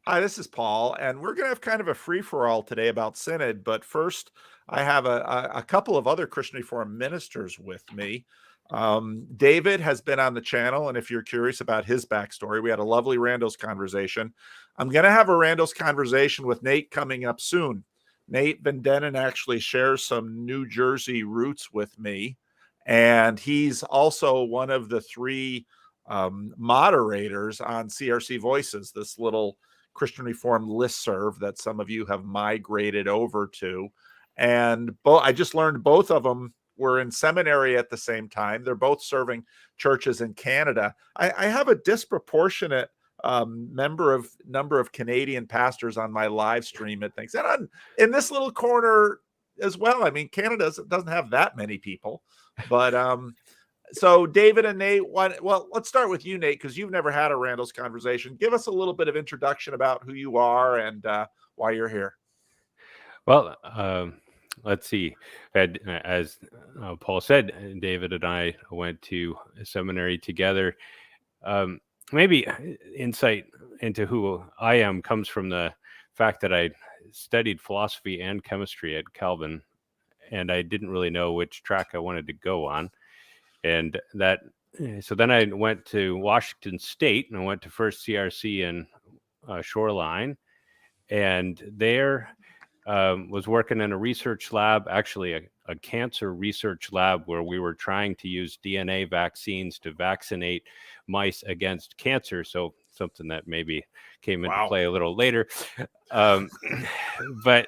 Hi, this is Paul, and we're going to have kind of a free-for-all today about Synod. But first, I have a couple of other Christian Reformed ministers with me. David has been on the channel, and if you're curious about his backstory, we had a lovely Randos conversation. I'm going to have a Randos conversation with Nate coming up soon. Nate Van Dennen actually shares some New Jersey roots with me, and he's also one of the three moderators on CRC Voices, this little Christian Reformed listserv that some of you have migrated over to. And I just learned both of them were in seminary at the same time. They're both serving churches in Canada. I have a disproportionate number of Canadian pastors on my live stream and things. And in this little corner as well. I mean, Canada doesn't have that many people, but so David and Nate, well, let's start with you, Nate, because you've never had a Randall's conversation. Give us a little bit of introduction about who you are and why you're here. Well, let's see. As Paul said, David and I went to seminary together. Maybe insight into who I am comes from the fact that I studied philosophy and chemistry at Calvin, and I didn't really know which track I wanted to go on. And so then I went to Washington State, and I went to First CRC in Shoreline, and there was working in a research lab, actually a cancer research lab, where we were trying to use DNA vaccines to vaccinate mice against cancer. So something that maybe came into play a little later. But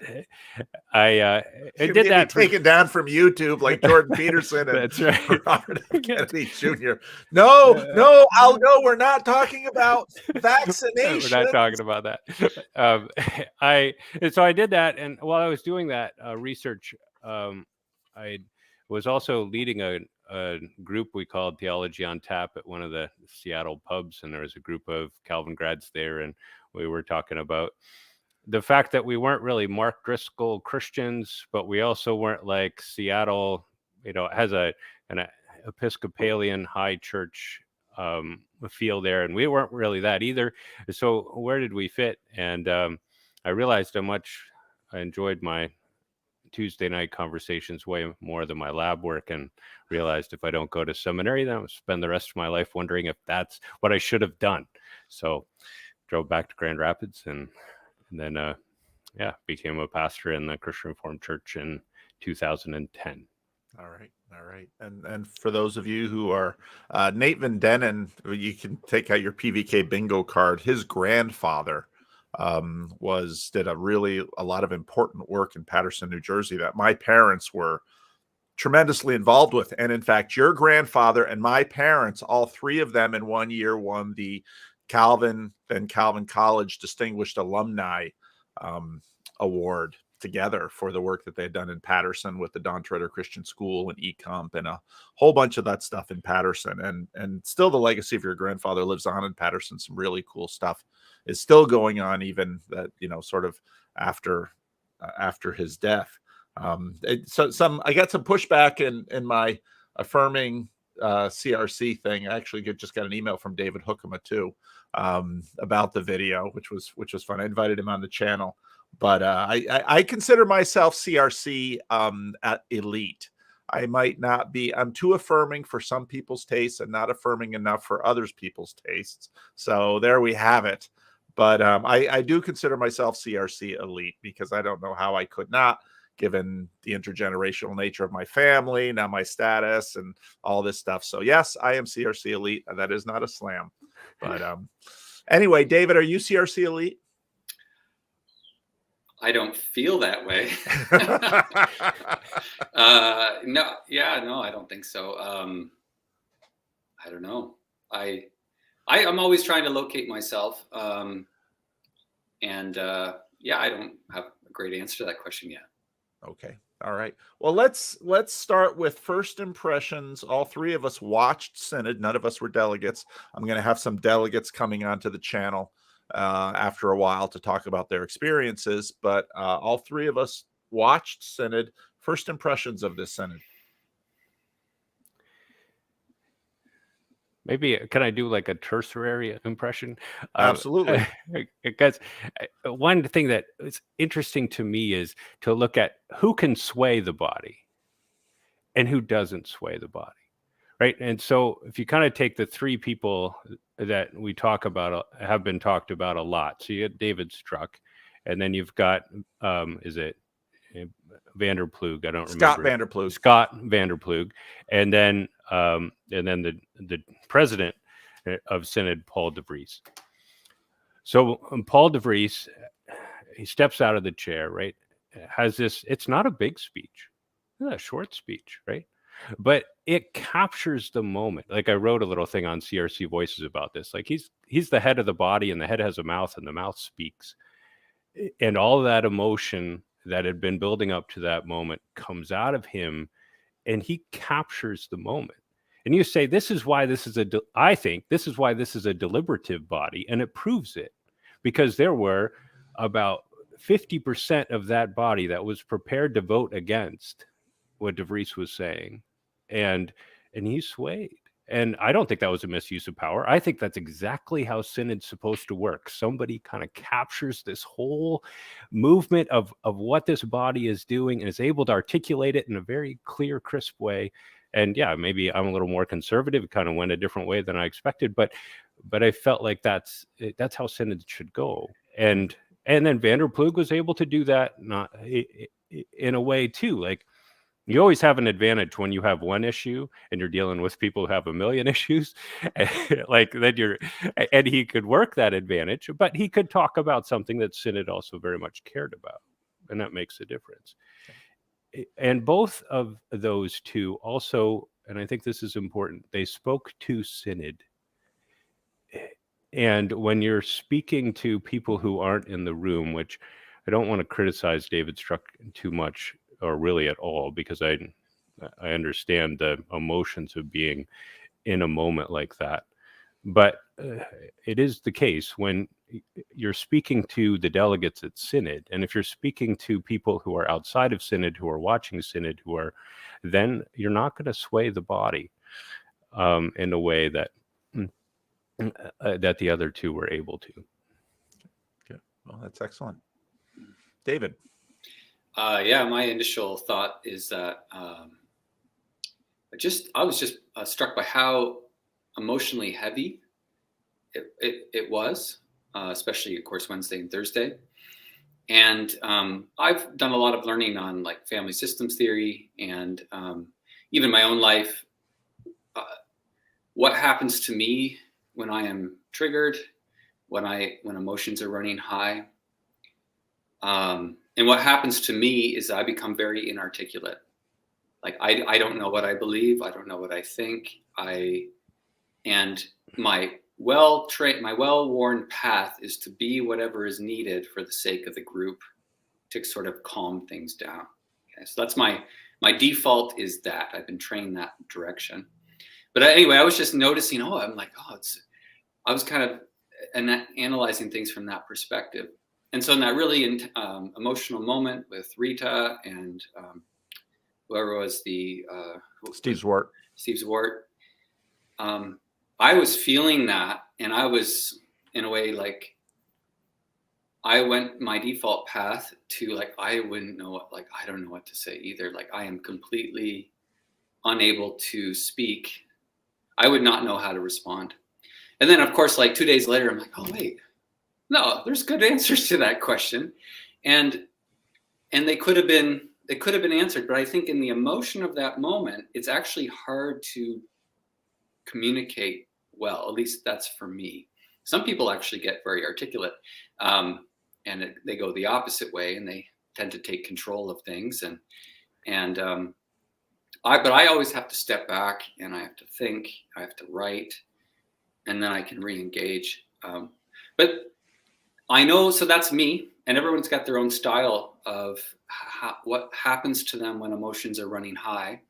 I did that. Taken down from YouTube like Jordan Peterson and that's right. Robert F. Kennedy Jr. No, we're not talking about vaccination. We're not talking about that. So I did that, and while I was doing that research, I was also leading a group we called Theology on Tap at one of the Seattle pubs, and there was a group of Calvin grads there, and we were talking about the fact that we weren't really Mark Driscoll Christians, but we also weren't like Seattle, has an Episcopalian high church feel there, and we weren't really that either. So where did we fit? And I realized how much I enjoyed my Tuesday night conversations way more than my lab work, and realized if I don't go to seminary, then I'll spend the rest of my life wondering if that's what I should have done. So drove back to Grand Rapids, and then became a pastor in the Christian Reformed Church in 2010. All right. And for those of you who are Nate Van Dennen, you can take out your PVK bingo card. His grandfather did a lot of important work in Paterson, New Jersey, that my parents were tremendously involved with. And in fact, your grandfather and my parents, all three of them in 1 year, won the Calvin College Distinguished Alumni Award together for the work that they had done in Paterson with the Don Trotter Christian School and ECOMP and a whole bunch of that stuff in Paterson. And still the legacy of your grandfather lives on in Paterson. Some really cool stuff is still going on, even that, sort of after his death. I got some pushback in my affirming CRC thing. I actually just got an email from David Hookema too about the video, which was fun. I invited him on the channel, but I consider myself CRC at elite. I might not be. I'm too affirming for some people's tastes and not affirming enough for others people's tastes. So there we have it. But I do consider myself CRC elite, because I don't know how I could not, given the intergenerational nature of my family, now my status and all this stuff. So yes, I am CRC elite. That is not a slam. But anyway, David, are you CRC elite? I don't feel that way. No, I don't think so. I don't know. I'm always trying to locate myself. I don't have a great answer to that question yet. Okay. All right. Well, let's start with first impressions. All three of us watched Synod. None of us were delegates. I'm going to have some delegates coming onto the channel after a while to talk about their experiences. But all three of us watched Synod. First impressions of this Synod. Maybe can I do like a tertiary impression? Absolutely. Because one thing that is interesting to me is to look at who can sway the body and who doesn't sway the body, right? And so if you kind of take the three people that we talk about, have been talked about a lot. So you get David Struck, and then you've got, is it Vanderplug? I don't Scott remember. Vanderplug. Scott Vanderplug, and then the president of Synod, Paul de Vries. So Paul de Vries, he steps out of the chair, right? Has this, it's not a big speech, it's a short speech, right? But it captures the moment. Like I wrote a little thing on CRC Voices about this. Like he's the head of the body, and the head has a mouth, and the mouth speaks. And all of that emotion that had been building up to that moment comes out of him, and he captures the moment. And you say, this is why this is I think this is why this is a deliberative body, and it proves it, because there were about 50% of that body that was prepared to vote against what de Vries was saying, and he swayed. And I don't think that was a misuse of power. I think that's exactly how synod's supposed to work. Somebody kind of captures this whole movement of what this body is doing and is able to articulate it in a very clear, crisp way. And yeah, maybe I'm a little more conservative. It kind of went a different way than I expected, but I felt like that's how synod should go. And then Vanderplug was able to do that, not in a way too. Like, you always have an advantage when you have one issue and you're dealing with people who have a million issues. Like then and he could work that advantage, but he could talk about something that Synod also very much cared about, and that makes a difference. And both of those two also, and I think this is important, they spoke to Synod. And when you're speaking to people who aren't in the room, which I don't want to criticize David Struck too much, or really at all, because I understand the emotions of being in a moment like that. But it is the case when you're speaking to the delegates at Synod, and if you're speaking to people who are outside of Synod, who are watching Synod, then you're not going to sway the body in a way that that the other two were able to. Okay. Well, that's excellent. David. Yeah, my initial thought is that I was just struck by how emotionally heavy it was, especially of course Wednesday and Thursday. And I've done a lot of learning on like family systems theory, and even my own life. What happens to me when I am triggered, when emotions are running high? And what happens to me is I become very inarticulate. Like I don't know what I believe. I don't know what I think. And my well-worn path is to be whatever is needed for the sake of the group to sort of calm things down. Okay, so that's my default is that I've been trained that direction. But anyway, I was just noticing. I was kind of analyzing things from that perspective. And so in that really emotional moment with Rita and whoever was Steve Zwart. Steve Zwart, I was feeling that, and I was in a way like I went my default path to like I don't know what to say either. Like I am completely unable to speak. I would not know how to respond. And then of course, like 2 days later, I'm like, oh wait. No, there's good answers to that question, and they could have been answered. But I think in the emotion of that moment, it's actually hard to communicate well. At least that's for me. Some people actually get very articulate, and they go the opposite way, and they tend to take control of things. But I always have to step back, and I have to think. I have to write, and then I can re-engage. But I know, so that's me, and everyone's got their own style of what happens to them when emotions are running high.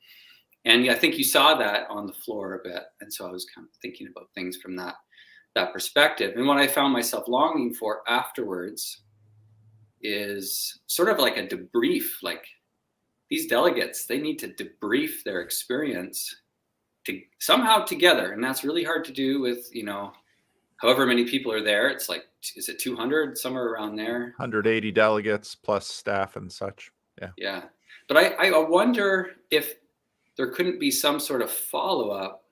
And I think you saw that on the floor a bit. And so I was kind of thinking about things from that perspective. And what I found myself longing for afterwards is sort of like a debrief. Like these delegates, they need to debrief their experience somehow together. And that's really hard to do with, however many people are there. It's like, is it 200, somewhere around there? 180 delegates plus staff and such. Yeah. Yeah. But I wonder if there couldn't be some sort of follow-up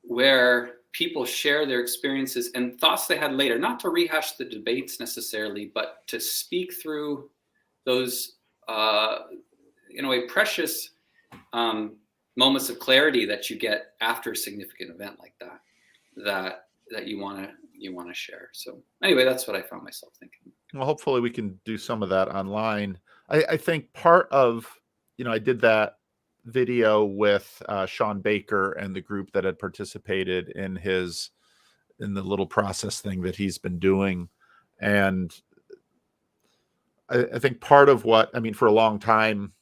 where people share their experiences and thoughts they had later, not to rehash the debates necessarily, but to speak through those, in a way, precious moments of clarity that you get after a significant event like that you want to share. So anyway, that's what I found myself thinking. Well, hopefully we can do some of that online. I think part of, I did that video with Sean Baker and the group that had participated in the little process thing that he's been doing. And I think part of for a long time,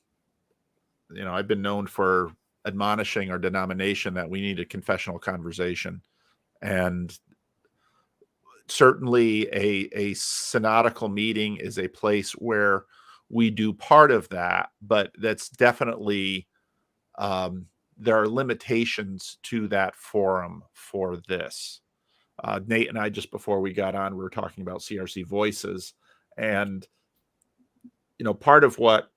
I've been known for admonishing our denomination that we need a confessional conversation. And certainly a synodical meeting is a place where we do part of that, but that's definitely, there are limitations to that forum for this. Nate and I, just before we got on, we were talking about CRC Voices, and part of what,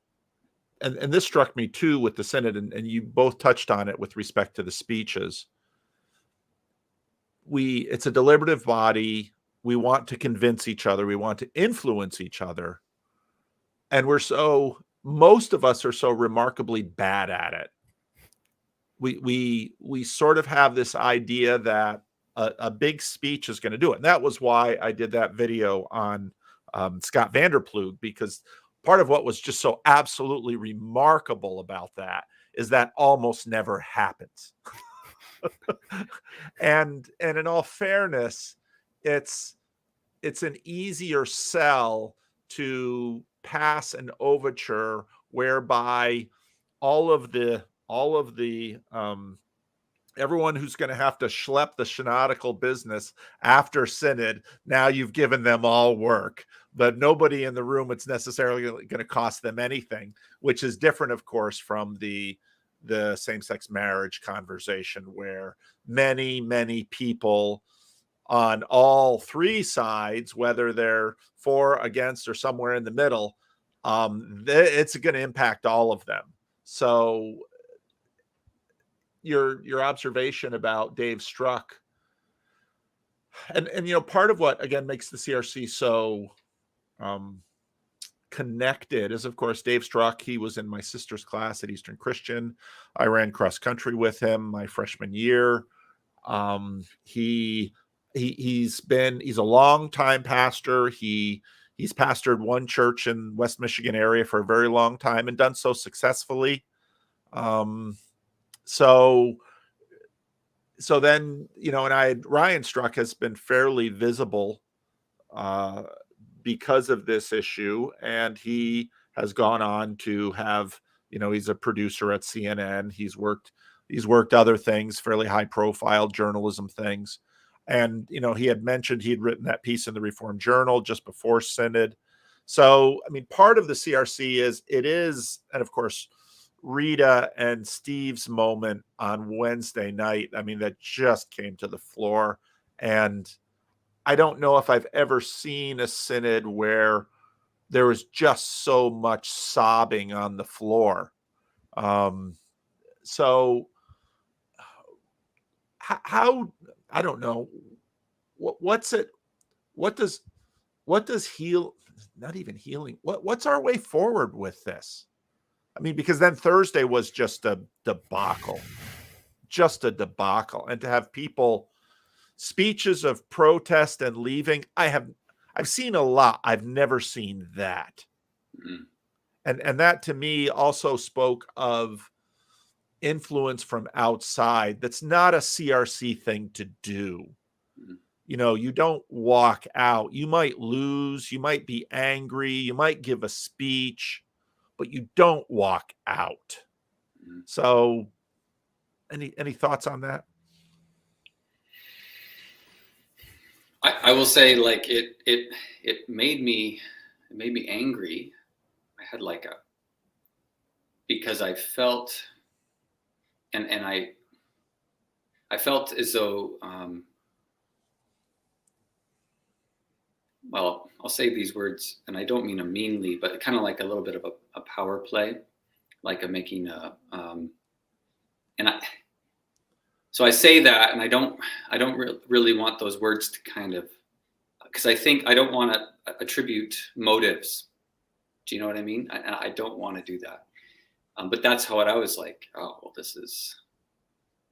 and this struck me too with the Synod, and you both touched on it with respect to the speeches. It's a deliberative body. We want to convince each other. We want to influence each other. And most of us are so remarkably bad at it. We sort of have this idea that a big speech is going to do it. And that was why I did that video on Scott Vanderploeg, because part of what was just so absolutely remarkable about that is that almost never happens. And in all fairness, it's an easier sell to pass an overture whereby all of the everyone who's going to have to schlep the synodical business after synod, now you've given them all work, but nobody in the room, it's necessarily going to cost them anything, which is different, of course, from the same-sex marriage conversation, where many people on all three sides, whether they're for, against, or somewhere in the middle, it's going to impact all of them. So your observation about Dave Struck, and part of what again makes the CRC so connected is, of course, Dave Struck. He was in my sister's class at Eastern Christian. I ran cross country with him my freshman year. He's a long time pastor. He's pastored one church in West Michigan area for a very long time and done so successfully. So then, and Ryan Struck has been fairly visible because of this issue, and he has gone on to have, he's a producer at CNN. He's worked other things, fairly high profile journalism things. And, he had mentioned he had written that piece in the Reformed Journal just before Synod. So, part of the CRC is, and of course, Rita and Steve's moment on Wednesday night, that just came to the floor. And I don't know if I've ever seen a Synod where there was just so much sobbing on the floor. So how, I don't know, what's our way forward with this? Because then Thursday was just a debacle. And to have people, speeches of protest and leaving, I've seen a lot. I've never seen that. Mm-hmm. And that to me also spoke of influence from outside. That's not a CRC thing to do. Mm-hmm. You don't walk out. You might lose, you might be angry, you might give a speech, but you don't walk out. Mm-hmm. So any thoughts on that? I will say, like, it made me angry. I had because I felt, and I felt as though, well, I'll say these words, and I don't mean them meanly, but kind of like a little bit of a power play, like I'm making so I say that, and I don't really want those words to kind of, because I think I don't want to attribute motives. Do you know what I mean? I don't want to do that. But that's how I was like, oh, well, this is,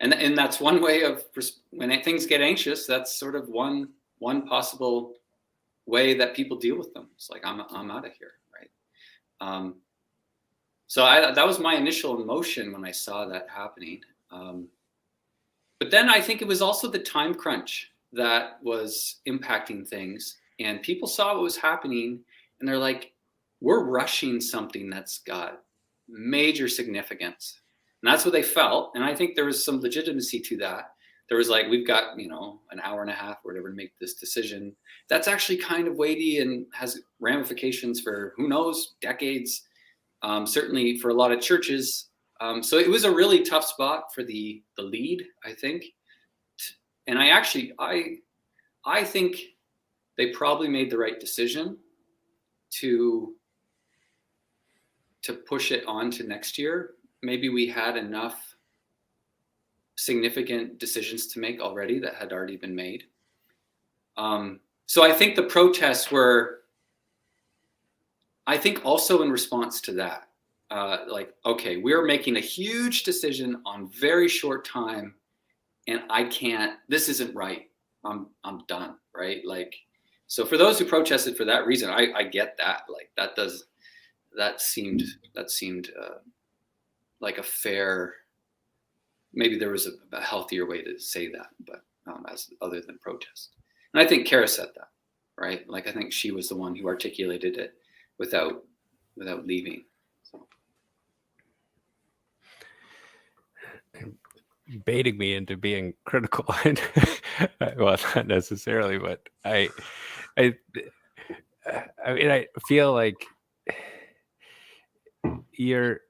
and that's one way of, when things get anxious, that's sort of one possible way that people deal with them. It's like, I'm out of here, right? So that was my initial emotion when I saw that happening. But then I think it was also the time crunch that was impacting things, and people saw what was happening, and they're like, we're rushing something that's got major significance. And that's what they felt. And I think there was some legitimacy to that. There was like, we've got, an hour and a half or whatever to make this decision. That's actually kind of weighty and has ramifications for, who knows, decades, certainly for a lot of churches. So it was a really tough spot for the lead, I think. And I think they probably made the right decision to push it on to next year. Maybe we had enough significant decisions to make already that had already been made. So I think the protests were, I think, also in response to that. Like, okay, we're making a huge decision on very short time, and this isn't right. I'm done, right? Like, so for those who protested for that reason, I get that. Like, that seemed like a fair, maybe there was a healthier way to say that, but as other than protest. And I think Kara said that, right? Like, I think she was the one who articulated it without leaving. So. Baiting me into being critical. Well, not necessarily, but I mean, I feel like you're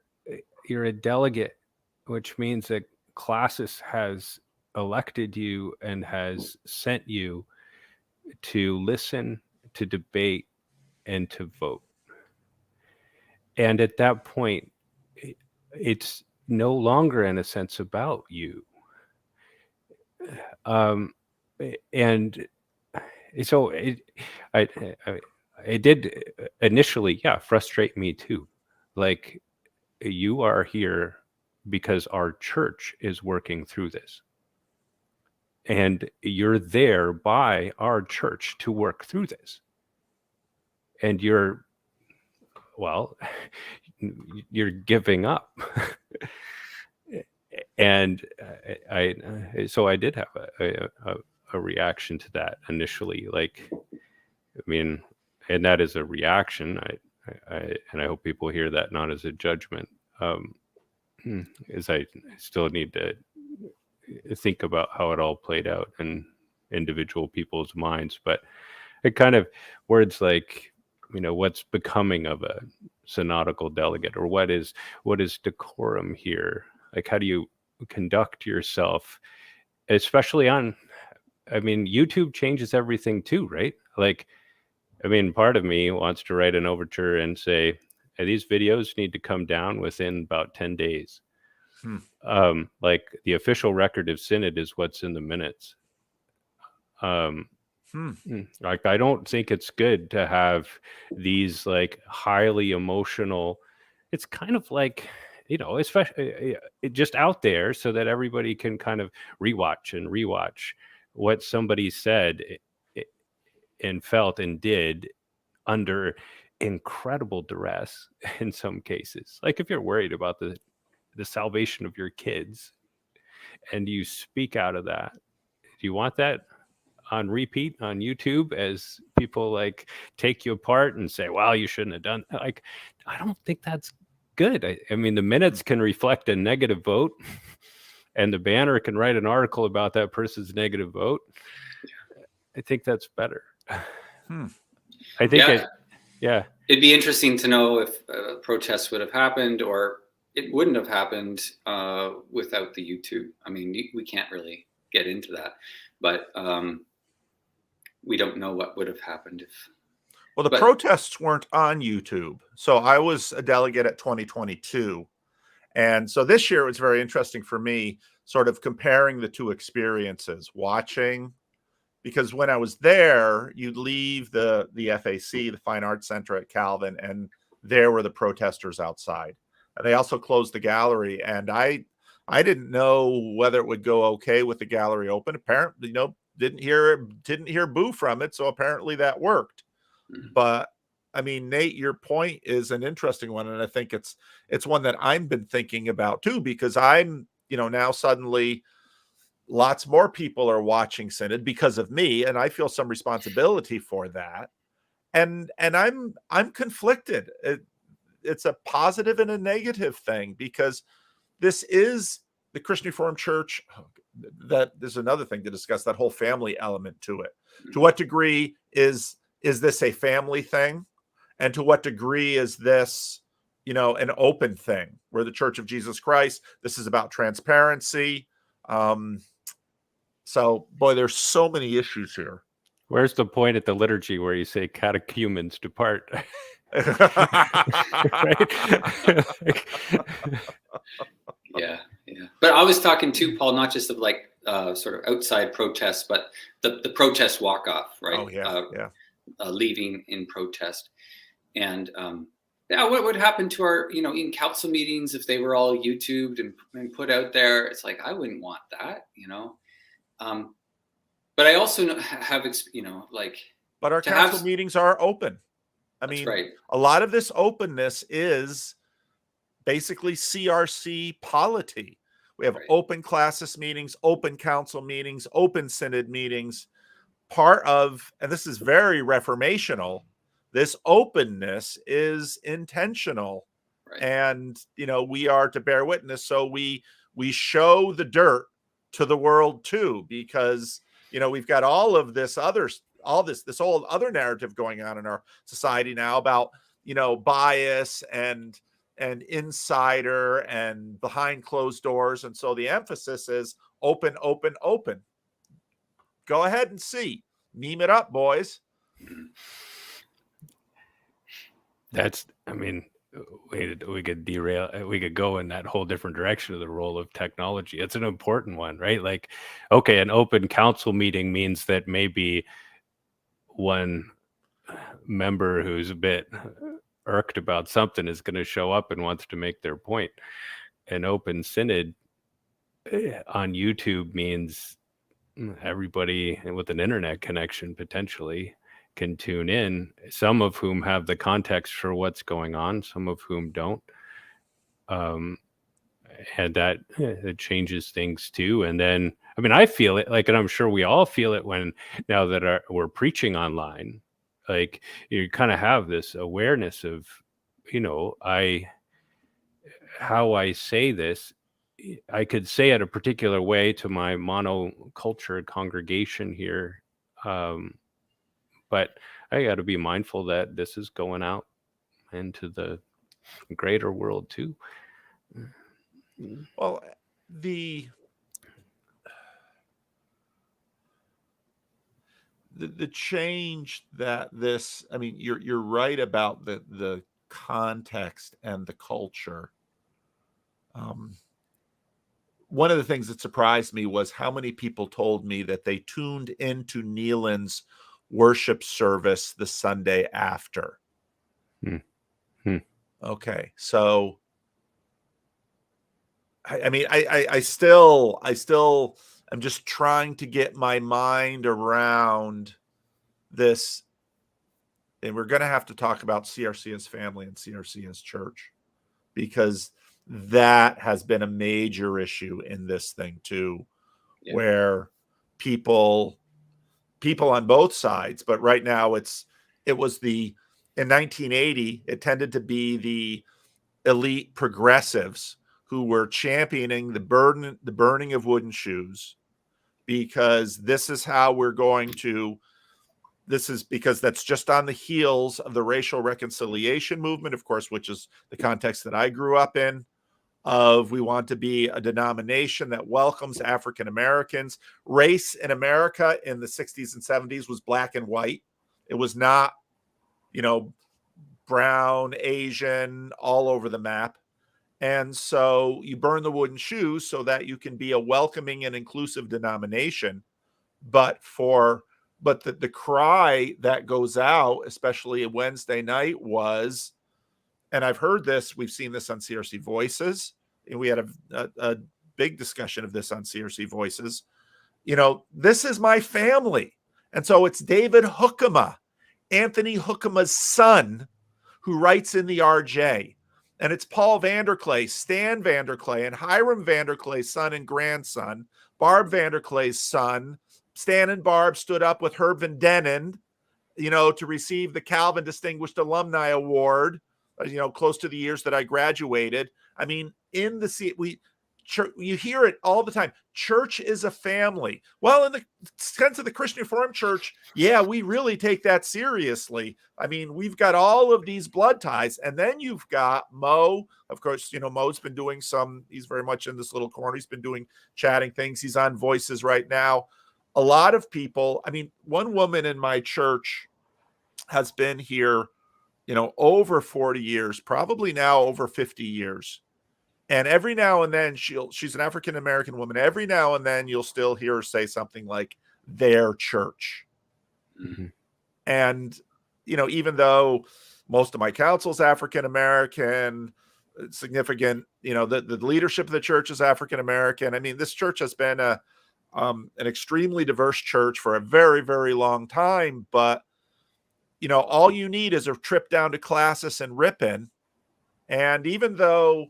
a delegate, which means that Classis has elected you and has sent you to listen, to debate, and to vote. And at that point, it's no longer, in a sense, about you. And so it did initially, frustrate me too. Like, you are here because our church is working through this. And you're there by our church to work through this. And you're giving up. And so I did have a reaction to that initially. Like, I mean, and that is a reaction. And I hope people hear that not as a judgment. Is I still need to think about how it all played out in individual people's minds. But it kind of words like, what's becoming of a synodical delegate, or what is decorum here? Like, how do you conduct yourself, especially on, YouTube changes everything too, right? Like, part of me wants to write an overture and say, hey, these videos need to come down within about 10 days. Like, the official record of synod is what's in the minutes. Like, I don't think it's good to have these like highly emotional, it's kind of like, especially just out there so that everybody can kind of rewatch what somebody said and felt and did under incredible duress in some cases. Like, if you're worried about the salvation of your kids and you speak out of that, do you want that on repeat on YouTube as people like take you apart and say, well, you shouldn't have done that? Like, I don't think that's good. I mean, the minutes can reflect a negative vote, and the banner can write an article about that person's negative vote. I think that's better. I think it'd be interesting to know if protests would have happened, or it wouldn't have happened without the YouTube. I mean, we can't really get into that, but we don't know what would have happened if. Well, the protests weren't on YouTube. So I was a delegate at 2022. And so this year it was very interesting for me, sort of comparing the two experiences, watching, because when I was there, you'd leave the FAC, the Fine Arts Center at Calvin, and there were the protesters outside. And they also closed the gallery, and I didn't know whether it would go okay with the gallery open. Apparently, didn't hear boo from it, so apparently that worked. But I mean, Nate, your point is an interesting one, and I think it's one that I've been thinking about too, because I'm, now suddenly lots more people are watching Synod because of me, and I feel some responsibility for that. And I'm conflicted. It's a positive and a negative thing, because this is the Christian Reformed Church. That there's another thing to discuss, that whole family element to it. To what degree is this a family thing? And to what degree is this, an open thing, where the Church of Jesus Christ, this is about transparency. So, boy, there's so many issues here. Where's the point at the liturgy where you say catechumens depart? Yeah. But I was talking too, Paul, not just of like sort of outside protests, but the protest walk off, right? Oh, yeah. Leaving in protest. And what would happen to our, in council meetings if they were all YouTubed and put out there? It's like, I wouldn't want that, But I also have, But our council meetings are open. I mean, right. A lot of this openness is basically CRC polity. We have open classis meetings, open council meetings, open synod meetings. Part of, and this is very reformational, this openness is intentional. Right. And, we are to bear witness. So we show the dirt to the world too, because, we've got all of this this whole other narrative going on in our society now about, bias and insider and behind closed doors. And so the emphasis is open, open, open. Go ahead and see. Meme it up, boys. We could derail, we could go in that whole different direction of the role of technology. It's an important one, right? Like, okay, an open council meeting means that maybe one member who's a bit irked about something is going to show up and wants to make their point. An open synod on YouTube means everybody with an internet connection potentially can tune in, some of whom have the context for what's going on, some of whom don't. And that it changes things too. And then, I feel it, and I'm sure we all feel it now that we're preaching online, like you kind of have this awareness of, how I say this. I could say it a particular way to my monoculture congregation here. But I got to be mindful that this is going out into the greater world too. Well, the change that this, you're right about the context and the culture. One of the things that surprised me was how many people told me that they tuned into Neelan's worship service the Sunday after. Okay, so I still am just trying to get my mind around this, and we're going to have to talk about CRC as family and CRC as church, because that has been a major issue in this thing too, where people on both sides, but right now in 1980, it tended to be the elite progressives who were championing the burning of wooden shoes, because this is because that's just on the heels of the racial reconciliation movement, of course, which is the context that I grew up in. of we want to be a denomination that welcomes African Americans. Race in America in the 60s and 70s was black and white. It was not, brown, Asian, all over the map. And so you burn the wooden shoes so that you can be a welcoming and inclusive denomination. But the cry that goes out, especially Wednesday night, was, and I've heard this, we've seen this on CRC Voices, and we had a big discussion of this on CRC Voices. This is my family. And so it's David Hookema, Anthony Hookema's son, who writes in the RJ. And it's Paul Vanderklay, Stan Vanderklay, and Hiram Vanderklay's son and grandson, Barb Vanderklay's son. Stan and Barb stood up with Herb Van Denen, to receive the Calvin Distinguished Alumni Award, close to the years that I graduated. I mean, you hear it all the time. Church is a family. Well, in the sense of the Christian Reformed Church, yeah, we really take that seriously. I mean, we've got all of these blood ties. And then you've got Mo. Of course, Mo's been doing he's very much in this little corner. He's been doing chatting things. He's on Voices right now. A lot of people, I mean, one woman in my church has been here, over 40 years, probably now over 50 years. And every now and then she's an African-American woman. Every now and then you'll still hear her say something like their church. Mm-hmm. And, even though most of my counsel's African-American, significant, the leadership of the church is African-American. I mean, this church has been an extremely diverse church for a very, very long time. But, all you need is a trip down to Classis and Ripon. And even though,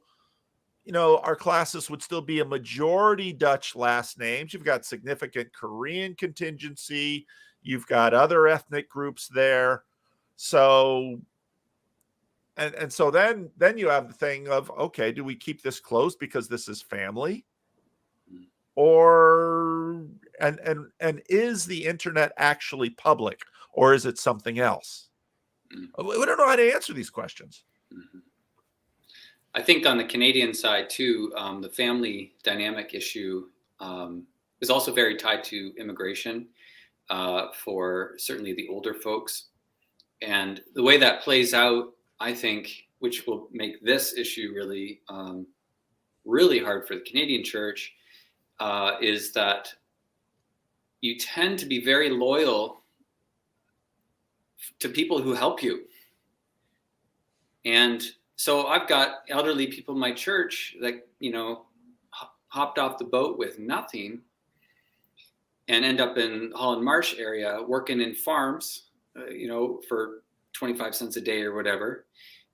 our classes would still be a majority Dutch last names, you've got significant Korean contingency. You've got other ethnic groups there. So, and so then you have the thing of, okay, do we keep this closed because this is family? Or, and is the internet actually public, or is it something else? We don't know how to answer these questions. Mm-hmm. I think on the Canadian side too, the family dynamic issue is also very tied to immigration for certainly the older folks. And the way that plays out, I think, which will make this issue really, really hard for the Canadian church, is that you tend to be very loyal to people who help you. And so I've got elderly people in my church that, hopped off the boat with nothing and end up in Holland Marsh area working in farms, for 25 cents a day or whatever.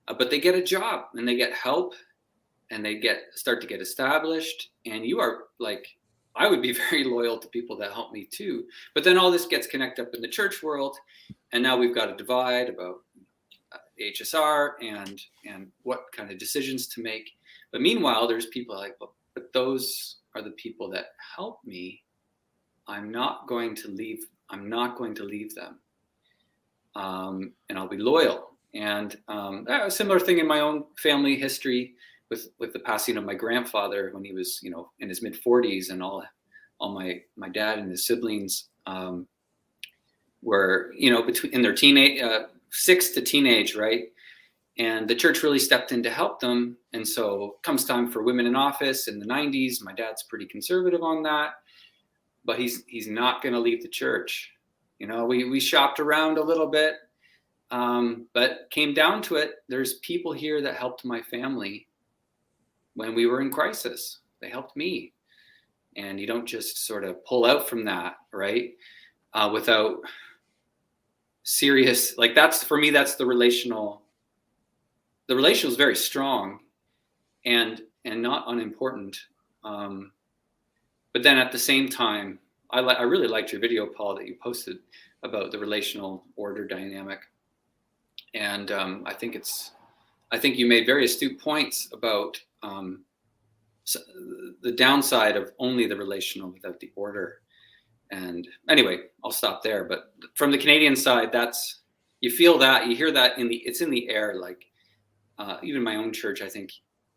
But they get a job and they get help and they start to get established. And you are like, I would be very loyal to people that help me too. But then all this gets connected up in the church world. And now we've got a divide about HSR and what kind of decisions to make. But meanwhile, there's people like, well, but those are the people that help me. I'm not going to leave them. And I'll be loyal. And a similar thing in my own family history with the passing of my grandfather when he was, in his mid 40s, and all my dad and his siblings were, in their teenage, 6 to teenage, right? And the church really stepped in to help them. And so comes time for women in office in the 90s. My dad's pretty conservative on that, but he's not going to leave the church. We shopped around a little bit, but came down to it. There's people here that helped my family when we were in crisis. They helped me. And you don't just sort of pull out from that, right? Without serious, like that's, for me, that's the relational. The relational is very strong and not unimportant. But then at the same time, I really liked your video, Paul, that you posted about the relational order dynamic. And I think you made very astute points about the downside of only the relational without the order. And anyway, I'll stop there. But from the Canadian side, you feel that, you hear that it's in the air. Like even my own church, I think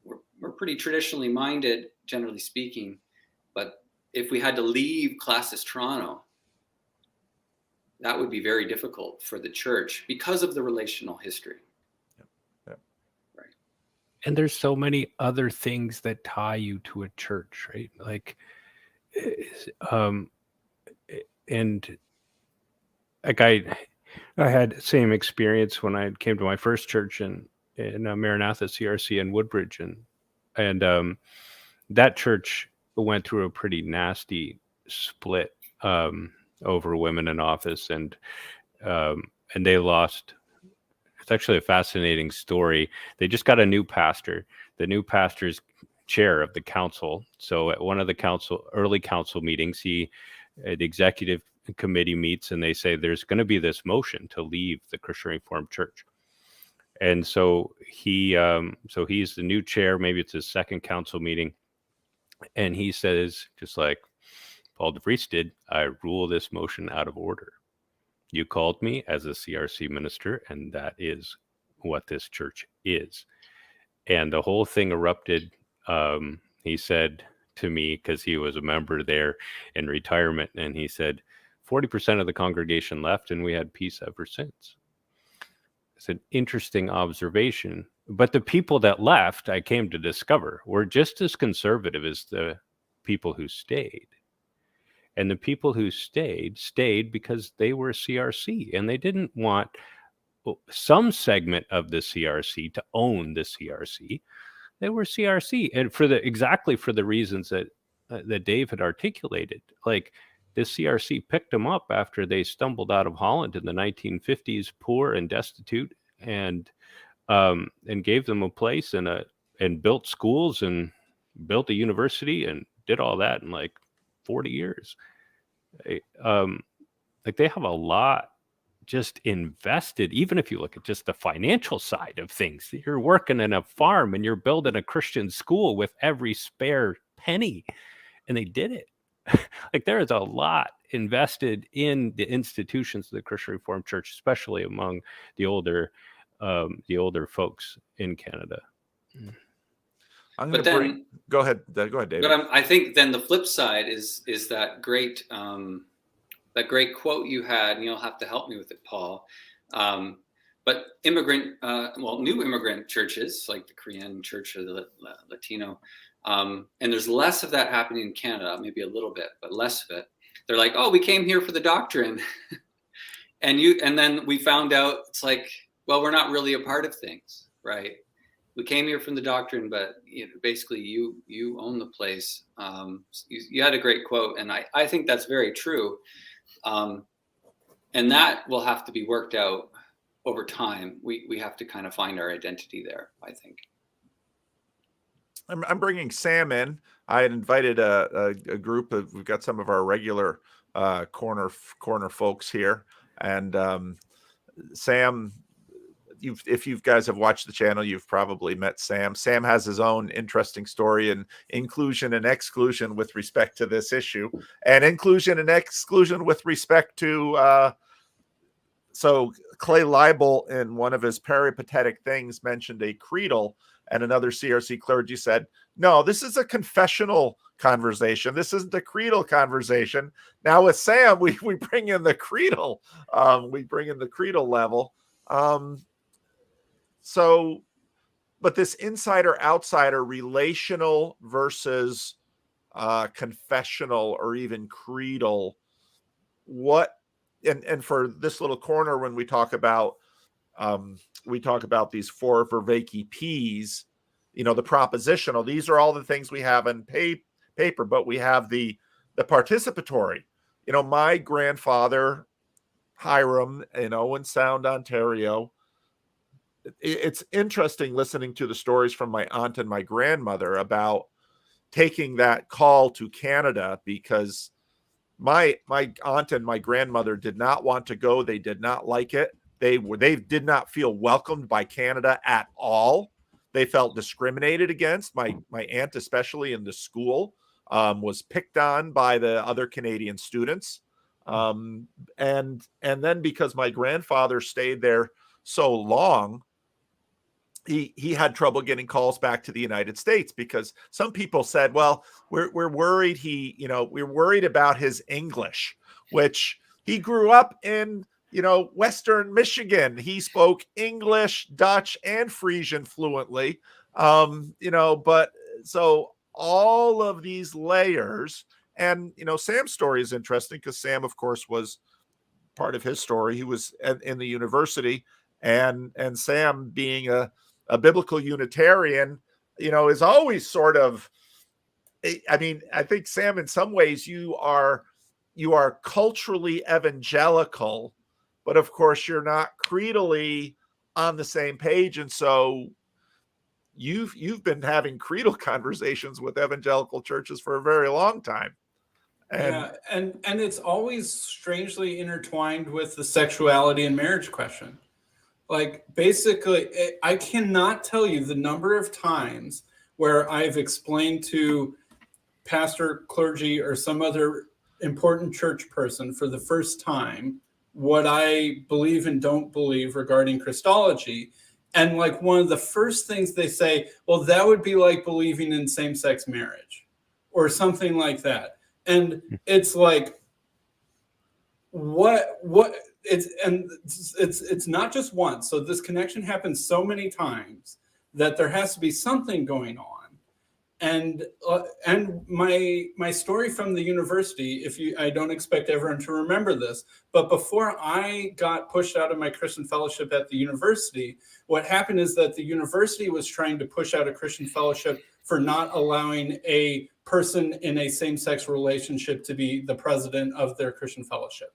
we're pretty traditionally minded, generally speaking. But if we had to leave Classis Toronto, that would be very difficult for the church because of the relational history. Yep. Right. And there's so many other things that tie you to a church, right? Like, and like I had the same experience when I came to my first church in Maranatha CRC in Woodbridge, and that church went through a pretty nasty split over women in office, and they lost. It's actually a fascinating story. They just got a new pastor. The new pastor's chair of the council. So at one of the early council meetings, the executive committee meets and they say there's going to be this motion to leave the Christian Reformed Church. And so he's the new chair. Maybe it's his second council meeting. And he says, just like Paul DeVries did, I rule this motion out of order. You called me as a CRC minister, and that is what this church is. And the whole thing erupted. He said to me, because he was a member there in retirement, and he said, 40% of the congregation left, and we had peace ever since. It's an interesting observation. But the people that left, I came to discover, were just as conservative as the people who stayed. And the people who stayed because they were CRC, and they didn't want some segment of the CRC to own the CRC. They were CRC, and exactly for the reasons that Dave had articulated. Like, the CRC picked them up after they stumbled out of Holland in the 1950s, poor and destitute, and gave them a place and built schools and built a university and did all that in like 40 years. Like, they have a lot just invested. Even if you look at just the financial side of things, you're working in a farm and you're building a Christian school with every spare penny, and they did it. Like, there is a lot invested in the institutions of the Christian Reformed Church, especially among the older folks in Canada. I'm going to go ahead, David. But I think then the flip side is that great quote you had, and you'll have to help me with it, Paul. But new immigrant churches like the Korean church or the Latino, and there's less of that happening in Canada, maybe a little bit, but less of it. They're like, oh, we came here for the doctrine. and then we found out it's like, well, we're not really a part of things, right? We came here from the doctrine, but basically you own the place. You had a great quote, and I think that's very true. And that will have to be worked out over time. We have to kind of find our identity there, I think. I'm bringing Sam in. I had invited a group of, we've got some of our regular corner folks here, and Sam, if you guys have watched the channel, you've probably met Sam. Sam has his own interesting story in inclusion and exclusion with respect to this issue, and inclusion and exclusion with respect to so Clay Leibel, in one of his peripatetic things, mentioned a creedal, and another CRC clergy said, no, this is a confessional conversation. This isn't a creedal conversation. Now with Sam, we bring in the creedal. We bring in the creedal level. So, but this insider-outsider, relational versus confessional or even creedal, and for this little corner, when we talk about these four Vervaeke P's, the propositional, these are all the things we have in paper, but we have the participatory. My grandfather, Hiram, in Owen Sound, Ontario, it's interesting listening to the stories from my aunt and my grandmother about taking that call to Canada, because my aunt and my grandmother did not want to go. They did not like it. They did not feel welcomed by Canada at all. They felt discriminated against. My aunt, especially in the school, was picked on by the other Canadian students. And then because my grandfather stayed there so long, he had trouble getting calls back to the United States because some people said, well, we're worried we're worried about his English, which he grew up in, Western Michigan. He spoke English, Dutch, and Frisian fluently. But so all of these layers, and Sam's story is interesting because Sam, of course, was part of his story. He was in the university, and Sam, being a biblical Unitarian, is always sort of, I mean, I think, Sam, in some ways you are culturally evangelical, but of course you're not creedally on the same page. And so you've been having creedal conversations with evangelical churches for a very long time. And it's always strangely intertwined with the sexuality and marriage question. Like, basically, I cannot tell you the number of times where I've explained to pastor, clergy, or some other important church person for the first time what I believe and don't believe regarding Christology. And like, one of the first things they say, well, that would be like believing in same-sex marriage or something like that. And it's like, what it's not just once. So this connection happens so many times that there has to be something going on. And my story from the university, I don't expect everyone to remember this, but before I got pushed out of my Christian fellowship at the university, what happened is that the university was trying to push out a Christian fellowship for not allowing a person in a same-sex relationship to be the president of their Christian fellowship.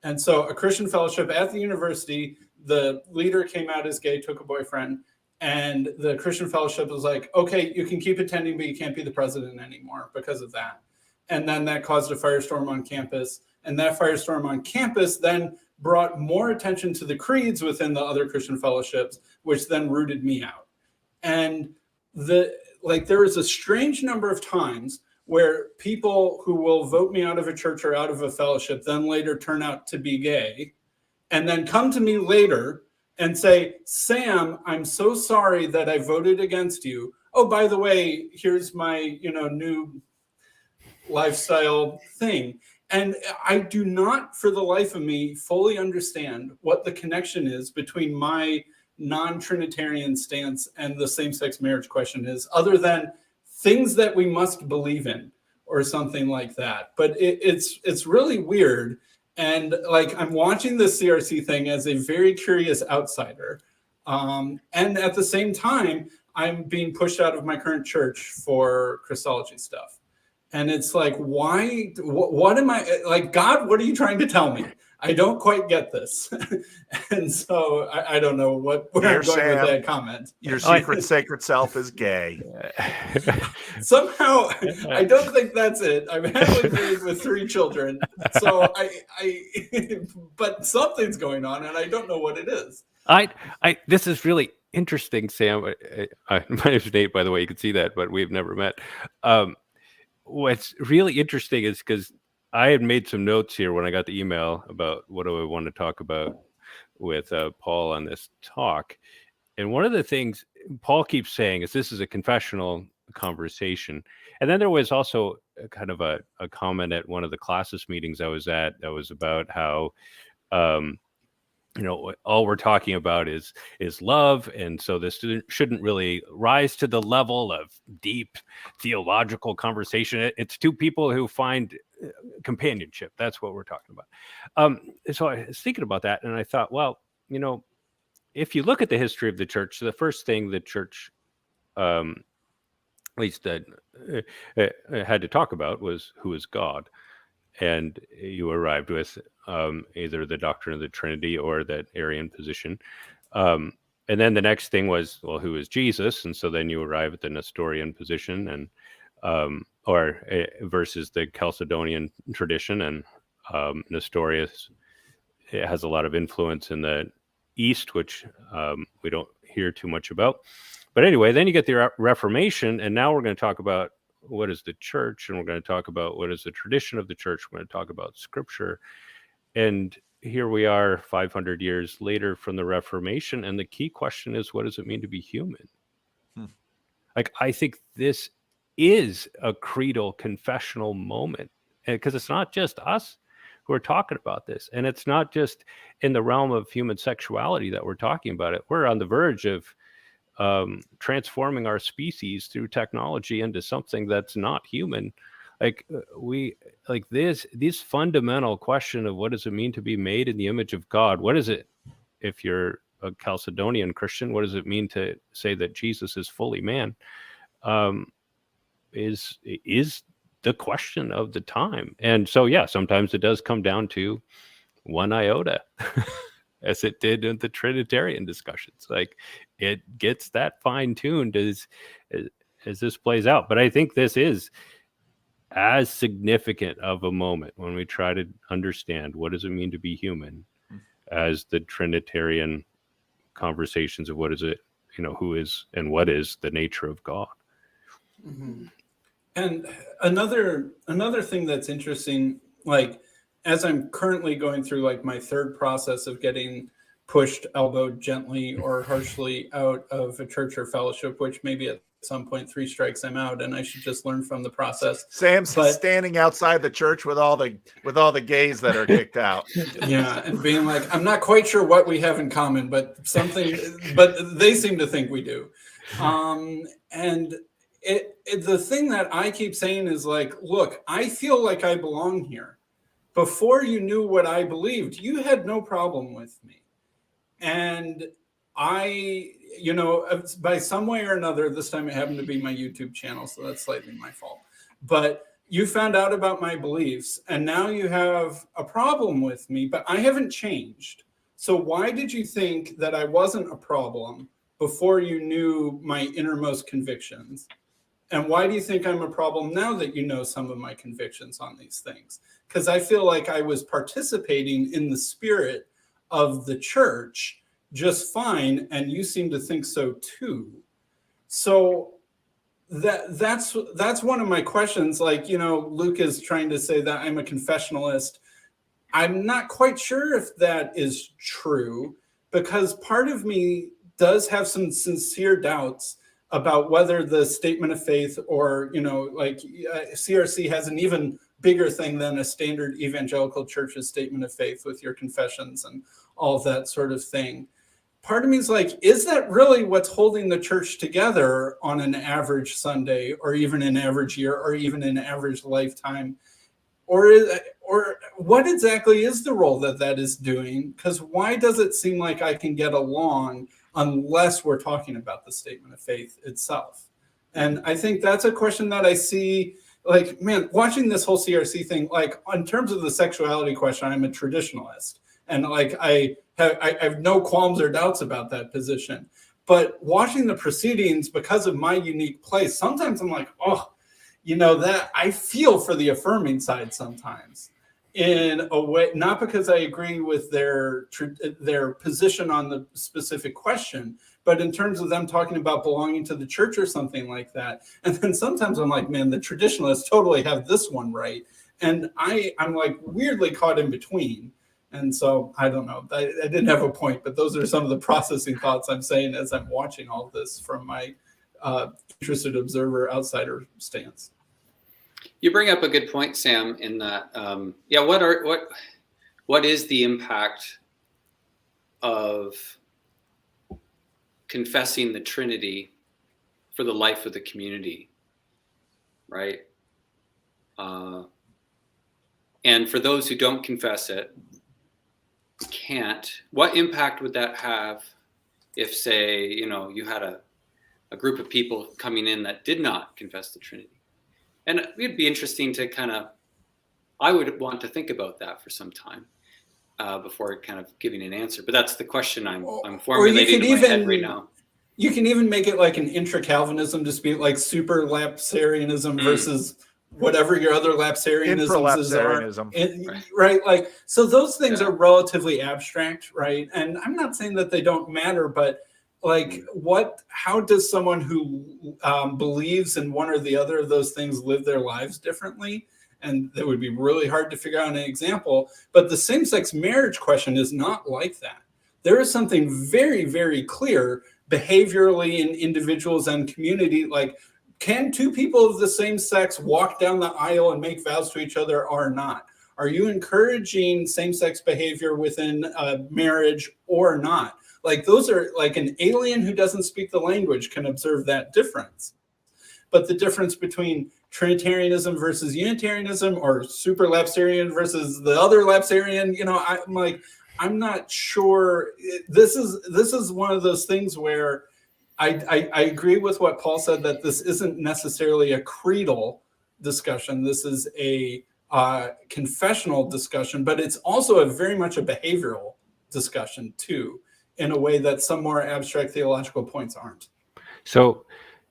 And so a Christian fellowship at the university, the leader came out as gay, took a boyfriend, and the Christian fellowship was like, okay, you can keep attending, but you can't be the president anymore because of that. And then that caused a firestorm on campus. And that firestorm on campus then brought more attention to the creeds within the other Christian fellowships, which then rooted me out. And there is a strange number of times where people who will vote me out of a church or out of a fellowship then later turn out to be gay, and then come to me later and say, Sam, I'm so sorry that I voted against you. Oh, by the way, here's my new lifestyle thing. And I do not, for the life of me, fully understand what the connection is between my non-Trinitarian stance and the same-sex marriage question is, other than things that we must believe in or something like that. But it's really weird. And like, I'm watching the CRC thing as a very curious outsider. And at the same time, I'm being pushed out of my current church for Christology stuff. And it's like, why, what am I, like, God, what are you trying to tell me? I don't quite get this. And so I don't know where I'm going with that comment. Your secret sacred self is gay. Somehow, I don't think that's it. I'm happily married with 3 children. So but something's going on, and I don't know what it is. This is really interesting, Sam. My name's Nate, by the way. You can see that, but we've never met. What's really interesting is because I had made some notes here when I got the email about what do I want to talk about with Paul on this talk. And one of the things Paul keeps saying is this is a confessional conversation. And then there was also kind of a comment at one of the classes meetings I was at that was about how, all we're talking about is love. And so this shouldn't really rise to the level of deep theological conversation. It's 2 people who find companionship. That's what we're talking about. So I was thinking about that, and I thought, well, if you look at the history of the church, the first thing the church, at least that had to talk about was who is God. And you arrived with either the doctrine of the Trinity or that Arian position. And then the next thing was, well, who is Jesus? And so then you arrive at the Nestorian position, and versus the Chalcedonian tradition. And Nestorius has a lot of influence in the East, which we don't hear too much about. But anyway, then you get the Reformation, and now we're going to talk about what is the church, and we're going to talk about what is the tradition of the church. We're going to talk about scripture. And, here we are 500 years later from the Reformation, and the key question is, what does it mean to be human? Like, I think this is a creedal confessional moment, because it's not just us who are talking about this, and it's not just in the realm of human sexuality that we're talking about it. We're on the verge of transforming our species through technology into something that's not human. Like this fundamental question of what does it mean to be made in the image of God? What is it, if you're a Chalcedonian Christian, what does it mean to say that Jesus is fully man? Is the question of the time. And so, yeah, sometimes it does come down to one iota, as it did in the Trinitarian discussions. Like, it gets that fine-tuned as this plays out. But I think this is as significant of a moment when we try to understand what does it mean to be human as the Trinitarian conversations of what is it, who is and what is the nature of God. Mm-hmm. And another thing that's interesting, like, as I'm currently going through like my third process of getting pushed, elbowed gently or harshly out of a church or fellowship, which maybe at some point 3 strikes I'm out, and I should just learn from the process. Sam's standing outside the church with all the gays that are kicked out. Yeah, and being like, I'm not quite sure what we have in common, but they seem to think we do. And the thing that I keep saying is like, look, I feel like I belong here. Before you knew what I believed, you had no problem with me. And I, by some way or another, this time it happened to be my YouTube channel, so that's slightly my fault. But you found out about my beliefs, and now you have a problem with me, but I haven't changed. So why did you think that I wasn't a problem before you knew my innermost convictions? And why do you think I'm a problem now that you know some of my convictions on these things? Because I feel like I was participating in the spirit of the church just fine, and you seem to think so too. So that's one of my questions. Like, Luke is trying to say that I'm a confessionalist. I'm not quite sure if that is true, because part of me does have some sincere doubts about whether the statement of faith or, CRC has an even bigger thing than a standard evangelical church's statement of faith with your confessions and all of that sort of thing. Part of me is like, is that really what's holding the church together on an average Sunday, or even an average year, or even an average lifetime? Or what exactly is the role that is doing? Because why does it seem like I can get along unless we're talking about the statement of faith itself? And I think that's a question that I see, like, man, watching this whole CRC thing, like, in terms of the sexuality question, I'm a traditionalist. And like, I have no qualms or doubts about that position. But watching the proceedings, because of my unique place, sometimes I'm like, that I feel for the affirming side sometimes, in a way, not because I agree with their position on the specific question, but in terms of them talking about belonging to the church or something like that. And then sometimes I'm like, man, the traditionalists totally have this one right. And I'm like weirdly caught in between. And so I don't know, I didn't have a point, but those are some of the processing thoughts I'm saying as I'm watching all this from my interested observer, outsider stance. You bring up a good point, Sam, in that, what is the impact of confessing the Trinity for the life of the community, right? And for those who don't confess it, what impact would that have if, say, you had a group of people coming in that did not confess the Trinity? And it'd be interesting to I would want to think about that for some time before kind of giving an answer. But that's the question I'm formulating in my head right now. You can even make it like an intra-Calvinism dispute, like super lapsarianism versus whatever your other lapsarianisms are. Right? Like, so those things are relatively abstract, right? And I'm not saying that they don't matter, but like, how does someone who believes in one or the other of those things live their lives differently? And that would be really hard to figure out an example. But the same-sex marriage question is not like that. There is something very, very clear behaviorally in individuals and community, like, can two people of the same sex walk down the aisle and make vows to each other or not? Are you encouraging same-sex behavior within marriage or not? Like, those are, like, an alien who doesn't speak the language can observe that difference. But the difference between Trinitarianism versus Unitarianism, or super Lapsarian versus the other Lapsarian, I'm not sure. This is one of those things where I agree with what Paul said, that this isn't necessarily a creedal discussion. This is a confessional discussion, but it's also very much a behavioral discussion too, in a way that some more abstract theological points aren't. So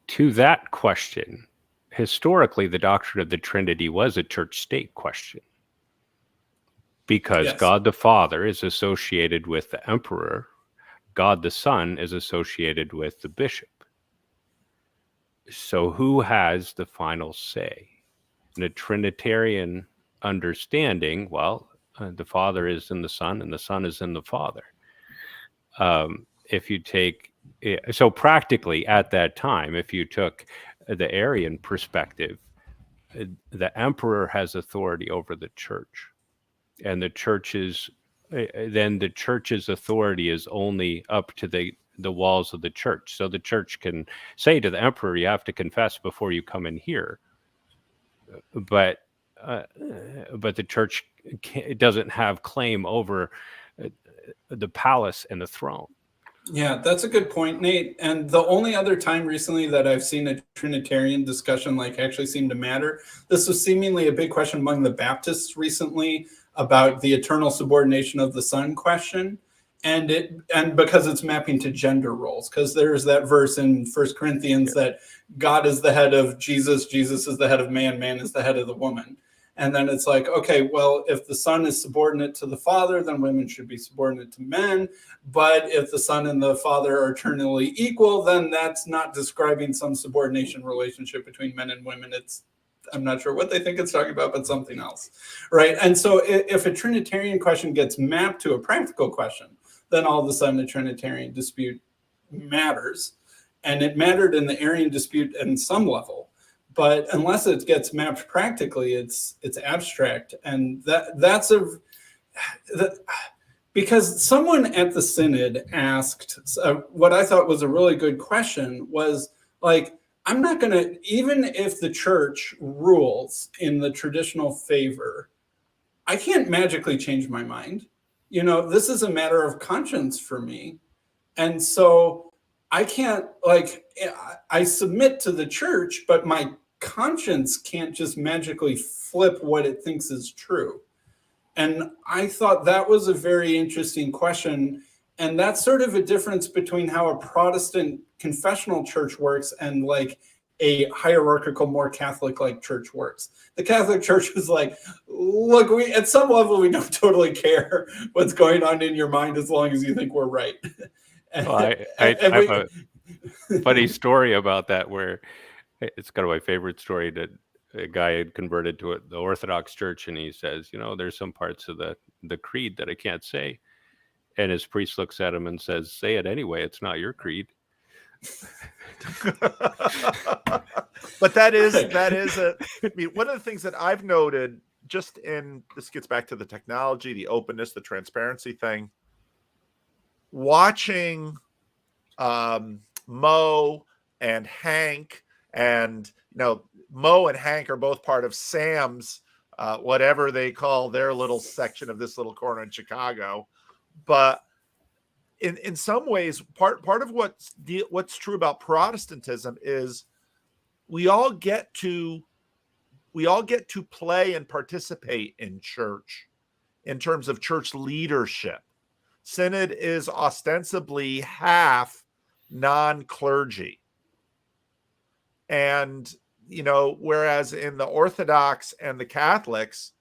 to that question, historically, the doctrine of the Trinity was a church-state question, because Yes. God the Father is associated with the emperor, God the Son is associated with the bishop. So who has the final say? In a Trinitarian understanding, well, the Father is in the Son and the Son is in the Father. If you take, so practically at that time, if you took the Arian perspective, the emperor has authority over the church, and the church's authority is only up to the walls of the church. So the church can say to the emperor, you have to confess before you come in here. But the church doesn't have claim over the palace and the throne. Yeah, that's a good point, Nate. And the only other time recently that I've seen a Trinitarian discussion like actually seem to matter, this was seemingly a big question among the Baptists recently about the eternal subordination of the Son question. And because it's mapping to gender roles, because there's that verse in 1 Corinthians that God is the head of Jesus, Jesus is the head of man, man is the head of the woman. And then it's like, okay, well, if the Son is subordinate to the Father, then women should be subordinate to men. But if the Son and the Father are eternally equal, then that's not describing some subordination relationship between men and women. I'm not sure what they think it's talking about, but something else, right? And so if a Trinitarian question gets mapped to a practical question, then all of a sudden the Trinitarian dispute matters. And it mattered in the Arian dispute in some level. But unless it gets mapped practically, it's abstract. And because someone at the Synod asked what I thought was a really good question, was like, I'm not going to, even if the church rules in the traditional favor, I can't magically change my mind. This is a matter of conscience for me. And so I can't, I submit to the church, but my conscience can't just magically flip what it thinks is true. And I thought that was a very interesting question. And that's sort of a difference between how a Protestant confessional church works and like a hierarchical, more Catholic-like church works. The Catholic Church is like, look, at some level, we don't totally care what's going on in your mind as long as you think we're right. Well, I have a funny story about that, where it's kind of my favorite story, that a guy had converted to the Orthodox Church, and he says, there's some parts of the creed that I can't say. And his priest looks at him and says, say it anyway. It's not your creed. But that is one of the things that I've noted, just this gets back to the technology, the openness, the transparency thing. Watching Mo and Hank, and Mo and Hank are both part of Sam's whatever they call their little section of this little corner in Chicago. But in some ways, part of what's true about Protestantism is we all get to play and participate in church in terms of church leadership. Synod is ostensibly half non-clergy. And, whereas in the Orthodox and the Catholics,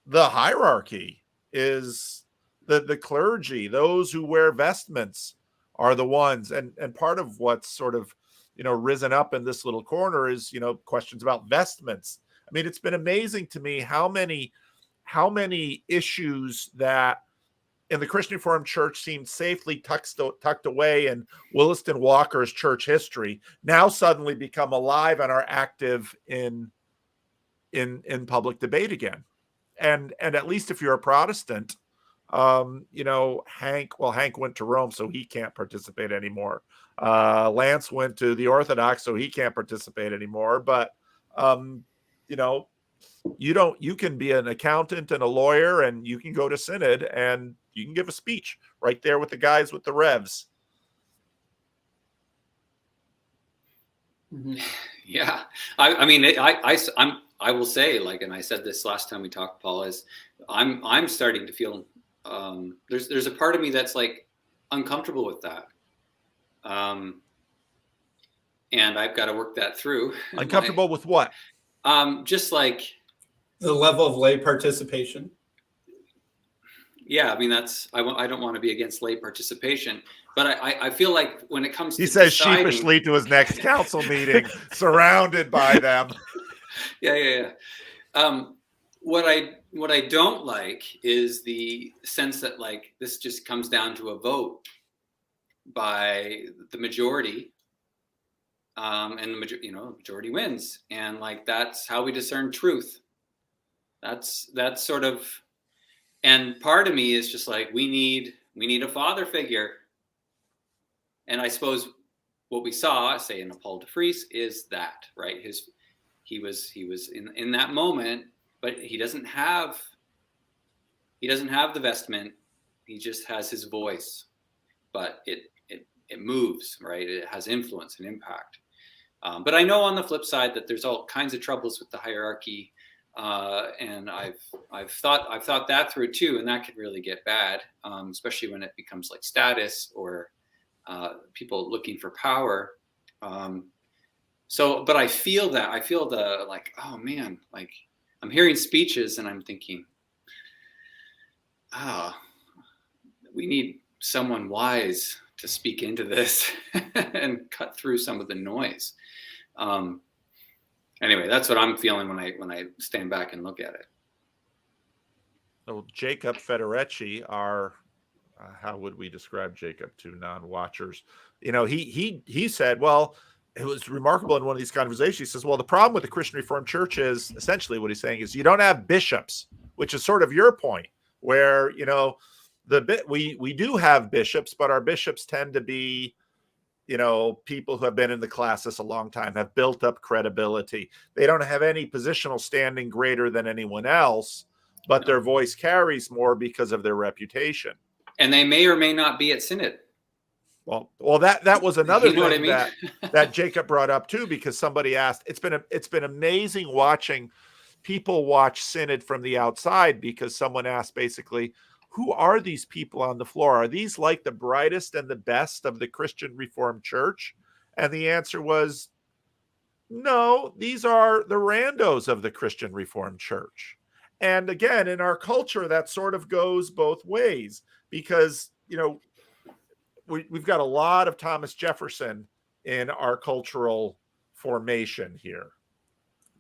the hierarchy is the clergy. Those who wear vestments are the ones. And part of what's sort of, risen up in this little corner is, questions about vestments, I mean, it's been amazing to me how many issues that in the Christian Reformed Church seemed safely tucked away in Williston Walker's church history now suddenly become alive and are active in public debate again. And at least if you're a Protestant, Hank went to Rome, so he can't participate anymore. Lance went to the Orthodox, so he can't participate anymore. But you can be an accountant and a lawyer, and you can go to synod and you can give a speech right there with the guys with the revs. Mm-hmm. Yeah, I mean, I will say, like, and I said this last time we talked, Paul, is I'm starting to feel there's a part of me that's like uncomfortable with that, and I've got to work that through. Uncomfortable with what? Just like the level of lay participation. Yeah, I mean, I don't want to be against lay participation, but I feel like when it comes to he says deciding, sheepishly to his next council meeting, surrounded by them. Yeah. What I don't like is the sense that, like, this just comes down to a vote by the majority, and the majority wins, and like that's how we discern truth. That's sort of. And part of me is just like, we need a father figure. And I suppose what we saw, say, in Paul de Vries is that, right? He was in that moment, but he doesn't have the vestment. He just has his voice, but it moves, right? It has influence and impact. But I know on the flip side that there's all kinds of troubles with the hierarchy. And I've thought that through too, and that could really get bad, especially when it becomes like status or people looking for power. But I feel the like, oh man, like I'm hearing speeches and I'm thinking, we need someone wise to speak into this and cut through some of the noise. Anyway, that's what I'm feeling when I stand back and look at it. So Jacob Federecci, how would we describe Jacob to non-watchers? He said, well, it was remarkable in one of these conversations. He says, well, the problem with the Christian Reformed Church is essentially what he's saying is you don't have bishops, which is sort of your point, where we do have bishops, but our bishops tend to be people who have been in the classis a long time, have built up credibility. They don't have any positional standing greater than anyone else, but their voice carries more because of their reputation. And they may or may not be at synod. Well, that was another thing that Jacob brought up too, because somebody asked. It's been amazing watching people watch synod from the outside, because someone asked basically, who are these people on the floor? Are these like the brightest and the best of the Christian Reformed Church? And the answer was, no, these are the randos of the Christian Reformed Church. And again, in our culture, that sort of goes both ways, because, we've got a lot of Thomas Jefferson in our cultural formation here.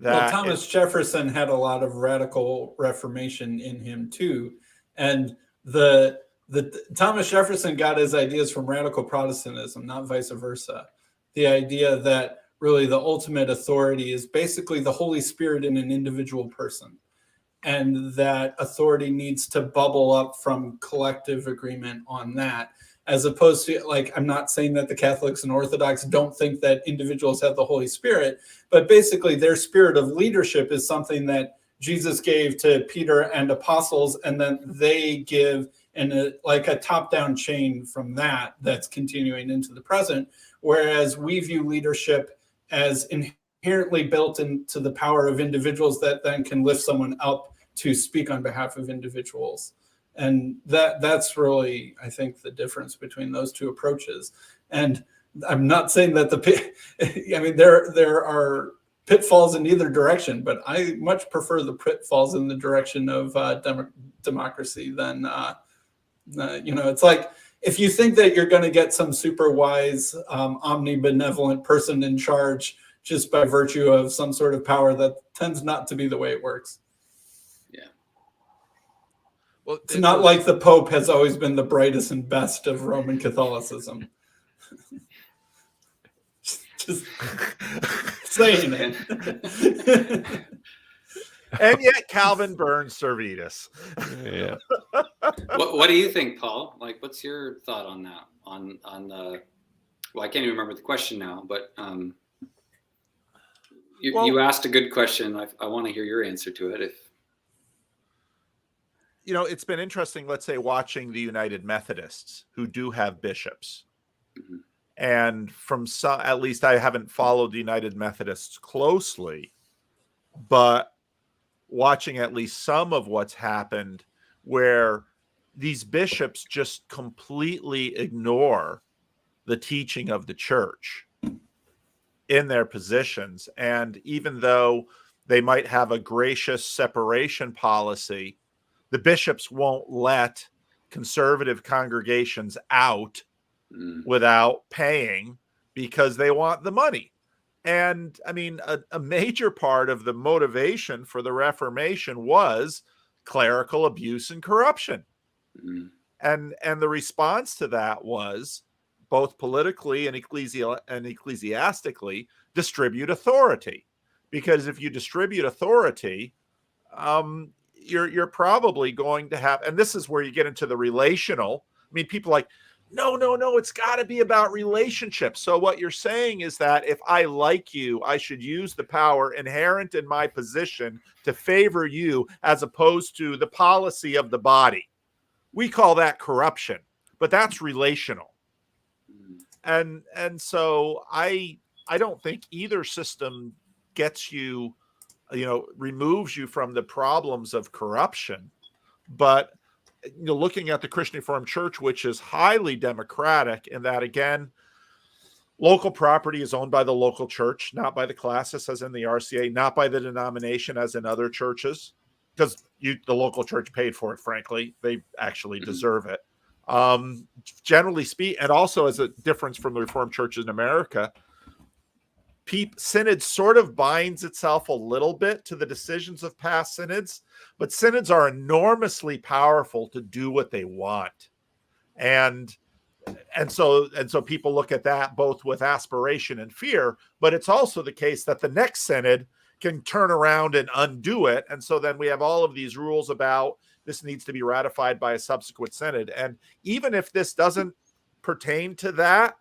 Thomas Jefferson had a lot of radical Reformation in him too. And the Thomas Jefferson got his ideas from radical Protestantism, not vice versa. The idea that really the ultimate authority is basically the Holy Spirit in an individual person, and that authority needs to bubble up from collective agreement on that, as opposed to, like, I'm not saying that the Catholics and Orthodox don't think that individuals have the Holy Spirit, but basically their spirit of leadership is something that Jesus gave to Peter and apostles, and then they give like a top-down chain from that's continuing into the present, whereas we view leadership as inherently built into the power of individuals that then can lift someone up to speak on behalf of individuals. And that's really, I think, the difference between those two approaches. And I'm not saying that there are pitfalls in either direction, but I much prefer the pitfalls in the direction of democracy than, it's like, if you think that you're going to get some super wise, omnibenevolent person in charge just by virtue of some sort of power that tends not to be the way it works. Well, It's not like the Pope has always been the brightest and best of Roman Catholicism. Just saying it. And yet Calvin burned Servetus. Yeah. What do you think, Paul? Like, what's your thought on that? On the, well, I can't even remember the question now, but you asked a good question. I want to hear your answer to it. It's been interesting, let's say, watching the United Methodists who do have bishops. Mm-hmm. And from some, at least I haven't followed the United Methodists closely, but watching at least some of what's happened where these bishops just completely ignore the teaching of the church in their positions. And even though they might have a gracious separation policy, the bishops won't let conservative congregations out without paying because they want the money. And I mean, a major part of the motivation for the Reformation was clerical abuse and corruption. And the response to that was both politically and ecclesiastically distribute authority. Because if you distribute authority, you're probably going to have, and this is where you get into the relational. I mean, people like, no, it's got to be about relationships. So what you're saying is that if I like you, I should use the power inherent in my position to favor you as opposed to the policy of the body. We call that corruption, but that's relational. And so I don't think either system gets you, removes you from the problems of corruption. But looking at the Christian Reformed Church, which is highly democratic in that, again, local property is owned by the local church, not by the classis as in the RCA, not by the denomination as in other churches, because the local church paid for it, frankly. They actually deserve it. Generally speaking, and also as a difference from the Reformed churches in America, Synod sort of binds itself a little bit to the decisions of past synods, but synods are enormously powerful to do what they want. And so people look at that both with aspiration and fear, but it's also the case that the next synod can turn around and undo it. And so then we have all of these rules about this needs to be ratified by a subsequent synod. And even if this doesn't pertain to that,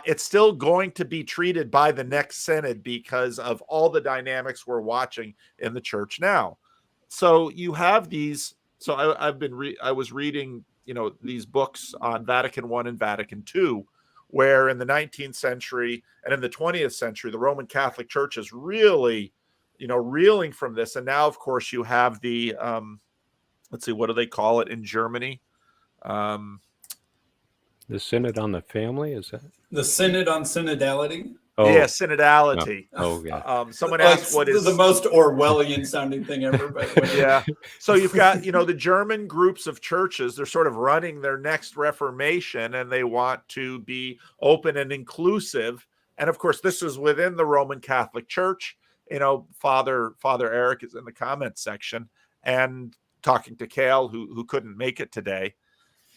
it's still going to be treated by the next synod because of all the dynamics we're watching in the church now. So you have these. So I was reading, these books on Vatican I and Vatican II, where in the 19th century and in the 20th century, the Roman Catholic Church is really, reeling from this. And now, of course, you have the, let's see, what do they call it in Germany? The Synod on the Family, is that? The Synod on Synodality? Oh. Yeah, synodality. Oh, yeah. Someone asked what is the most Orwellian sounding thing ever. But yeah. So you've got, the German groups of churches, they're sort of running their next Reformation and they want to be open and inclusive. And of course, this is within the Roman Catholic Church. Father Eric is in the comments section and talking to Cale, who couldn't make it today.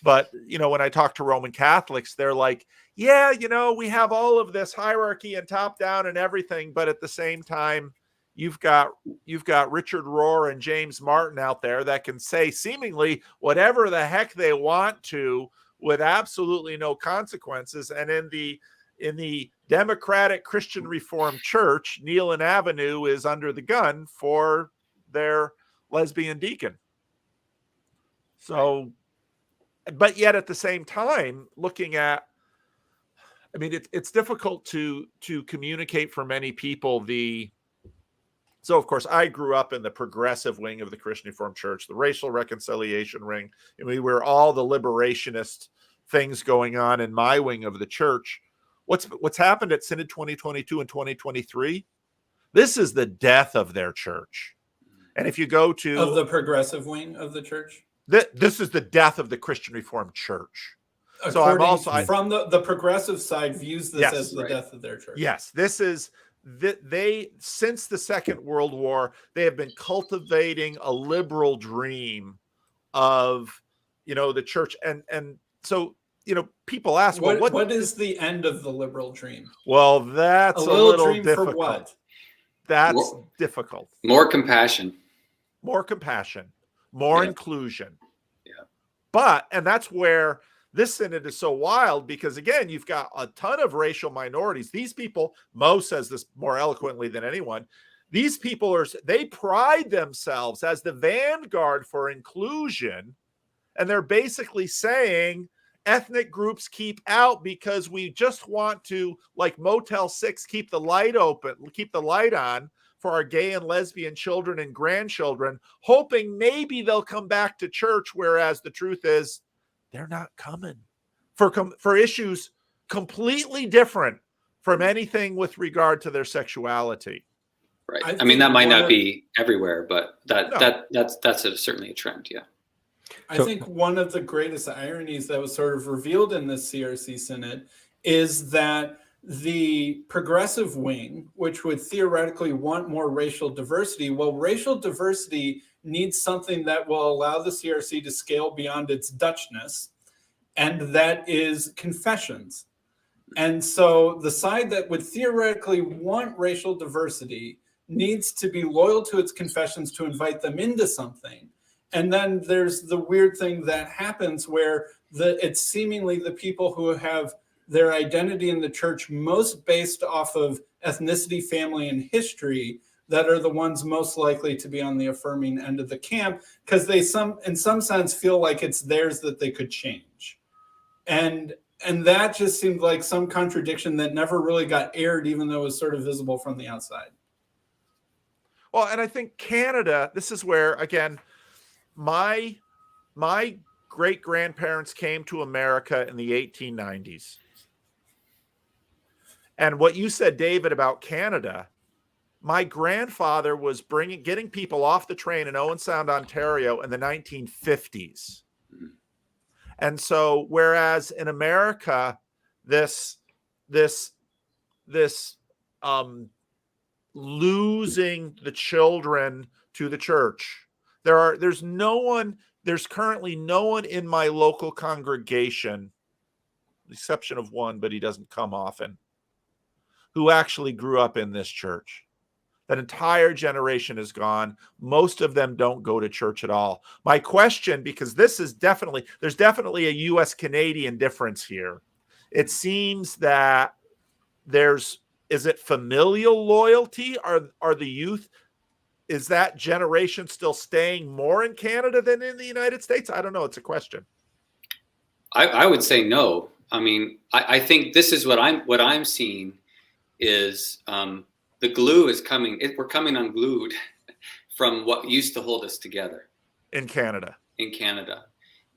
But, when I talk to Roman Catholics, they're like, yeah, we have all of this hierarchy and top down and everything. But at the same time, you've got Richard Rohr and James Martin out there that can say seemingly whatever the heck they want to with absolutely no consequences. And in the Democratic Christian Reformed Church, Neal and Avenue is under the gun for their lesbian deacon. So, but yet at the same time, looking at, it's difficult to communicate for many people so of course I grew up in the progressive wing of the Christian Reformed Church, the racial reconciliation wing. We were all the liberationist things going on in my wing of the church. What's happened at Synod 2022 and 2023? This is the death of their church. And if you go to of the progressive wing of the church, this is the death of the Christian Reformed Church. So I'm also from the progressive side views this as the death of their church. Yes, this is they since the Second World War, they have been cultivating a liberal dream of, the church. And so, people ask, well, what is the end of the liberal dream? Well, that's a little little dream difficult. for what? That's difficult. More compassion. More compassion, more Yeah. inclusion. Yeah. And that's where this synod is so wild, because again, you've got a ton of racial minorities. These people, Mo says this more eloquently than anyone, these people they pride themselves as the vanguard for inclusion. And they're basically saying ethnic groups keep out because we just want to, like Motel 6, keep the light open, keep the light on for our gay and lesbian children and grandchildren, hoping maybe they'll come back to church, whereas the truth is they're not coming for issues completely different from anything with regard to their sexuality. Right. I I mean, that think might one not of- be everywhere, but No. that's certainly a trend. Yeah. I think one of the greatest ironies that was sort of revealed in this CRC Synod is that the progressive wing, which would theoretically want more racial diversity, well, racial diversity needs something that will allow the CRC to scale beyond its Dutchness, and that is confessions. And so the side that would theoretically want racial diversity needs to be loyal to its confessions to invite them into something. And then there's the weird thing that happens where it's seemingly the people who have their identity in the church most based off of ethnicity, family, and history that are the ones most likely to be on the affirming end of the camp, because they in some sense feel like it's theirs that they could change. And that just seemed like some contradiction that never really got aired, even though it was sort of visible from the outside. Well, and I think Canada, this is where, again, my great-grandparents came to America in the 1890s. And what you said, David, about Canada, my grandfather was getting people off the train in Owen Sound, Ontario in the 1950s. And so, whereas in America, this losing the children to the church, there's currently no one in my local congregation, with the exception of one, but he doesn't come often, who actually grew up in this church. That entire generation is gone. Most of them don't go to church at all. My question, because there's definitely a U.S. Canadian difference here. It seems that is it familial loyalty? Are the youth, is that generation still staying more in Canada than in the United States? I don't know. It's a question. I would say no. I mean, I think this is what I'm seeing is the glue is coming. We're coming unglued from what used to hold us together in Canada.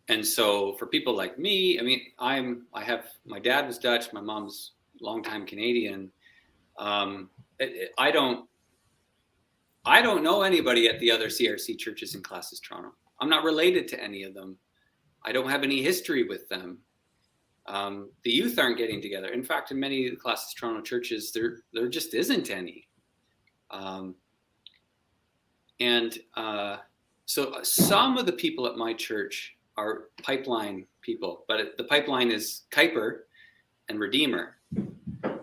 And so for people like me, I mean, my dad was Dutch, my mom's longtime Canadian. I don't know anybody at the other CRC churches in Classes Toronto. I'm not related to any of them. I don't have any history with them. The youth aren't getting together. In fact, in many of the Classes Toronto churches, there just isn't any. So some of the people at my church are pipeline people, but the pipeline is Kuiper and Redeemer,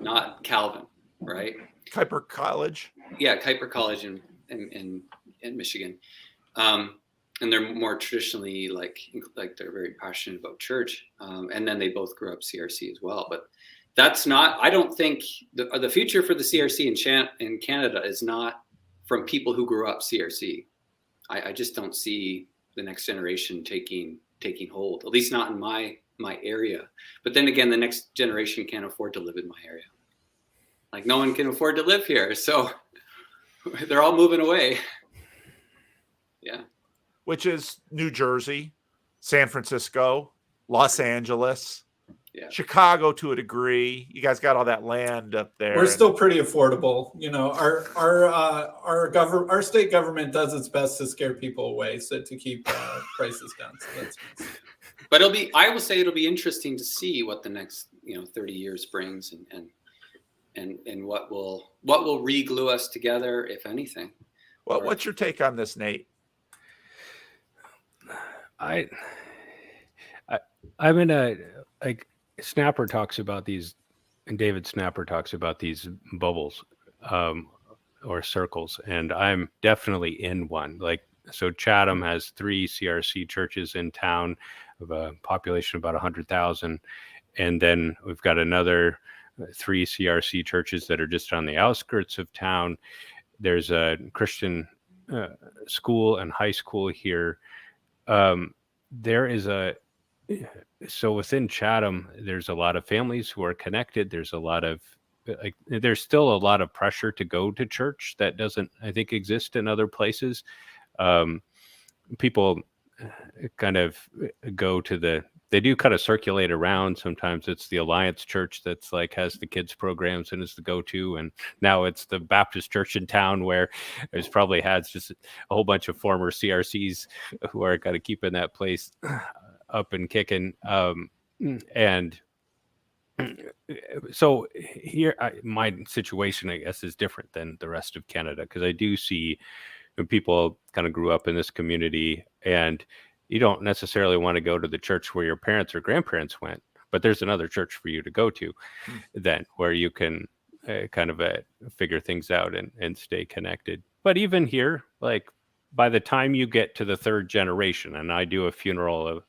not Calvin, right? Kuiper College. Yeah, Kuiper College in Michigan. And they're more traditionally like they're very passionate about church. And then they both grew up CRC as well. But that's not, I don't think the future for the CRC in Canada is not from people who grew up CRC. I just don't see the next generation taking hold, at least not in my area. But then again, the next generation can't afford to live in my area. Like no one can afford to live here. So they're all moving away. Yeah. Which is New Jersey, San Francisco, Los Angeles, Chicago to a degree. You guys got all that land up there. We're still pretty affordable. You know, our state government does its best to scare people away, so to keep prices down. So that's nice. But I will say it'll be interesting to see what the next 30 years brings, and and what will re-glue us together, if anything. Well, what's your take on this, Nate? I'm in a, like, Snapper talks about these, and David Snapper talks about these bubbles, or circles, and I'm definitely in one. Like, so Chatham has 3 CRC churches in town of a population of about 100,000, and then we've got another 3 CRC churches that are just on the outskirts of town. There's a Christian school and high school here. There is so within Chatham, there's a lot of families who are connected. There's a lot of, like, there's still a lot of pressure to go to church that doesn't, I think, exist in other places. People kind of go to they do kind of circulate around. Sometimes it's the Alliance Church that's like has the kids programs and is the go-to, and now it's the Baptist church in town where there's probably has just a whole bunch of former CRCs who are kind of keeping that place up and kicking. And so here, my situation, I guess, is different than the rest of Canada, because I do see people kind of grew up in this community, and you don't necessarily want to go to the church where your parents or grandparents went, but there's another church for you to go to then, where you can kind of figure things out and stay connected. But even here, like, by the time you get to the 3rd generation, and I'll do a funeral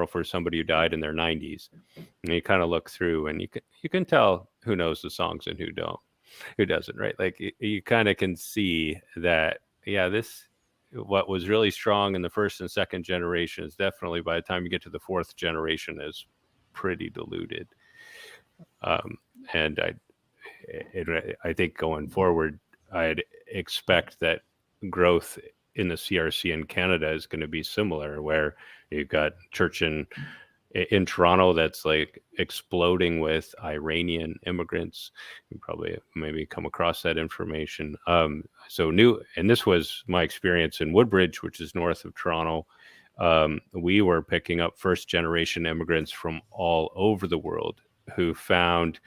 for somebody who died in their 90s, and you kind of look through, and you can tell who knows the songs and who doesn't, right? Like, you kind of can see that, yeah, what was really strong in the 1st and 2nd generation is definitely, by the time you get to the 4th generation, is pretty diluted. And I think going forward, I'd expect that growth in the CRC in Canada is going to be similar, where you've got church in Toronto that's like exploding with Iranian immigrants. You probably maybe come across that information. And this was my experience in Woodbridge, which is north of Toronto. We were picking up 1st generation immigrants from all over the world who found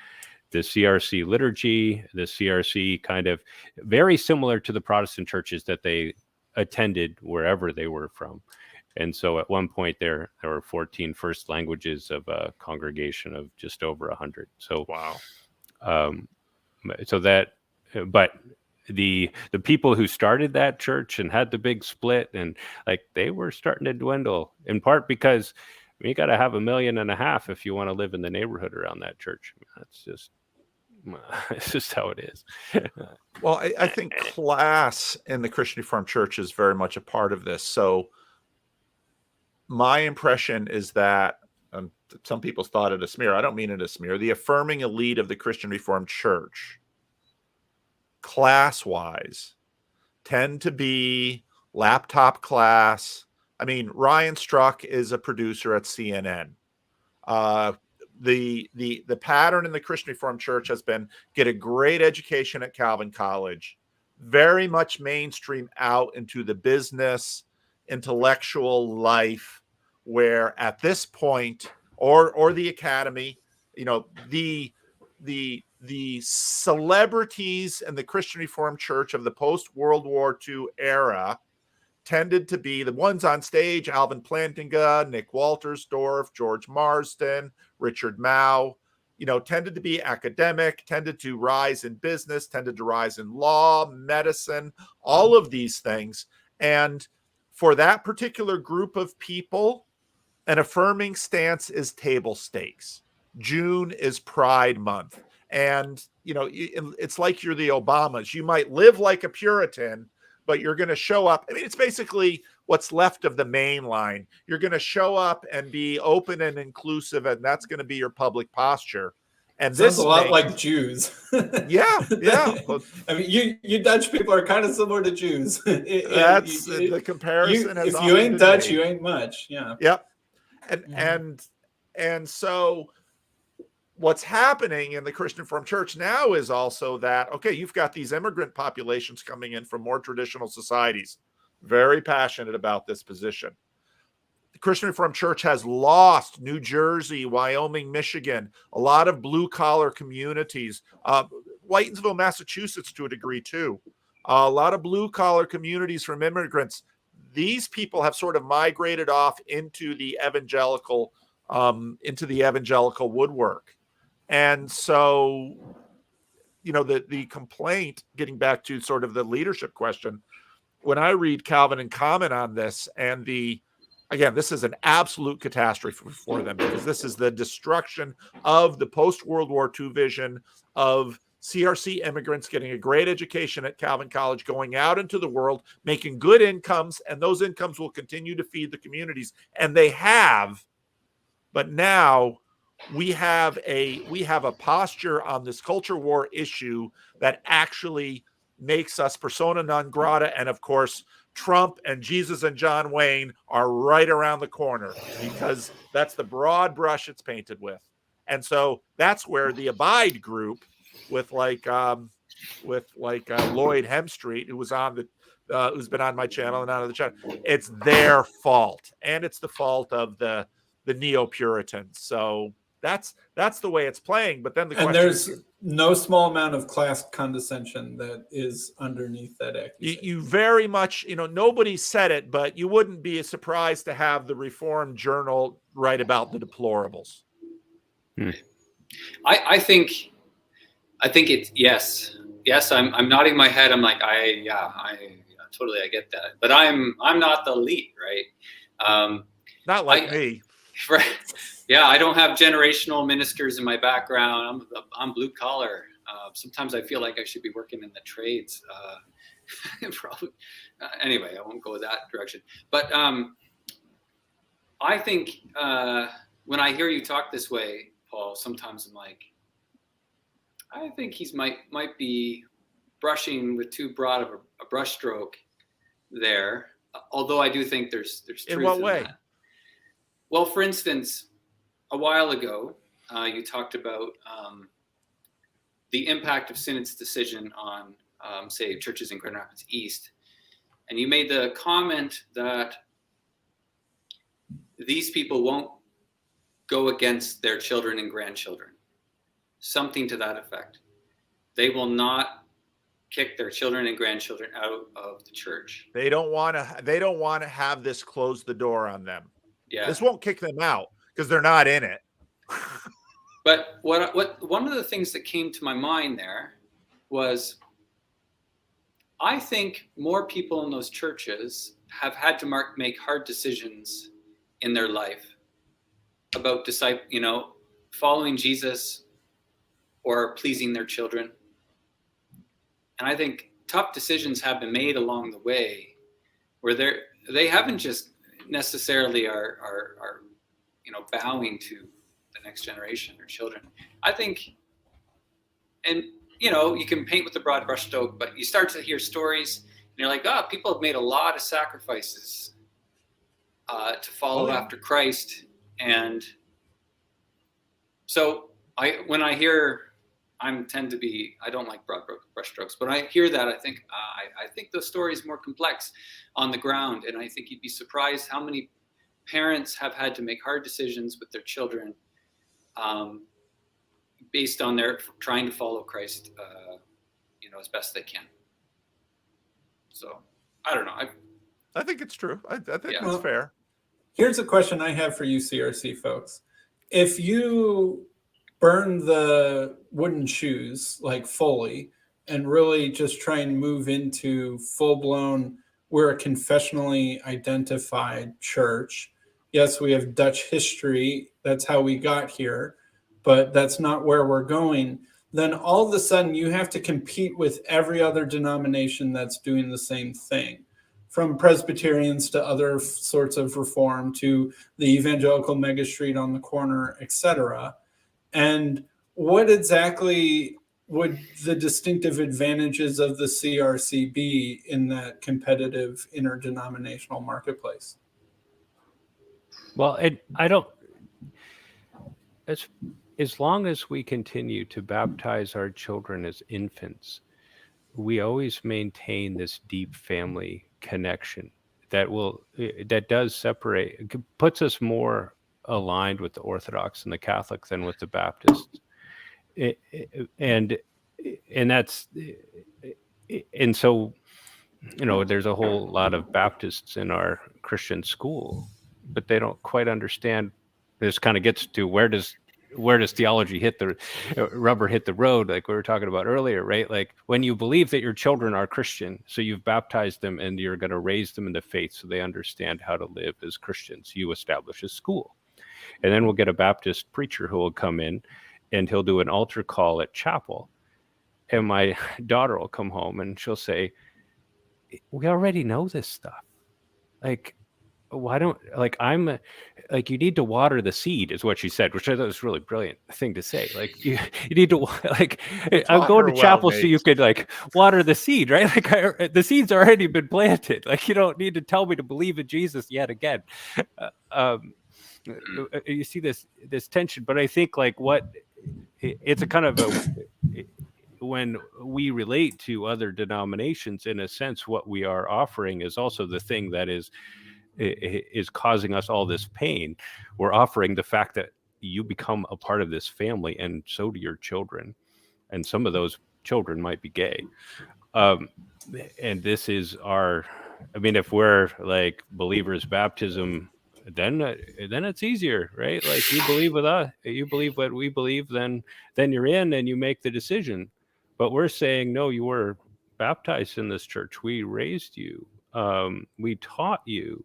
the CRC liturgy, the CRC kind of very similar to the Protestant churches that they attended wherever they were from. And so at one point there were 14 first languages of a congregation of just over 100. So wow. But the people who started that church and had the big split, and like, they were starting to dwindle, in part because you got to have $1.5 million if you want to live in the neighborhood around that church. That's just, it's just how it is. Well, I think class in the Christian Reformed Church is very much a part of this. So my impression is that some people thought it a smear. I don't mean it a smear. The affirming elite of the Christian Reformed Church, class-wise, tend to be laptop class. I mean, Ryan Struck is a producer at CNN. The pattern in the Christian Reformed Church has been get a great education at Calvin College, very much mainstream out into the business, intellectual life, where at this point, or the academy, the celebrities in the Christian Reformed Church of the post-World War II era tended to be the ones on stage: Alvin Plantinga, Nick Waltersdorf, George Marsden, Richard Mao, tended to be academic, tended to rise in business, tended to rise in law, medicine, all of these things. And for that particular group of people, an affirming stance is table stakes. June is Pride Month. And, it's like you're the Obamas. You might live like a Puritan, but you're going to show up. I mean, it's basically what's left of the main line. You're going to show up and be open and inclusive, and that's going to be your public posture. And sounds a lot like Jews. Yeah. I mean, you Dutch people are kind of similar to Jews. That's the comparison. If you ain't Dutch, you ain't much. Yeah. Yep. And so what's happening in the Christian Reformed Church now is also that, okay, you've got these immigrant populations coming in from more traditional societies, very passionate about this position. the Christian Reformed Church has lost New Jersey, Wyoming, Michigan, a lot of blue-collar communities, Whitensville, Massachusetts to a degree too, a lot of blue-collar communities from immigrants. These people have sort of migrated off into the evangelical woodwork. And so, the complaint, getting back to sort of the leadership question, when I read Calvin and comment on this, and again, this is an absolute catastrophe for them, because this is the destruction of the post-World War II vision of CRC immigrants getting a great education at Calvin College, going out into the world, making good incomes, and those incomes will continue to feed the communities. And they have, but now we have a posture on this culture war issue that actually makes us persona non grata. And of course, Trump and Jesus and John Wayne are right around the corner, because that's the broad brush it's painted with. And so that's where the Abide group with Lloyd Hemstreet, who was on who's been on my channel and on the channel, it's their fault, and it's the fault of the neo-Puritans. So that's the way it's playing. But then there's no small amount of class condescension that is underneath that accusation. You very much, nobody said it, but you wouldn't be surprised to have the Reformed Journal write about the deplorables. I think it's yes. I'm nodding my head. I'm like, I totally, I get that. But I'm not the elite, right? Not like me. Right. Yeah, I don't have generational ministers in my background. I'm blue collar. Sometimes I feel like I should be working in the trades. Probably. Anyway, I won't go that direction. But I think when I hear you talk this way, Paul, sometimes I'm like, I think he's might be brushing with too broad of a brushstroke there. Although I do think there's truth in what way? That. Well, for instance, a while ago, you talked about the impact of Synod's decision on, say, churches in Grand Rapids East. And you made the comment that these people won't go against their children and grandchildren. Something to that effect. They will not kick their children and grandchildren out of the church. They don't want to have this close the door on them. Yeah. This won't kick them out because they're not in it. But what one of the things that came to my mind there was, I think more people in those churches have had to make hard decisions in their life about following Jesus or pleasing their children. And I think tough decisions have been made along the way where they haven't just necessarily are bowing to the next generation or children. I think, and you can paint with a broad brushstroke, but you start to hear stories and you're like, people have made a lot of sacrifices to follow after Christ. And so I don't like broad brushstrokes, but I hear that, I think the story is more complex on the ground. And I think you'd be surprised how many parents have had to make hard decisions with their children based on their trying to follow Christ, as best they can. So I don't know. I think it's true. I think it's fair. Here's a question I have for you, CRC folks. If you burn the wooden shoes like fully and really just try and move into full-blown, we're a confessionally identified church. Yes, we have Dutch history. That's how we got here, but that's not where we're going. Then all of a sudden you have to compete with every other denomination that's doing the same thing, from Presbyterians to other sorts of reform to the evangelical mega street on the corner, etc. And what exactly would the distinctive advantages of the CRC be in that competitive interdenominational marketplace? Well, as long as we continue to baptize our children as infants, we always maintain this deep family connection that does separate, puts us more aligned with the Orthodox and the Catholic than with the Baptists. And that's, and so, there's a whole lot of Baptists in our Christian school, but they don't quite understand. This kind of gets to where does theology hit the rubber hit the road, like we were talking about earlier, right? Like when you believe that your children are Christian, so you've baptized them and you're going to raise them in the faith so they understand how to live as Christians, you establish a school. And then we'll get a Baptist preacher who will come in and he'll do an altar call at chapel. And my daughter will come home and she'll say, we already know this stuff. Like, why don't, like, you need to water the seed is what she said, which I thought was a really brilliant thing to say. Like you need to, like, I'm going to chapel so you could like water the seed, right? Like the seed's already been planted. Like you don't need to tell me to believe in Jesus yet again. You see this tension, but I think like it's a kind of when we relate to other denominations, in a sense, what we are offering is also the thing that is causing us all this pain. We're offering the fact that you become a part of this family, and so do your children, and some of those children might be gay. And this is if we're like believers baptism, then it's easier, right? Like you believe with us, you believe what we believe, then you're in and you make the decision. But we're saying, no, you were baptized in this church. We raised you. We taught you.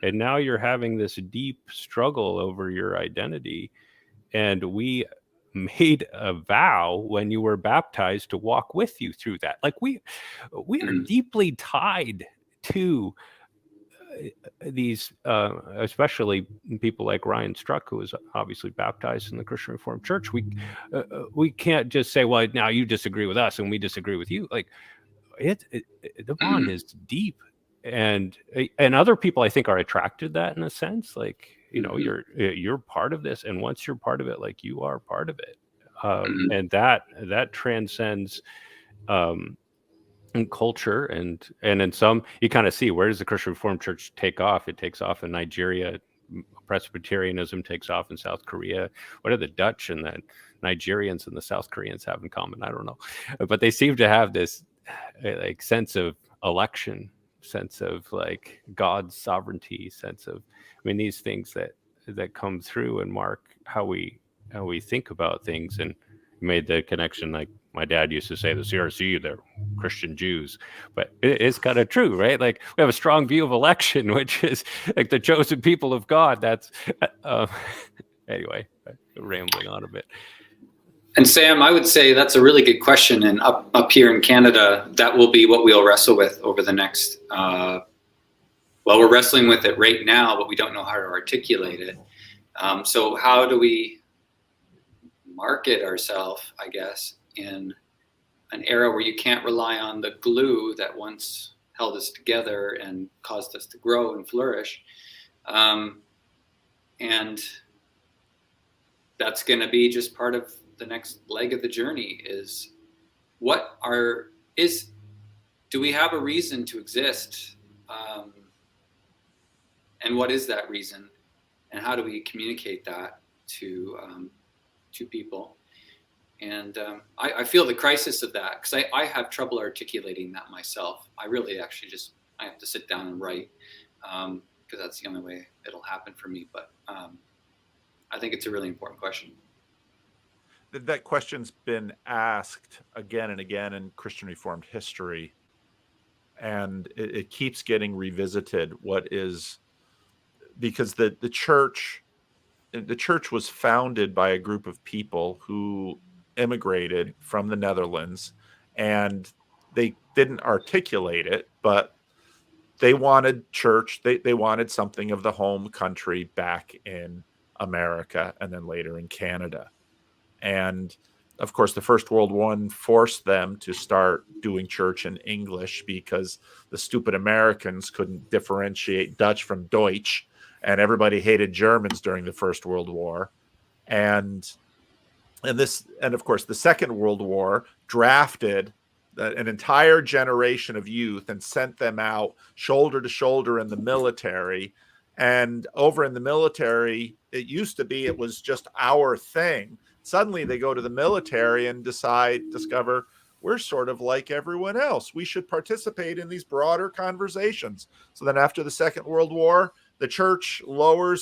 And now you're having this deep struggle over your identity. And we made a vow when you were baptized to walk with you through that. Like we are deeply tied to these, especially people like Ryan Struck, who was obviously baptized in the Christian Reformed Church. We can't just say, well, now you disagree with us and we disagree with you. Like the bond is deep, and other people I think are attracted to that in a sense. Like you're part of this, and once you're part of it, like you are part of it, and that transcends in culture, and in some, you kind of see, where does the Christian Reformed Church take off? It takes off in Nigeria. Presbyterianism takes off in South Korea. What do the Dutch and the Nigerians and the South Koreans have in common? I don't know, but they seem to have this like sense of election, sense of like God's sovereignty, sense of, these things that come through and mark how we think about things. And made the connection, like my dad used to say, the CRC, they're Christian Jews, but it's kind of true, right? Like we have a strong view of election, which is like the chosen people of God. That's anyway, rambling on a bit. And Sam, I would say that's a really good question. And up here in Canada, that will be what we'll wrestle with over the next, we're wrestling with it right now, but we don't know how to articulate it. So how do we market ourselves, I guess, in an era where you can't rely on the glue that once held us together and caused us to grow and flourish? And that's going to be just part of the next leg of the journey. Is do we have a reason to exist? And what is that reason? And how do we communicate that to people? And I feel the crisis of that, because I have trouble articulating that myself. I really actually I have to sit down and write, because that's the only way it'll happen for me. But I think it's a really important question. That question's been asked again and again in Christian Reformed history, and it keeps getting revisited. Because the church was founded by a group of people who immigrated from the Netherlands, and they didn't articulate it, but they wanted church. They wanted something of the home country back in America, and then later in Canada. And of course, the First World War forced them to start doing church in English, because the stupid Americans couldn't differentiate Dutch from Deutsch, and everybody hated Germans during the First World War. And of course, the Second World War drafted an entire generation of youth and sent them out shoulder to shoulder in the military. And over in the military, it used to be it was just our thing. Suddenly they go to the military and discover we're sort of like everyone else. We should participate in these broader conversations. So then after the Second World War, the church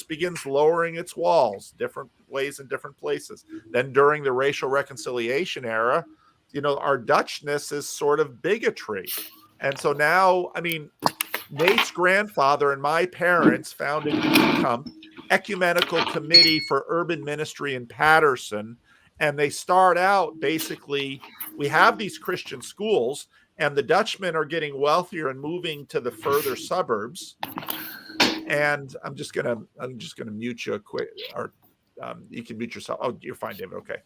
begins lowering its walls, different ways in different places. Then during the racial reconciliation era, our Dutchness is sort of bigotry. And so now, I mean, Nate's grandfather and my parents founded ECUMP, Ecumenical Committee for Urban Ministry in Patterson. And they start out basically, we have these Christian schools, and the Dutchmen are getting wealthier and moving to the further suburbs. And I'm just gonna mute you quick, or you can mute yourself. Oh, you're fine, David. Okay.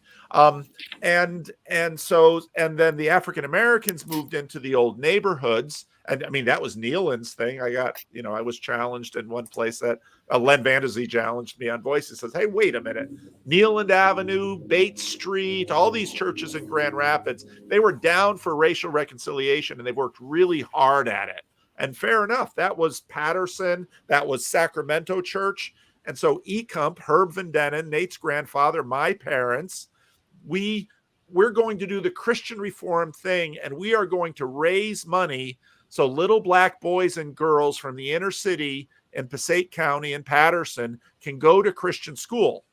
And then the African Americans moved into the old neighborhoods. And I mean, that was Nealon's thing. I was challenged in one place that Len Vandesy challenged me on Voice. He says, hey, wait a minute. Nealand Avenue, Bates Street, all these churches in Grand Rapids, they were down for racial reconciliation, and they worked really hard at it. And fair enough. That was Patterson. That was Sacramento Church. And so ECUMP, Herb Van Dennen, Nate's grandfather, my parents, we're going to do the Christian Reform thing, and we are going to raise money so little black boys and girls from the inner city in Passaic County and Patterson can go to Christian school.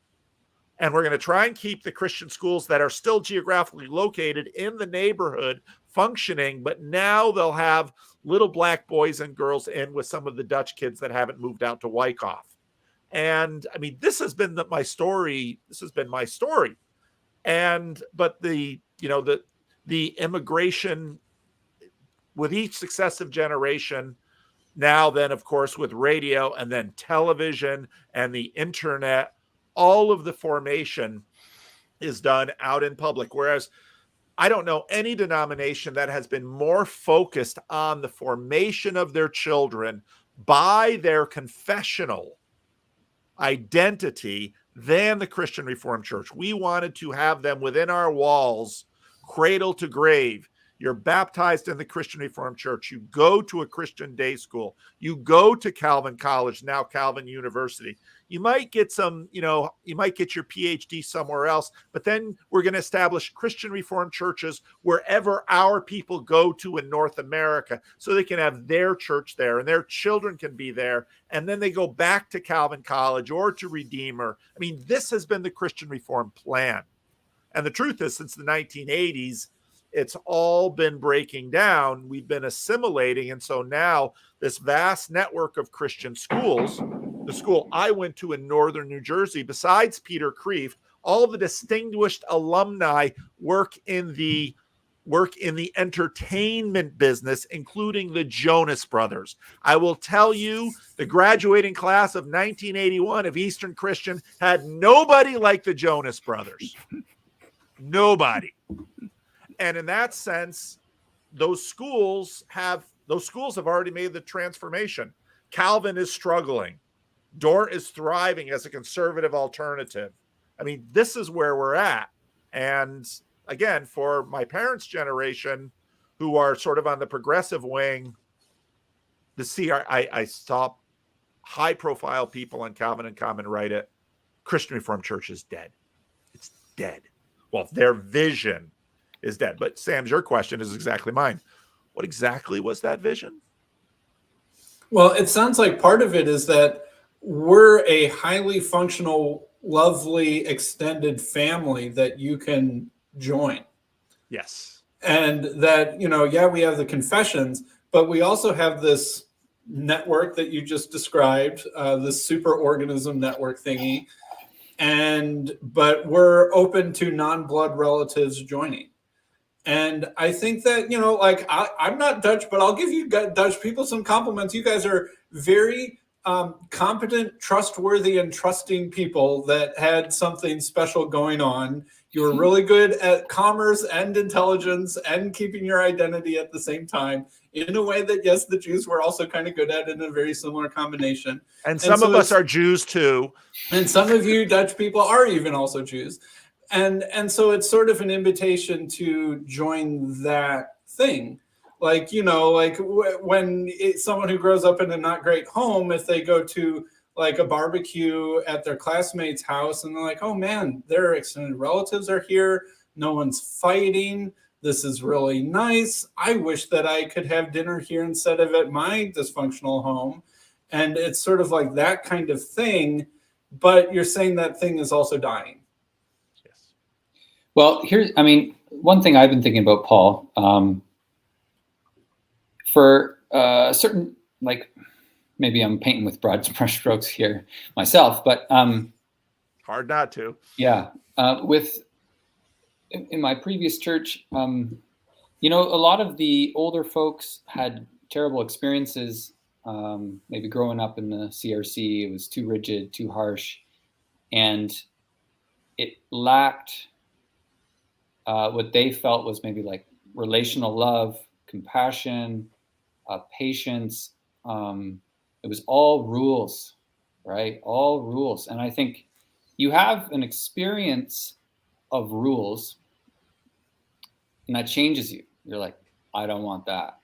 And we're going to try and keep the Christian schools that are still geographically located in the neighborhood functioning, but now they'll have little black boys and girls in with some of the Dutch kids that haven't moved out to Wyckoff. And I mean, this has been my story. But the immigration with each successive generation, now then, of course, with radio and then television and the internet, all of the formation is done out in public. Whereas I don't know any denomination that has been more focused on the formation of their children by their confessional identity than the Christian Reformed Church. We wanted to have them within our walls, cradle to grave. You're baptized in the Christian Reformed Church. You go to a Christian day school. You go to Calvin College, now Calvin University. You might get your PhD somewhere else, but then we're going to establish Christian Reformed churches wherever our people go to in North America, so they can have their church there and their children can be there. And then they go back to Calvin College or to Redeemer. I mean, this has been the Christian Reformed plan. And the truth is, since the 1980s, it's all been breaking down. We've been assimilating. And so now this vast network of Christian schools, the school I went to in northern New Jersey, besides Peter Kreeft, all of the distinguished alumni work in the entertainment business, including the Jonas Brothers. I will tell you, the graduating class of 1981 of Eastern Christian had nobody like the Jonas Brothers. Nobody. And in that sense, those schools have already made the transformation. Calvin is struggling. Dort is thriving as a conservative alternative. I mean, this is where we're at. And again, for my parents' generation, who are sort of on the progressive wing, I saw high-profile people on Calvin and Common write it, Christian Reformed Church is dead. It's dead. Well, their vision is dead. But Sam's, your question is exactly mine. What exactly was that vision? Well, it sounds like part of it is that we're a highly functional, lovely, extended family that you can join. Yes. And that, we have the confessions, but we also have this network that you just described, this superorganism network thingy. But we're open to non-blood relatives joining. And I think that, I'm not Dutch, but I'll give you Dutch people some compliments. You guys are very competent, trustworthy, and trusting people that had something special going on. You were really good at commerce and intelligence and keeping your identity at the same time in a way that, yes, the Jews were also kind of good at in a very similar combination. And some of us are Jews too. And some of you Dutch people are even also Jews. And so it's sort of an invitation to join that thing. Like, like when someone who grows up in a not great home, if they go to like a barbecue at their classmate's house and they're like, oh man, their extended relatives are here, no one's fighting, this is really nice, I wish that I could have dinner here instead of at my dysfunctional home. And it's sort of like that kind of thing, but you're saying that thing is also dying. Yes. Well, one thing I've been thinking about, Paul, for certain, like, maybe I'm painting with broad brush strokes here myself, but Hard not to. yeah, in my previous church, a lot of the older folks had terrible experiences. Maybe growing up in the CRC, it was too rigid, too harsh, and it lacked what they felt was maybe like relational love, compassion, patience. It was all rules, right? All rules. And I think you have an experience of rules and that changes you. You're like, I don't want that.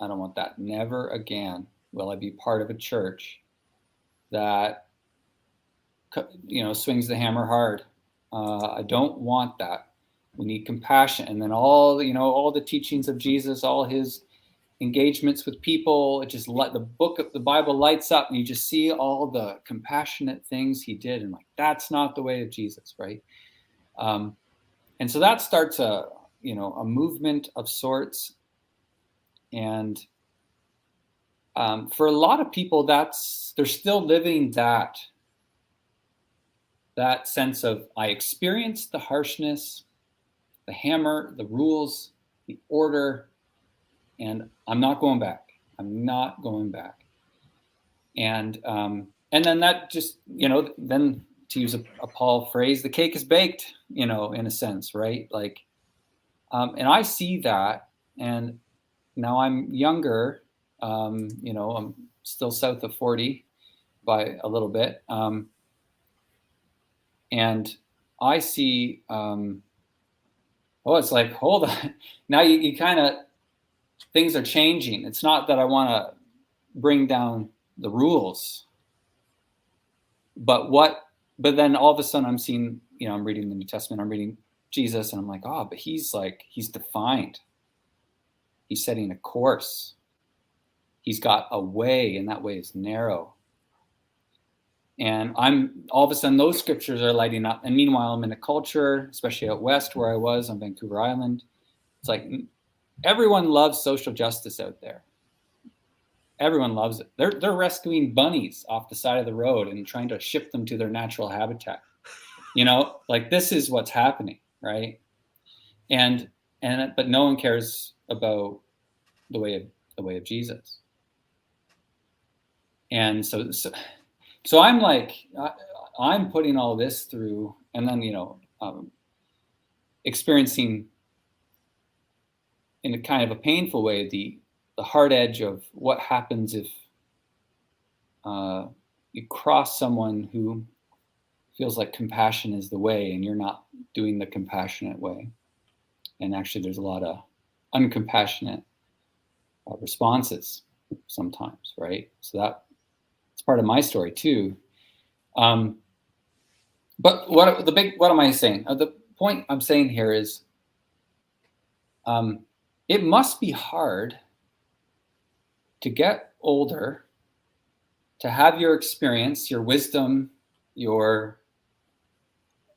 I don't want that. Never again will I be part of a church that, swings the hammer hard. I don't want that. We need compassion. And then all the teachings of Jesus, all his engagements with people, it just let the Bible lights up and you just see all the compassionate things he did. And like, that's not the way of Jesus, right? And so that starts a movement of sorts. And for a lot of people, they're still living that sense of, I experienced the harshness, the hammer, the rules, the order, and I'm not going back. I'm not going back. And then that just, then to use a Paul phrase, the cake is baked, in a sense, right? Like, and I see that, and now I'm younger, I'm still south of 40 by a little bit. And I see, it's like, hold on. Now you kind of, things are changing. It's not that I want to bring down the rules, but then all of a sudden I'm seeing, I'm reading the New Testament, I'm reading Jesus, and I'm like, but he's defined. He's setting a course. He's got a way, and that way is narrow. And I'm all of a sudden those scriptures are lighting up. And meanwhile, I'm in a culture, especially out west where I was on Vancouver Island. It's like everyone loves social justice out there. Everyone loves it. They're rescuing bunnies off the side of the road and trying to ship them to their natural habitat. Like this is what's happening, right? But no one cares about the way of Jesus. And so I'm like, I'm putting all this through, and then experiencing in a kind of a painful way the hard edge of what happens if you cross someone who feels like compassion is the way, and you're not doing the compassionate way. And actually, there's a lot of uncompassionate responses sometimes, right? So that's part of my story too. But what am I saying? The point I'm saying here is, it must be hard to get older, to have your experience, your wisdom,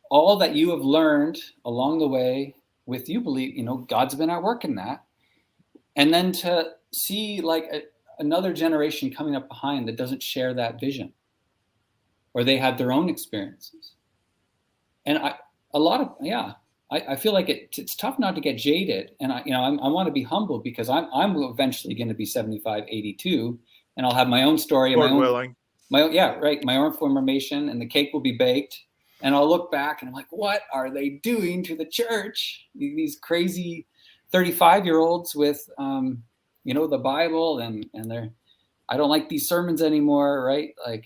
all that you have learned along the way with, you believe, God's been at work in that. And then to see like another generation coming up behind that doesn't share that vision, or they have their own experiences. And I feel like it's tough not to get jaded. And I want to be humble because I'm eventually going to be 75, 82, and I'll have my own story, Lord willing. my own formation, and the cake will be baked. And I'll look back and I'm like, what are they doing to the church? These crazy 35-year-olds with, the Bible, and I don't like these sermons anymore, right? Like,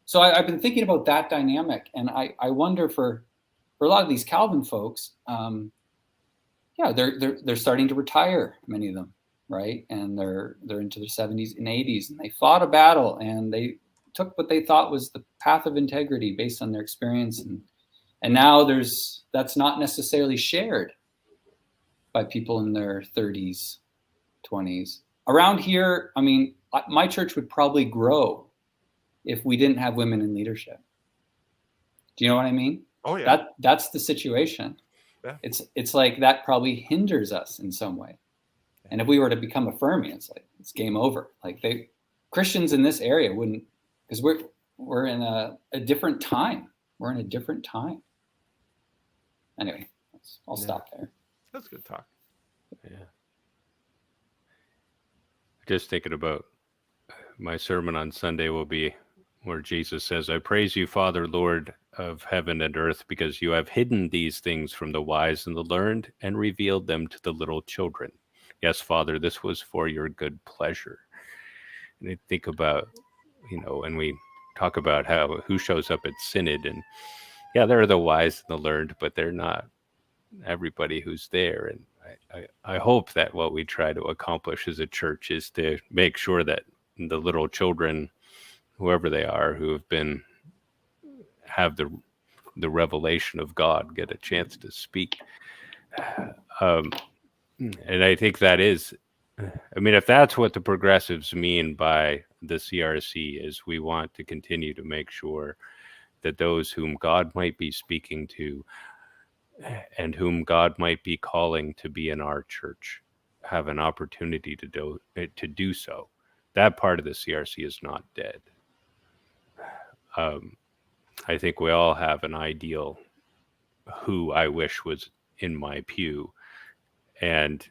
so I've been thinking about that dynamic, and I wonder for a lot of these Calvin folks, yeah, they're starting to retire, many of them, right? And they're into their 70s and 80s, and they fought a battle, and they took what they thought was the path of integrity based on their experience, and now that's not necessarily shared by people in their 30s, 20s. Around here, I mean, my church would probably grow if we didn't have women in leadership. Do you know what I mean? Oh yeah. That's the situation. Yeah. It's like that probably hinders us in some way. And if we were to become affirming, it's like it's game over. Like Christians in this area wouldn't, because we're in a different time. We're in a different time. Anyway, I'll stop there. That's good talk. Yeah. Just thinking about my sermon on Sunday will be where Jesus says, I praise you, Father, Lord of heaven and earth, because you have hidden these things from the wise and the learned and revealed them to the little children. Yes, Father, this was for your good pleasure. And I think about, and we talk about who shows up at Synod, and yeah, there are the wise and the learned, but they're not everybody who's there. And I hope that what we try to accomplish as a church is to make sure that the little children, whoever they are, who have the revelation of God, get a chance to speak. And I think that is, I mean, if that's what the progressives mean by the CRC, is we want to continue to make sure that those whom God might be speaking to and whom God might be calling to be in our church have an opportunity to do so. That part of the CRC is not dead. I think we all have an ideal who I wish was in my pew. And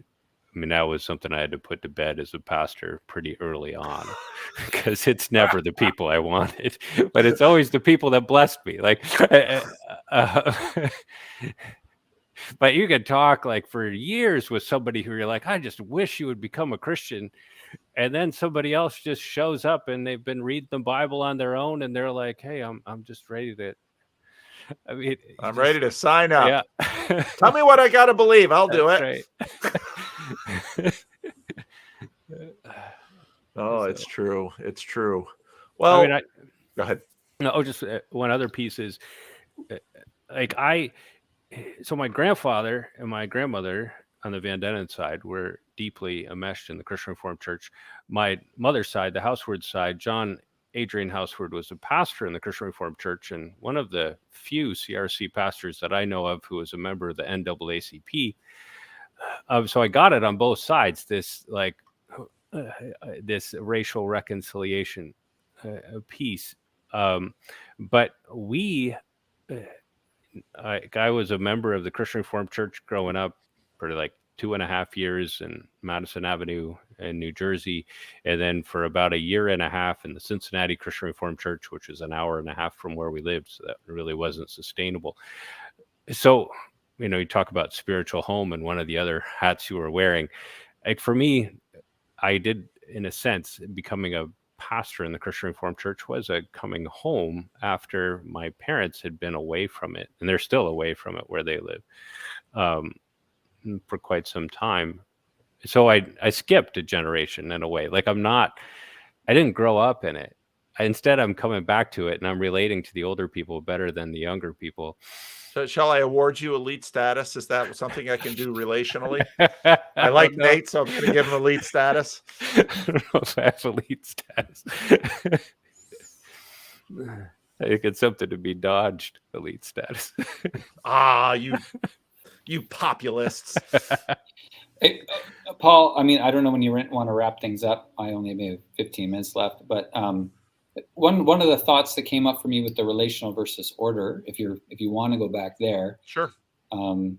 I mean, that was something I had to put to bed as a pastor pretty early on, because it's never the people I wanted, but it's always the people that blessed me. Like, but you could talk like for years with somebody who you're like, I just wish you would become a Christian. And then somebody else just shows up and they've been reading the Bible on their own, and they're like, hey, I'm just ready to, I mean, I'm ready to sign up. Yeah. Tell me what I got to believe. I'll do it. Right. Oh, it's true. It's true. Well, I mean, go ahead. No, just one other piece is so my grandfather and my grandmother on the Van Dennen side were deeply enmeshed in the Christian Reformed Church. My mother's side, the Houseward side, John Adrian Houseward was a pastor in the Christian Reformed Church, and one of the few CRC pastors that I know of who was a member of the NAACP. So I got it on both sides, this racial reconciliation piece. But I was a member of the Christian Reformed Church growing up for like 2.5 years in Madison Avenue in New Jersey, and then for about 1.5 years in the Cincinnati Christian Reformed Church, which is 1.5 hours from where we lived. So that really wasn't sustainable. So, you talk about spiritual home and one of the other hats you were wearing. Like for me, I did, in a sense, becoming a pastor in the Christian Reformed Church was a coming home after my parents had been away from it, and they're still away from it where they live for quite some time. So I skipped a generation in a way. Like I didn't grow up in it. Instead, I'm coming back to it, and I'm relating to the older people better than the younger people. So shall I award you elite status? Is that something I can do relationally? I like Nate, so I'm going to give him elite status. I don't know if I have elite status. I think it's something to be dodged, elite status. You populists. Hey, Paul, I mean, I don't know when you want to wrap things up. I only have 15 minutes left, but one of the thoughts that came up for me with the relational versus order, if you want to go back there, sure. I'm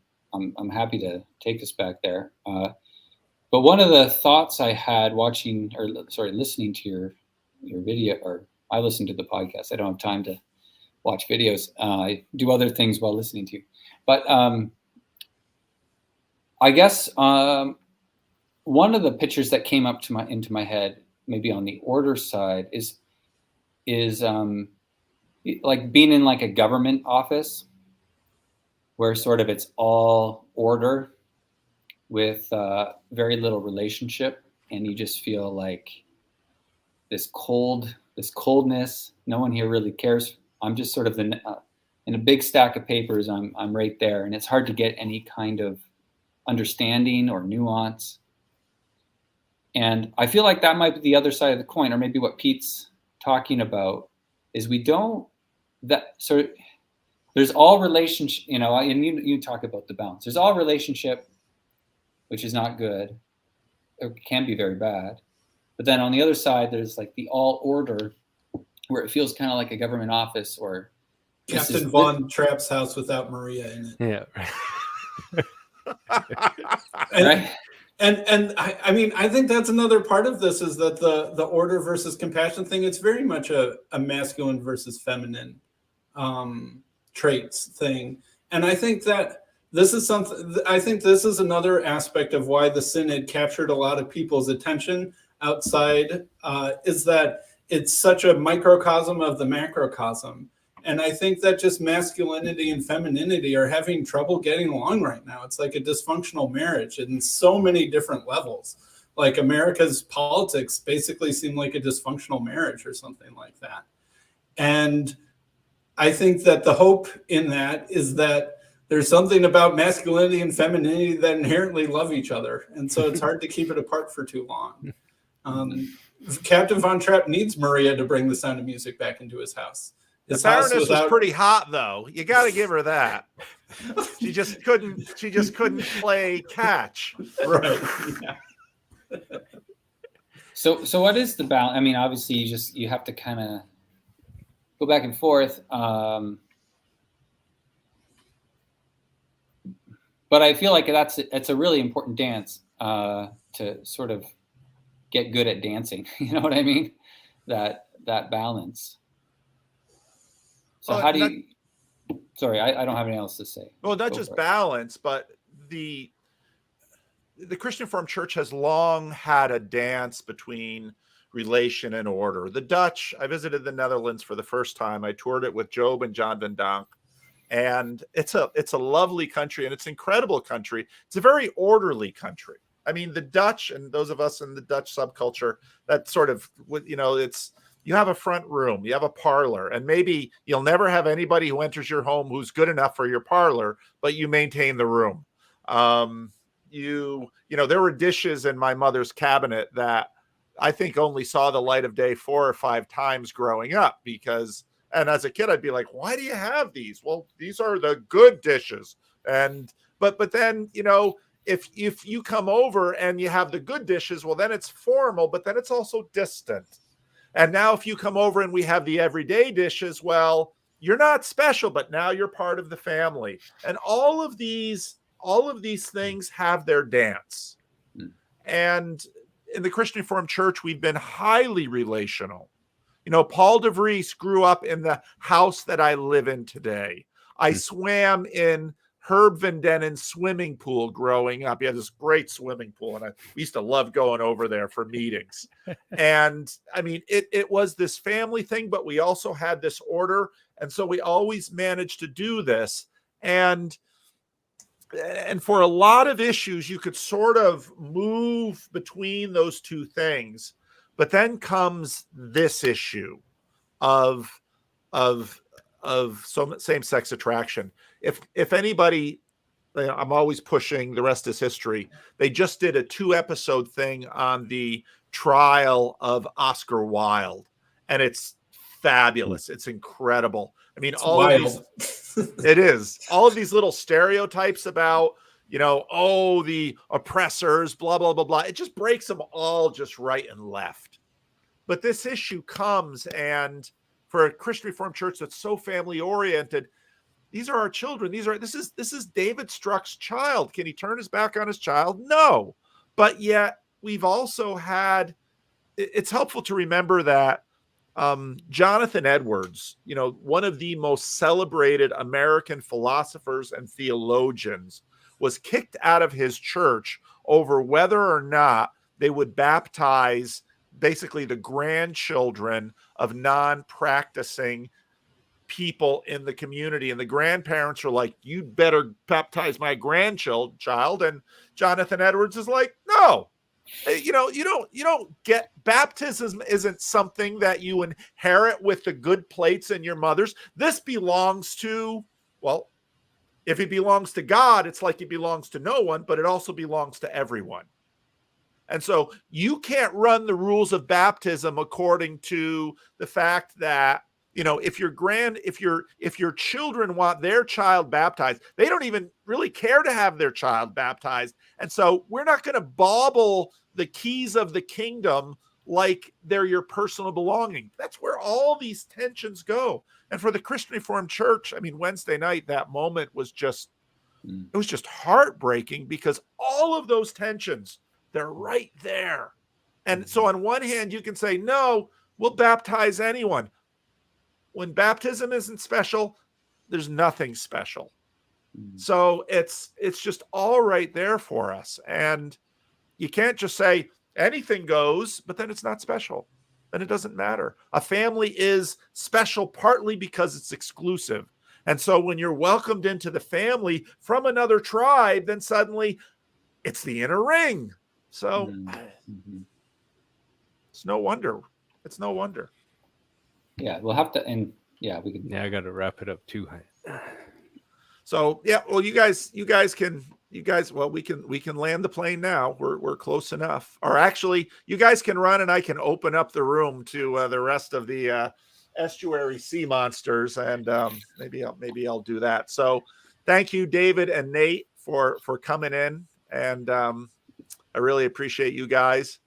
happy to take us back there. But one of the thoughts I had listening to your video, or I listen to the podcast. I don't have time to watch videos. I do other things while listening to you, but I guess one of the pictures that came up into my head, maybe on the order side, is like being in like a government office where sort of it's all order, with very little relationship, and you just feel like this coldness. No one here really cares. I'm just sort of in a big stack of papers. I'm right there, and it's hard to get any kind of understanding or nuance. And I feel like that might be the other side of the coin, or maybe what Pete's talking about is there's all relationship, and you talk about the balance. There's all relationship, which is not good. It can be very bad. But then on the other side, there's like the all order, where it feels kind of like a government office, or Captain Von Trapp's house without Maria in it. Yeah. Right? And I mean, I think that's another part of this, is that the order versus compassion thing, it's very much a masculine versus feminine traits thing. And I think that this is another aspect of why the Synod captured a lot of people's attention outside, is that it's such a microcosm of the macrocosm. And I think that just masculinity and femininity are having trouble getting along right now. It's like a dysfunctional marriage in so many different levels. Like America's politics basically seem like a dysfunctional marriage or something like that. And I think that the hope in that is that there's something about masculinity and femininity that inherently love each other. And so it's hard to keep it apart for too long. Captain Von Trapp needs Maria to bring the Sound of Music back into his house. The Baroness was pretty hot, though. You got to give her that. She just couldn't play catch. Right. Yeah. So what is the balance? I mean, obviously you have to kind of go back and forth. But I feel like it's a really important dance to sort of get good at dancing. You know what I mean? That balance. So how do you? Sorry, I don't have anything else to say. Well, not just balance, but the Christian Reformed Church has long had a dance between relation and order. The Dutch, I visited the Netherlands for the first time. I toured it with Job and John Van Donk, and it's a lovely country, and it's an incredible country. It's a very orderly country. I mean, the Dutch, and those of us in the Dutch subculture, that sort of, it's, you have a front room, you have a parlor, and maybe you'll never have anybody who enters your home who's good enough for your parlor, but you maintain the room. There were dishes in my mother's cabinet that I think only saw the light of day 4 or 5 times growing up, and as a kid, I'd be like, why do you have these? Well, these are the good dishes. But then, if you come over and you have the good dishes, well, then it's formal, but then it's also distant. And now if you come over and we have the everyday dishes, well, you're not special, but now you're part of the family. And all of these things have their dance. And in the Christian Reformed Church, we've been highly relational. Paul de Vries grew up in the house that I live in today. I swam in Herb Van Denen's swimming pool growing up. He had this great swimming pool, and we used to love going over there for meetings. And I mean, it was this family thing, but we also had this order. And so we always managed to do this. And for a lot of issues, you could sort of move between those two things. But then comes this issue of same-sex attraction. If anybody, I'm always pushing, the rest is history. They just did a 2-episode thing on the trial of Oscar Wilde, and it's fabulous. It's incredible. I mean, it is all of these little stereotypes about, the oppressors, blah, blah, blah, blah. It just breaks them all just right and left. But this issue comes, and for a Christian Reformed Church that's so family oriented, these are our children. This is David Struck's child. Can he turn his back on his child? No. But yet we've also had, it's helpful to remember that Jonathan Edwards, one of the most celebrated American philosophers and theologians, was kicked out of his church over whether or not they would baptize basically the grandchildren of non-practicing people in the community, and the grandparents are like, "You'd better baptize my grandchild," and Jonathan Edwards is like, "No, you don't get, baptism isn't something that you inherit with the good plates in your mother's. This belongs to, well, if it belongs to God, it's like it belongs to no one, but it also belongs to everyone. And so you can't run the rules of baptism according to the fact that, if your children want their child baptized, they don't even really care to have their child baptized. And so we're not going to bauble the keys of the kingdom like they're your personal belonging. That's where all these tensions go. And for the Christian Reformed Church, I mean, Wednesday night, that moment was just, it was just heartbreaking, because all of those tensions, they're right there. And so on one hand, you can say, no, we'll baptize anyone. When baptism isn't special, there's nothing special. So it's just all right there for us. And you can't just say anything goes, but then it's not special. Then it doesn't matter. A family is special partly because it's exclusive. And so when you're welcomed into the family from another tribe, then suddenly it's the inner ring. So it's no wonder. It's no wonder. Yeah, we'll have to, and yeah, we can. Yeah, I got to wrap it up too. So yeah, well, you guys, well, we can land the plane now. We're close enough. Or actually, you guys can run, and I can open up the room to the rest of the estuary sea monsters, and maybe I'll do that. So thank you, David and Nate, for coming in, and I really appreciate you guys.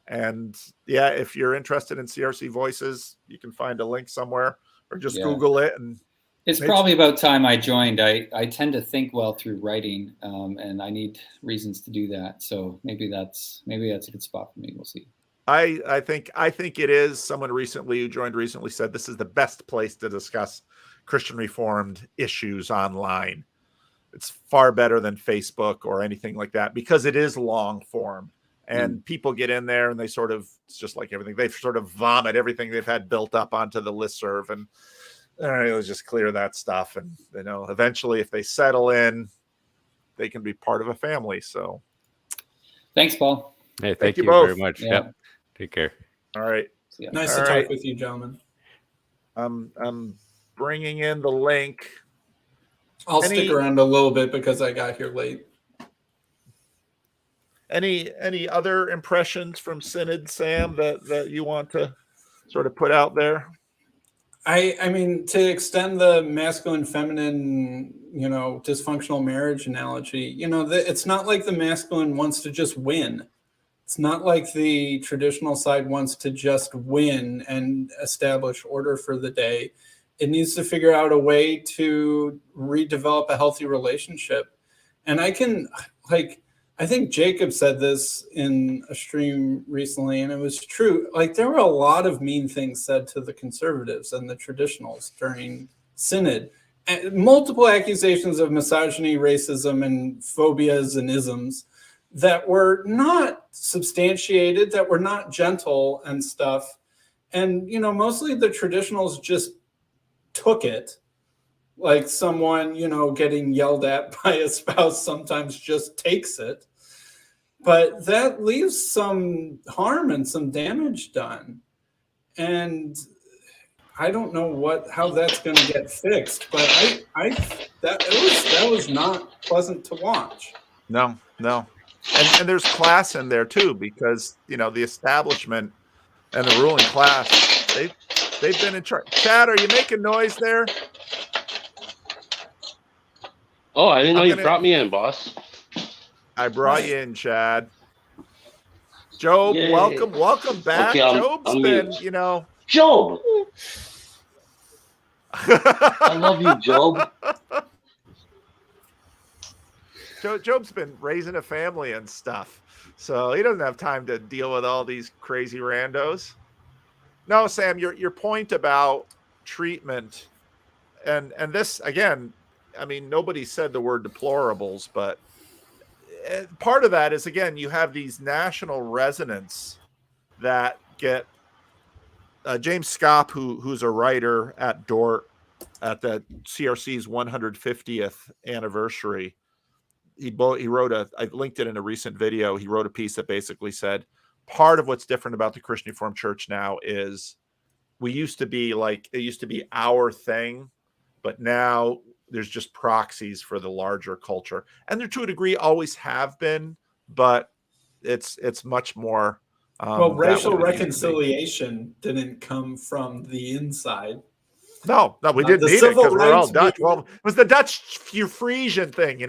And yeah, if you're interested in CRC Voices, you can find a link somewhere, or just Google it. And it's probably about time I joined. I tend to think well through writing, and I need reasons to do that. So maybe that's a good spot for me. We'll see. I think it is. Someone who joined recently said this is the best place to discuss Christian Reformed issues online. It's far better than Facebook or anything like that, because it is long form. And people get in there and they sort of, it's just like everything, they sort of vomit everything they've had built up onto the listserv, and let's just clear that stuff. And eventually, if they settle in, they can be part of a family. So thanks, Paul. Hey, thank you both very much. Yeah. Yep. Take care. all right. Nice All to right. talk with you, gentlemen. I'm bringing in the link. I'll stick around a little bit because I got here late. Any other impressions from Synod, Sam, that you want to sort of put out there? I mean, to extend the masculine, feminine, dysfunctional marriage analogy, it's not like the masculine wants to just win. It's not like the traditional side wants to just win and establish order for the day. It needs to figure out a way to redevelop a healthy relationship. And I think Jacob said this in a stream recently, and it was true. Like, there were a lot of mean things said to the conservatives and the traditionals during Synod. And multiple accusations of misogyny, racism, and phobias and isms that were not substantiated, that were not gentle and stuff. And, mostly the traditionals just took it. Like someone, getting yelled at by a spouse sometimes just takes it. But that leaves some harm and some damage done. And I don't know how that's going to get fixed, but that was not pleasant to watch. No. And there's class in there too, because the establishment and the ruling class, they've been in charge. Chad, are you making noise there? Oh, I didn't know you brought me in, boss. I brought you in, Chad. Job, Yay. welcome back. Okay, Job's been, Job. I love you, Job. Job's been raising a family and stuff, so he doesn't have time to deal with all these crazy randos. No, Sam, your point about treatment, and this again, I mean, nobody said the word deplorables, but part of that is, again, you have these national resonance that get James Scopp, who's a writer at Dort, at the CRC's 150th anniversary, he wrote I linked it in a recent video. He wrote a piece that basically said part of what's different about the Christian Reformed Church now is it used to be our thing, but now there's just proxies for the larger culture, and there to a degree always have been, but it's much more. Well, racial reconciliation didn't come from the inside. No, we didn't need it because we're all Dutch. Well, it was the Dutch Frisian thing,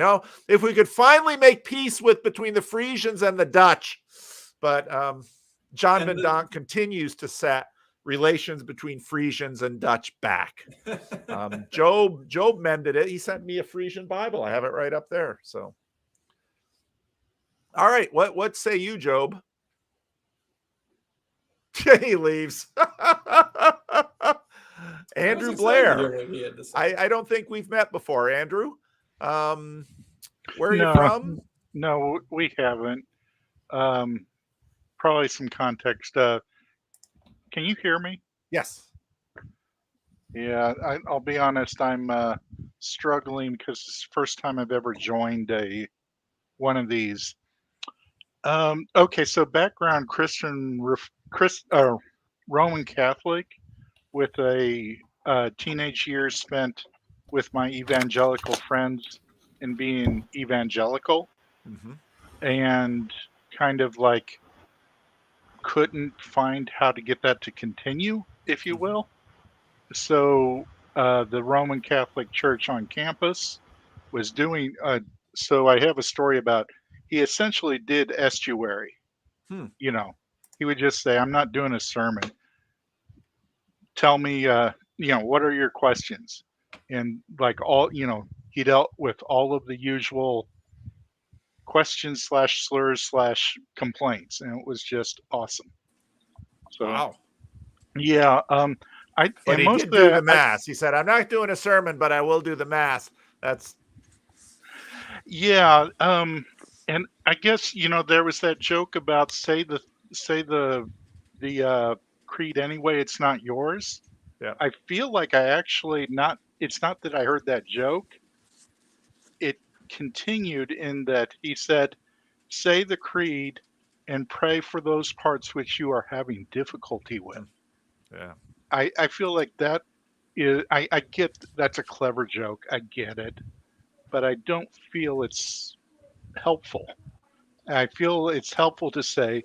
If we could finally make peace between the Frisians and the Dutch, but John Van Donk continues to set relations between Frisians and Dutch back. Job mended it. He sent me a Frisian Bible. I have it right up there. So, all right, what say you, Job? He leaves. Andrew Blair. I don't think we've met before, Andrew. Where are you from? No, we haven't. Probably some context. Can you hear me? Yes. Yeah, I'll be honest. I'm struggling because it's the first time I've ever joined one of these. Okay, so background Roman Catholic with a teenage years spent with my evangelical friends and being evangelical, and kind of like couldn't find how to get that to continue, if you will. So the Roman Catholic Church on campus was doing, so I have a story about, he essentially did estuary. He would just say, I'm not doing a sermon. Tell me, what are your questions? And like he dealt with all of the usual questions / slurs / complaints. And it was just awesome. So, wow. Yeah. But he did do the mass. He said, I'm not doing a sermon, but I will do the mass. Yeah. And I guess, there was that joke about say the creed anyway, it's not yours. Yeah. I feel like it's not that I heard that joke. It continued in that he said, say the creed and pray for those parts which you are having difficulty with. Yeah. I feel like that is, I get that's a clever joke. I get it, but I don't feel it's helpful. I feel it's helpful to say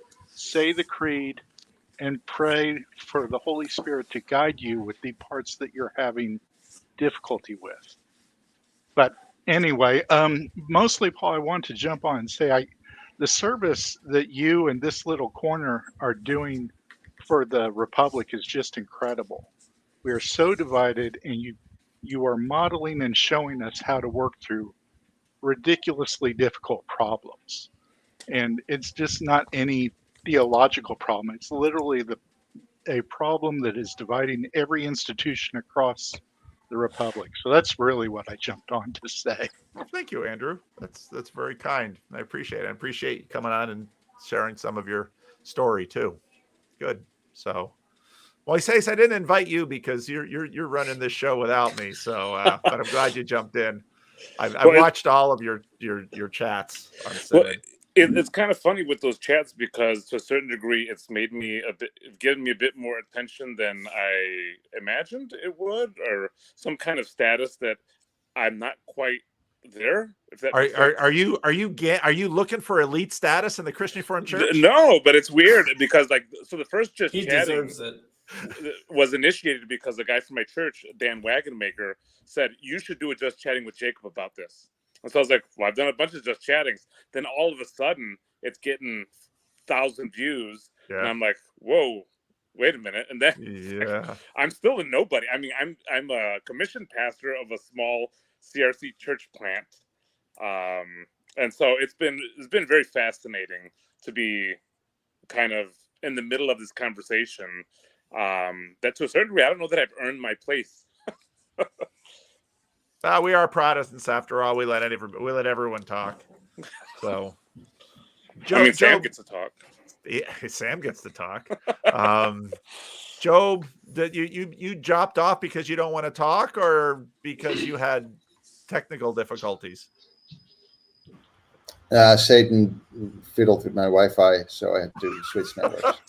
the creed and pray for the Holy Spirit to guide you with the parts that you're having difficulty with. But anyway, mostly, Paul, I want to jump on and say the service that you and this little corner are doing for the Republic is just incredible. We are so divided, and you are modeling and showing us how to work through ridiculously difficult problems. And it's just not any theological problem. It's literally a problem that is dividing every institution across the Republic. So that's really what I jumped on to say. Well, thank you, Andrew. That's very kind. I appreciate it. I appreciate you coming on and sharing some of your story too. Good. So, well, he says I didn't invite you because you're running this show without me. So, but I'm glad you jumped in. I've watched all of your chats on Synod. Well, it's kind of funny with those chats because to a certain degree, it's given me a bit more attention than I imagined it would, or some kind of status that I'm not quite there. If that are you looking for elite status in the Christian Reformed Church? No, but it's weird because the first just he chatting deserves it. was initiated because the guy from my church, Dan Wagonmaker, said you should do a Just Chatting with Jacob about this. And so I was like, well, I've done a bunch of Just Chattings. Then all of a sudden, it's getting 1,000 views, and I'm like, whoa, wait a minute. And then I'm still a nobody. I mean, I'm a commissioned pastor of a small CRC church plant, and so it's been very fascinating to be kind of in the middle of this conversation. That to a certain degree, I don't know that I've earned my place. We are Protestants after all. We let everyone talk. So, Sam gets to talk. Yeah, Sam gets to talk. Job, that you dropped off because you don't want to talk, or because you had technical difficulties? Satan fiddled with my Wi-Fi, so I had to switch networks.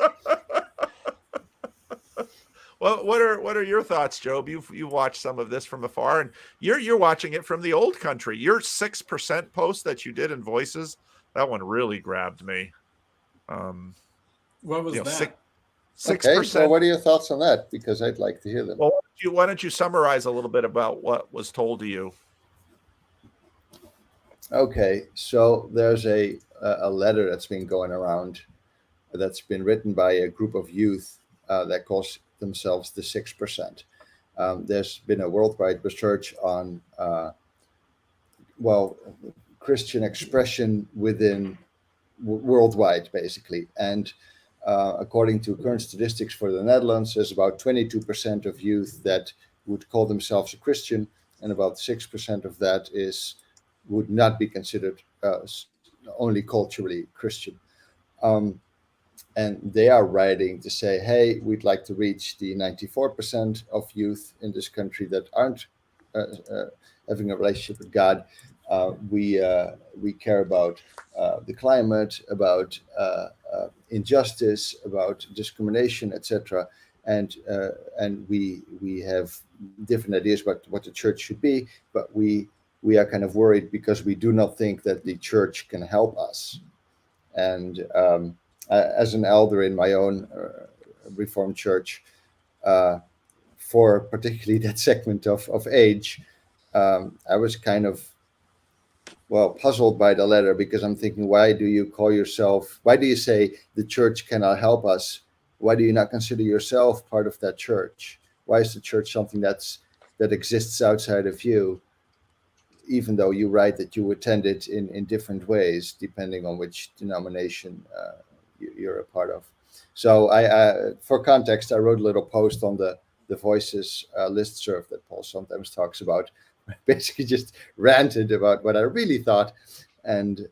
Well, what are your thoughts, Job? You've watched some of this from afar, and you're watching it from the old country. Your 6% post that you did in Voices, that one really grabbed me. What was that? 6%. Okay, so what are your thoughts on that? Because I'd like to hear them. Well, why don't you summarize a little bit about what was told to you? Okay, so there's a letter that's been going around, that's been written by a group of youth that calls themselves the 6%. There's been a worldwide research on, Christian expression within worldwide, basically. And according to current statistics for the Netherlands, there's about 22% of youth that would call themselves a Christian, and about 6% of that would not be considered only culturally Christian. And they are writing to say, hey, we'd like to reach the 94% of youth in this country that aren't having a relationship with God. We care about the climate, about injustice, about discrimination, etc. And we have different ideas about what the church should be, but we are kind of worried because we do not think that the church can help us. And as an elder in my own Reformed church, for particularly that segment of age, I was kind of, puzzled by the letter, because I'm thinking, why do you say the church cannot help us? Why do you not consider yourself part of that church? Why is the church something that exists outside of you, even though you write that you attend it in different ways, depending on which denomination you're a part of? So for context, I wrote a little post on the Voices listserv that Paul sometimes talks about. I basically just ranted about what I really thought. And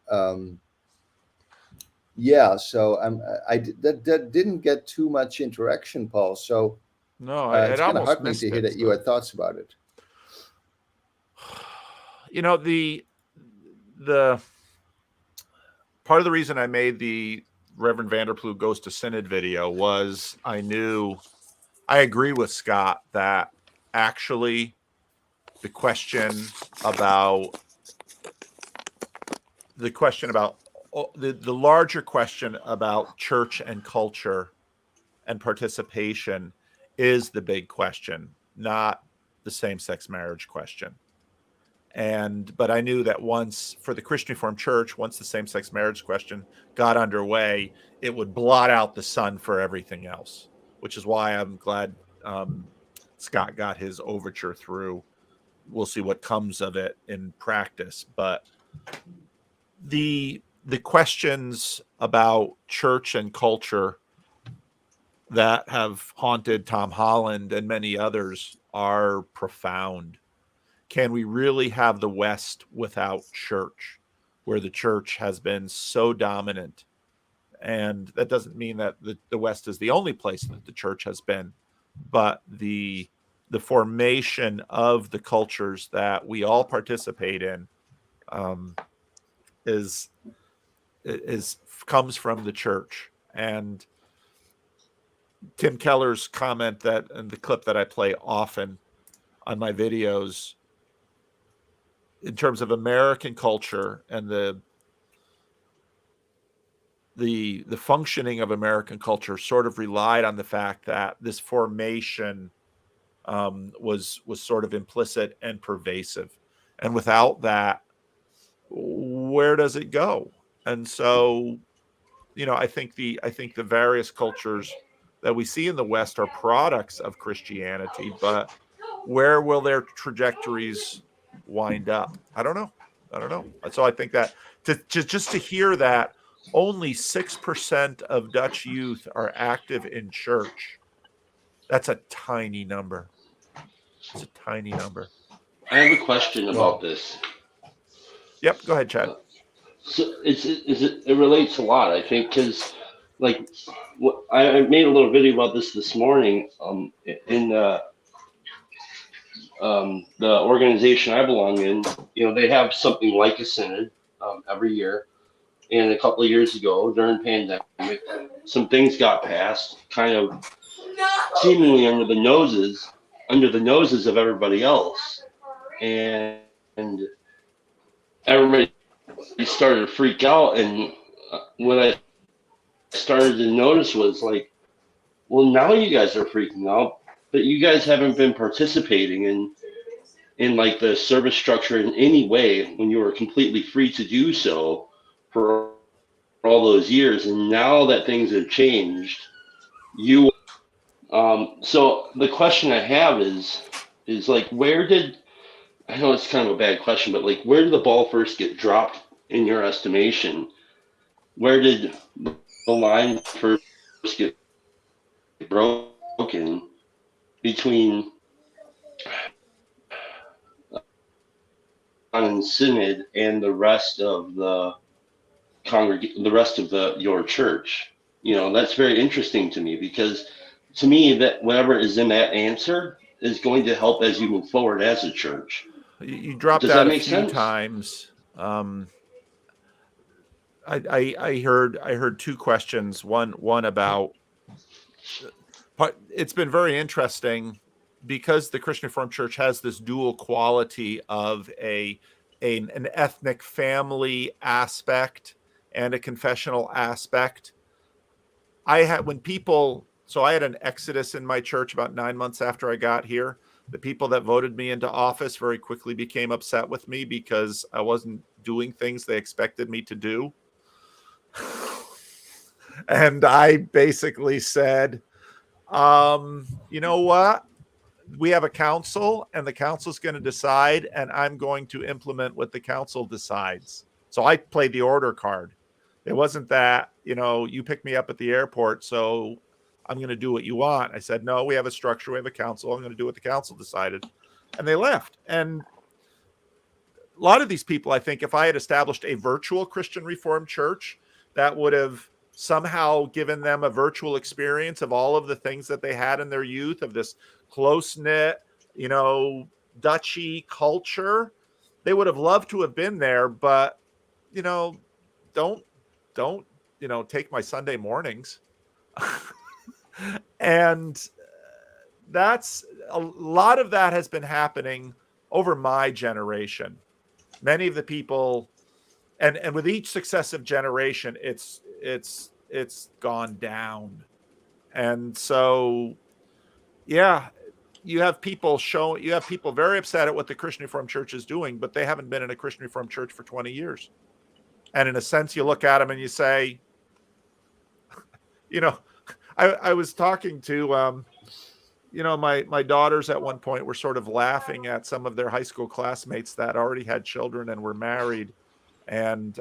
that didn't get too much interaction, Paul. So no, it's kind of heartening to hear that you had thoughts about it. You know, the part of the reason I made the Reverend Vanderploeg Goes to Synod video was I agree with Scott that actually the question about the larger question about church and culture and participation is the big question, not the same-sex marriage question. But I knew that once, for the Christian Reformed Church, once the same-sex marriage question got underway, it would blot out the sun for everything else, which is why I'm glad Scott got his overture through. We'll see what comes of it in practice. But the questions about church and culture that have haunted Tom Holland and many others are profound. Can we really have the West without church, where the church has been so dominant? And that doesn't mean that the West is the only place that the church has been, but the formation of the cultures that we all participate in comes from the church. And Tim Keller's comment that, and the clip that I play often on my videos, in terms of American culture and the functioning of American culture, sort of relied on the fact that this formation was sort of implicit and pervasive, and without that, where does it go? And so, I think the various cultures that we see in the West are products of Christianity, but where will their trajectories wind up? I don't know. So I think that just to hear that only 6% of Dutch youth are active in church, that's a tiny number. It's a tiny number. I have a question about this. Yep, go ahead, Chad. So it relates a lot, I think, because like I made a little video about this morning. In the organization I belong in, they have something like a synod every year. And a couple of years ago, during pandemic, some things got passed, kind of seemingly under the noses of everybody else, and everybody started to freak out. And what I started to notice was like, well, now you guys are freaking out, but you guys haven't been participating in like the service structure in any way when you were completely free to do so for all those years. And now that things have changed, you so the question I have is like, I know it's kind of a bad question, but like, where did the ball first get dropped in your estimation? Where did the line first get broken between on synod and the rest of the your church? That's very interesting to me, because to me, that whatever is in that answer is going to help as you move forward as a church. You dropped Does out that a make few sense? times. I heard two questions. One about, it's been very interesting because the Christian Reformed Church has this dual quality of an ethnic family aspect and a confessional aspect. I had an exodus in my church about 9 months after I got here. The people that voted me into office very quickly became upset with me because I wasn't doing things they expected me to do. And I basically said, you know what? We have a council, and the council's going to decide, and I'm going to implement what the council decides. So I played the order card. It wasn't that, you picked me up at the airport, so I'm going to do what you want. I said, no, we have a structure. We have a council. I'm going to do what the council decided. And they left. And a lot of these people, I think, if I had established a virtual Christian Reformed church, that would have somehow given them a virtual experience of all of the things that they had in their youth, of this close-knit, duchy culture. They would have loved to have been there, but, don't take my Sunday mornings. And that's a lot of that has been happening over my generation. Many of the people, and with each successive generation, it's gone down. And so, yeah, you have people very upset at what the Christian Reformed Church is doing, but they haven't been in a Christian Reformed Church for 20 years. And in a sense, you look at them and you say, I was talking to, my daughters at one point were sort of laughing at some of their high school classmates that already had children and were married. And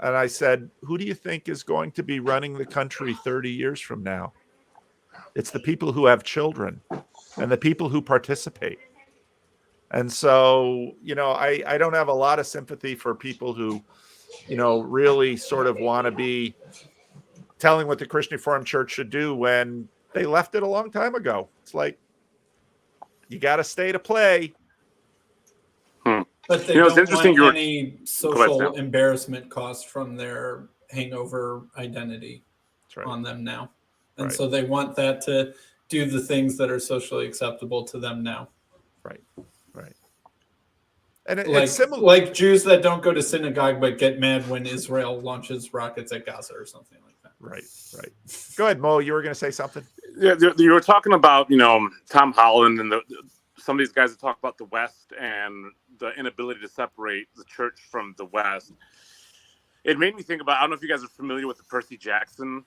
I said, who do you think is going to be running the country 30 years from now? It's the people who have children and the people who participate. And so, I don't have a lot of sympathy for people who, really sort of want to be telling what the Christian Reformed Church should do when they left it a long time ago. It's like, you got to stay to play. But they it's don't interesting want any social embarrassment cost from their hangover identity on them now. And so they want that to do the things that are socially acceptable to them now. Right. And it's similar, like Jews that don't go to synagogue but get mad when Israel launches rockets at Gaza or something like that. Right. Go ahead, Mo. You were going to say something? Yeah, you were talking about, Tom Holland and some of these guys that talk about the West and the inability to separate the church from the West. It made me think about, I don't know if you guys are familiar with the Percy Jackson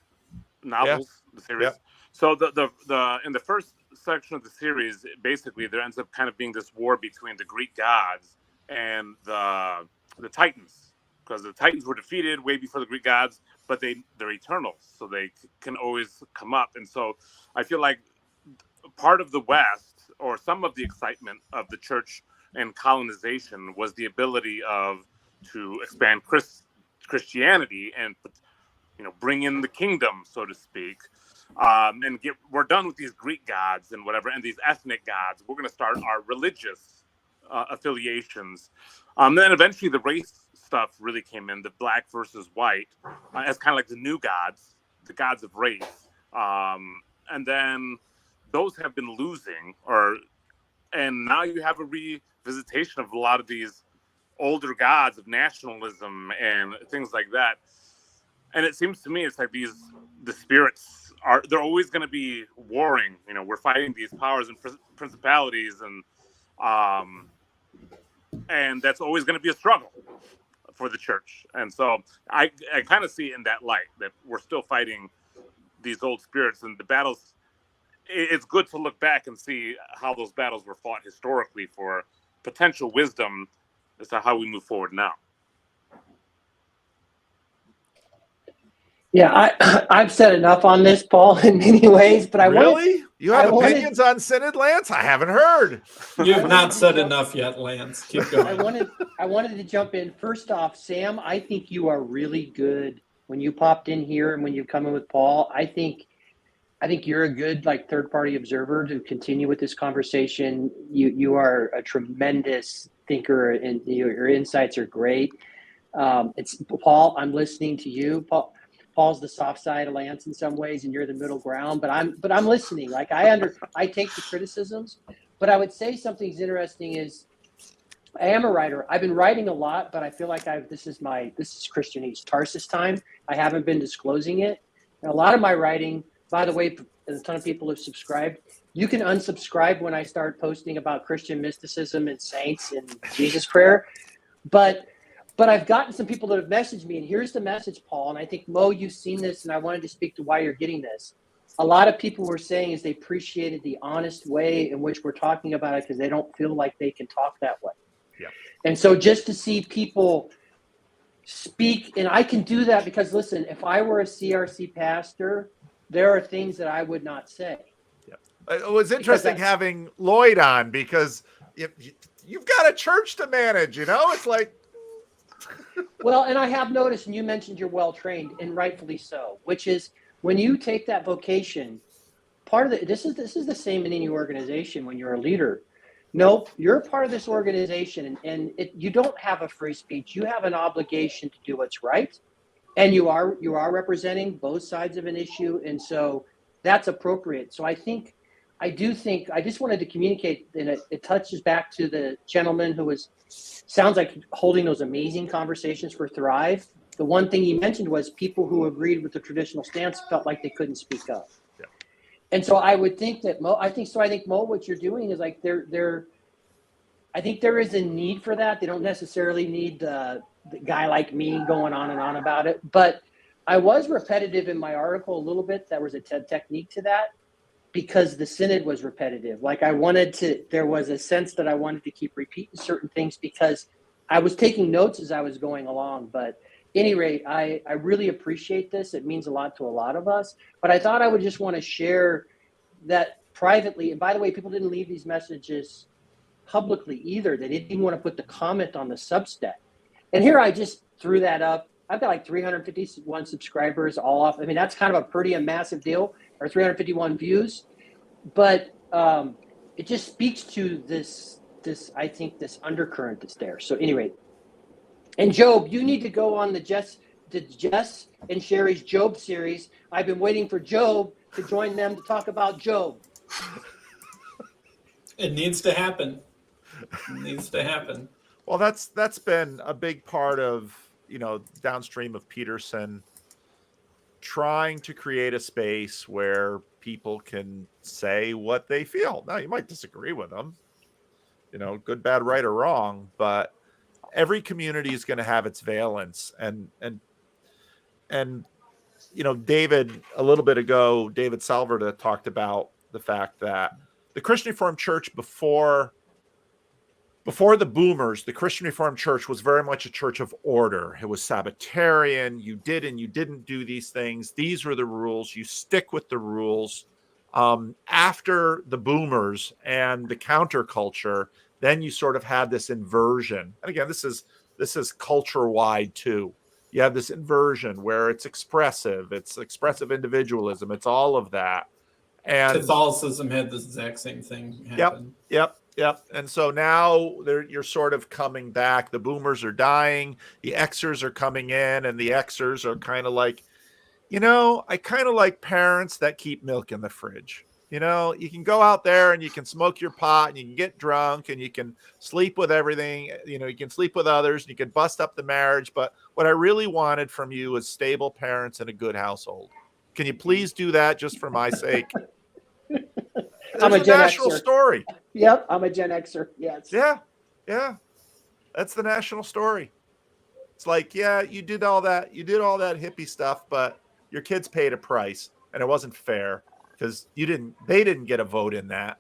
novels, the series. Yeah. So the in the first section of the series, basically there ends up kind of being this war between the Greek gods and the Titans, because the Titans were defeated way before the Greek gods, but they're eternal, so they can always come up. And so I feel like part of the West, or some of the excitement of the church and colonization, was the ability to expand Christianity and bring in the kingdom, so to speak, and we're done with these Greek gods and whatever, and these ethnic gods. We're going to start our religious affiliations. Then eventually the race stuff really came in, the black versus white, as kind of like the new gods, the gods of race. And then those have been losing, and now you have a revisitation of a lot of these older gods of nationalism and things like that. And it seems to me it's like the spirits they're always going to be warring. We're fighting these powers and principalities, and that's always going to be a struggle for the church. And so I kind of see it in that light, that we're still fighting these old spirits, and the battles. It's good to look back and see how those battles were fought historically for potential wisdom as to how we move forward now. Yeah, I've said enough on this, Paul, in many ways, but you have opinions on Synod, Lance? I haven't heard. You've not said enough yet, Lance. Keep going. I wanted to jump in. First off, Sam, I think you are really good when you popped in here and when you come in with Paul. I think you're a good third-party observer to continue with this conversation. You are a tremendous thinker, and your insights are great. It's Paul. I'm listening to you, Paul's the soft side of Lance in some ways, and you're the middle ground. But I'm listening. I take the criticisms, but I would say something's interesting is I am a writer. I've been writing a lot, but I feel like this is Christian East Tarsus time. I haven't been disclosing it. And a lot of my writing, by the way, a ton of people have subscribed. You can unsubscribe when I start posting about Christian mysticism and saints and Jesus prayer, but I've gotten some people that have messaged me, and here's the message, Paul, and I think, Mo, you've seen this, and I wanted to speak to why you're getting this. A lot of people were saying is they appreciated the honest way in which we're talking about it because they don't feel like they can talk that way. Yeah. And so just to see people speak, and I can do that because, listen, if I were a CRC pastor, there are things that I would not say. Yeah. It was interesting having Lloyd on because you've got a church to manage, It's like... Well, and I have noticed, and you mentioned you're well trained, and rightfully so, which is when you take that vocation, part of this is the same in any organization when you're a leader. Nope, you're a part of this organization, and you don't have a free speech. You have an obligation to do what's right, and you are representing both sides of an issue, and so that's appropriate. So I just wanted to communicate, and it touches back to the gentleman who sounds like holding those amazing conversations for Thrive. The one thing he mentioned was people who agreed with the traditional stance felt like they couldn't speak up. Yeah. And so I would think that I think Mo, what you're doing is I think there is a need for that. They don't necessarily need the guy like me going on and on about it, but I was repetitive in my article a little bit. There was a technique to that, because the Synod was repetitive. There was a sense that I wanted to keep repeating certain things because I was taking notes as I was going along. But at any rate, I really appreciate this. It means a lot to a lot of us. But I thought I would just want to share that privately. And by the way, people didn't leave these messages publicly either. They didn't even want to put the comment on the Substack. And here I just threw that up. I've got 351 subscribers all off. I mean, that's kind of a massive deal, or 351 views. But it just speaks to this, I think, this undercurrent that's there. So anyway, and Job, you need to go on the Jess and Sherry's Job series. I've been waiting for Job to join them to talk about Job. It needs to happen. It needs to happen. Well, that's been a big part of, downstream of Peterson, trying to create a space where people can say what they feel. Now, you might disagree with them, good, bad, right, or wrong, but every community is going to have its valence. And David, a little bit ago, David Salverda talked about the fact that the Christian Reformed Church before the boomers, the Christian Reformed Church was very much a church of order. It was Sabbatarian. You did and you didn't do these things. These were the rules. You stick with the rules. After the boomers and the counterculture, then you sort of had this inversion. And again, this is culture-wide too. You have this inversion where it's expressive individualism, it's all of that. And Catholicism had the exact same thing happen. Yep. And so now you're sort of coming back. The boomers are dying. The Xers are coming in, and the Xers are kind of like, I kind of like parents that keep milk in the fridge. You can go out there and you can smoke your pot and you can get drunk and you can sleep with everything. You can sleep with others and you can bust up the marriage. But what I really wanted from you is stable parents and a good household. Can you please do that just for my sake? I'm a There's Gen national Xer. story. Yep, I'm a Gen Xer. Yes. Yeah. That's the national story. It's like, yeah, you did all that hippie stuff, but your kids paid a price, and it wasn't fair because they didn't get a vote in that.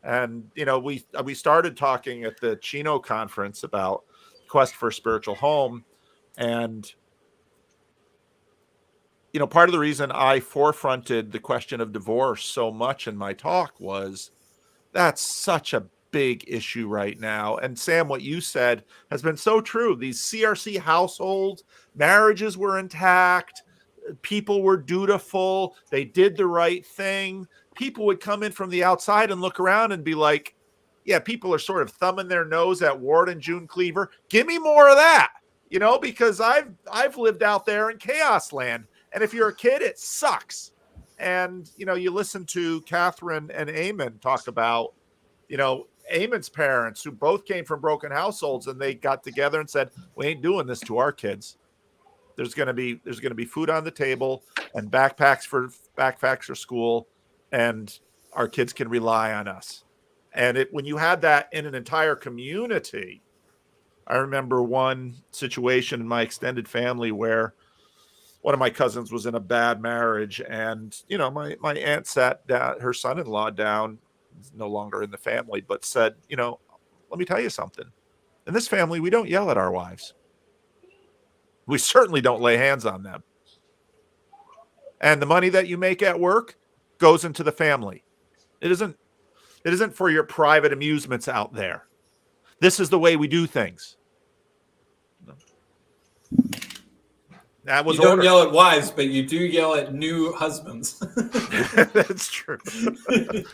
And we started talking at the Chino conference about quest for a spiritual home, and part of the reason I forefronted the question of divorce so much in my talk was that's such a big issue right now. And Sam, what you said has been so true. These CRC households, marriages were intact. People were dutiful. They did the right thing. People would come in from the outside and look around and be like, yeah, people are sort of thumbing their nose at Ward and June Cleaver. Give me more of that, because I've lived out there in chaos land. And if you're a kid, it sucks. And, you listen to Catherine and Eamon talk about, Eamon's parents who both came from broken households, and they got together and said, we ain't doing this to our kids. There's going to be food on the table and backpacks for school, and our kids can rely on us. And when you had that in an entire community, I remember one situation in my extended family where one of my cousins was in a bad marriage, and my aunt sat down, her son-in-law down, no longer in the family, but said, let me tell you something. In this family, we don't yell at our wives. We certainly don't lay hands on them. And the money that you make at work goes into the family. It isn't for your private amusements out there. This is the way we do things. That was you don't yell at wives, but you do yell at new husbands. That's true.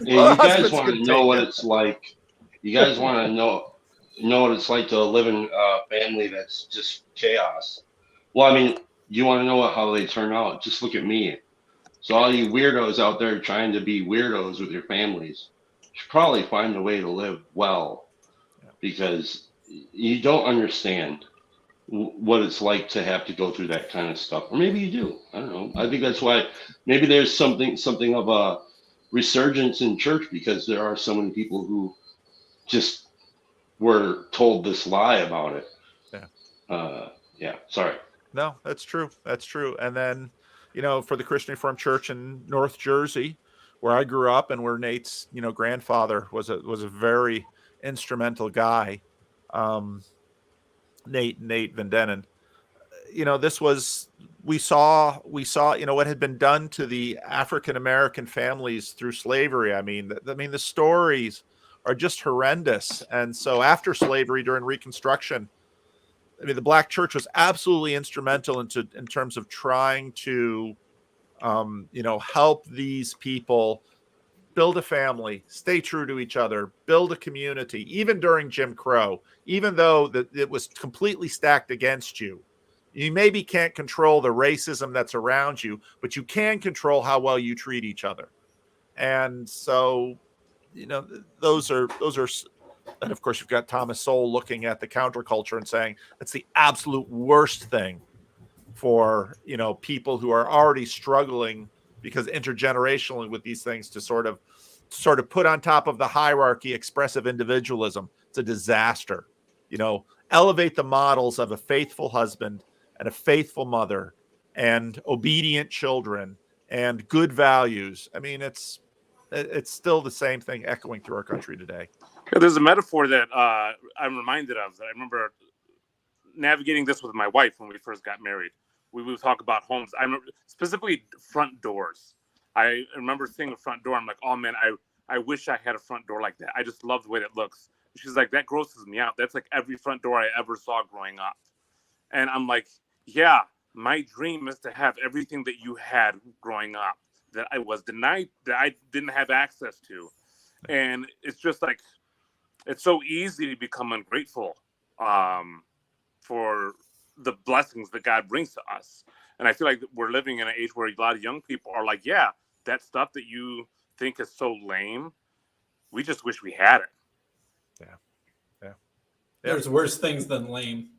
Yeah, you guys want to know what it's like. You guys want to know what it's like to live in a family that's just chaos. Well, I mean, you want to know how they turn out? Just look at me. So all you weirdos out there trying to be weirdos with your families should probably find a way to live well, because you don't understand what it's like to have to go through that kind of stuff. Or maybe you do. I don't know. I think that's why maybe there's something of a resurgence in church, because there are so many people who just were told this lie about it. Sorry. No, that's true. And then, for the Christian Reformed Church in North Jersey, where I grew up and where Nate's, grandfather was a very instrumental guy. Nate Van Dennen. We saw what had been done to the African American families through slavery. I mean, the stories are just horrendous. And so after slavery, during Reconstruction, the Black church was absolutely instrumental in terms of trying to, help these people build a family, stay true to each other, build a community, even during Jim Crow, even though it was completely stacked against you. You maybe can't control the racism that's around you, but you can control how well you treat each other. And so, those are, and of course you've got Thomas Sowell looking at the counterculture and saying that's the absolute worst thing for, people who are already struggling, because intergenerationally with these things, to sort of put on top of the hierarchy expressive individualism. It's a disaster. Elevate the models of a faithful husband and a faithful mother and obedient children and good values. I mean, it's still the same thing echoing through our country today. Yeah, there's a metaphor that I'm reminded of that I remember navigating this with my wife when we first got married. We would talk about homes. I remember specifically front doors. I remember seeing a front door. I'm like, oh man, I wish I had a front door like that. I just love the way that looks. She's like, that grosses me out. That's like every front door I ever saw growing up. And I'm like, yeah, my dream is to have everything that you had growing up that I was denied, that I didn't have access to. And it's just like, it's so easy to become ungrateful for the blessings that God brings to us. And I feel like we're living in an age where a lot of young people are like, yeah, that stuff that you think is so lame, we just wish we had it. Yeah. There's worse things than lame.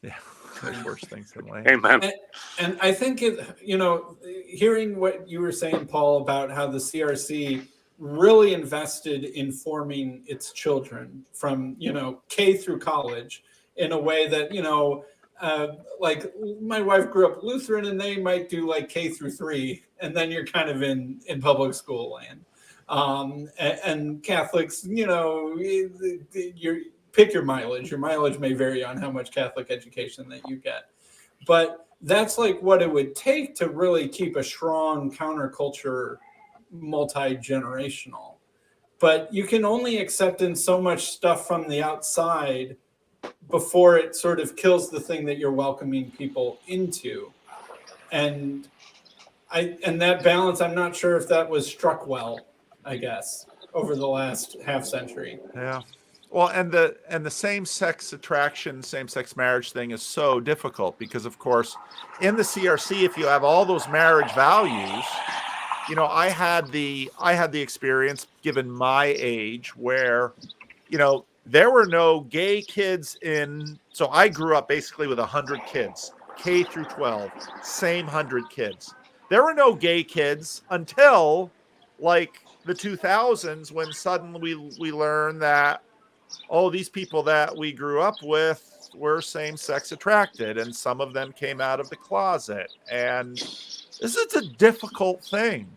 Yeah. There's worse things than lame. Amen. And I think hearing what you were saying, Paul, about how the CRC really invested in forming its children from, K through college in a way that, like my wife grew up Lutheran and they might do like K through 3, and then you're kind of in public school land. And Catholics, you're pick your mileage. Your mileage may vary on how much Catholic education that you get. But that's like what it would take to really keep a strong counterculture, multi-generational. But you can only accept in so much stuff from the outside before it sort of kills the thing that you're welcoming people into. And that balance, I'm not sure if that was struck well, I guess, over the last half century. Yeah. Well, and the same-sex attraction, same-sex marriage thing is so difficult because, of course, in the CRC, if you have all those marriage values, I had the experience, given my age, where, there were no gay kids so I grew up basically with 100 kids, K through 12, same 100 kids. There were no gay kids until like the 2000s, when suddenly we learned that, these people that we grew up with were same-sex attracted, and some of them came out of the closet. And this is a difficult thing.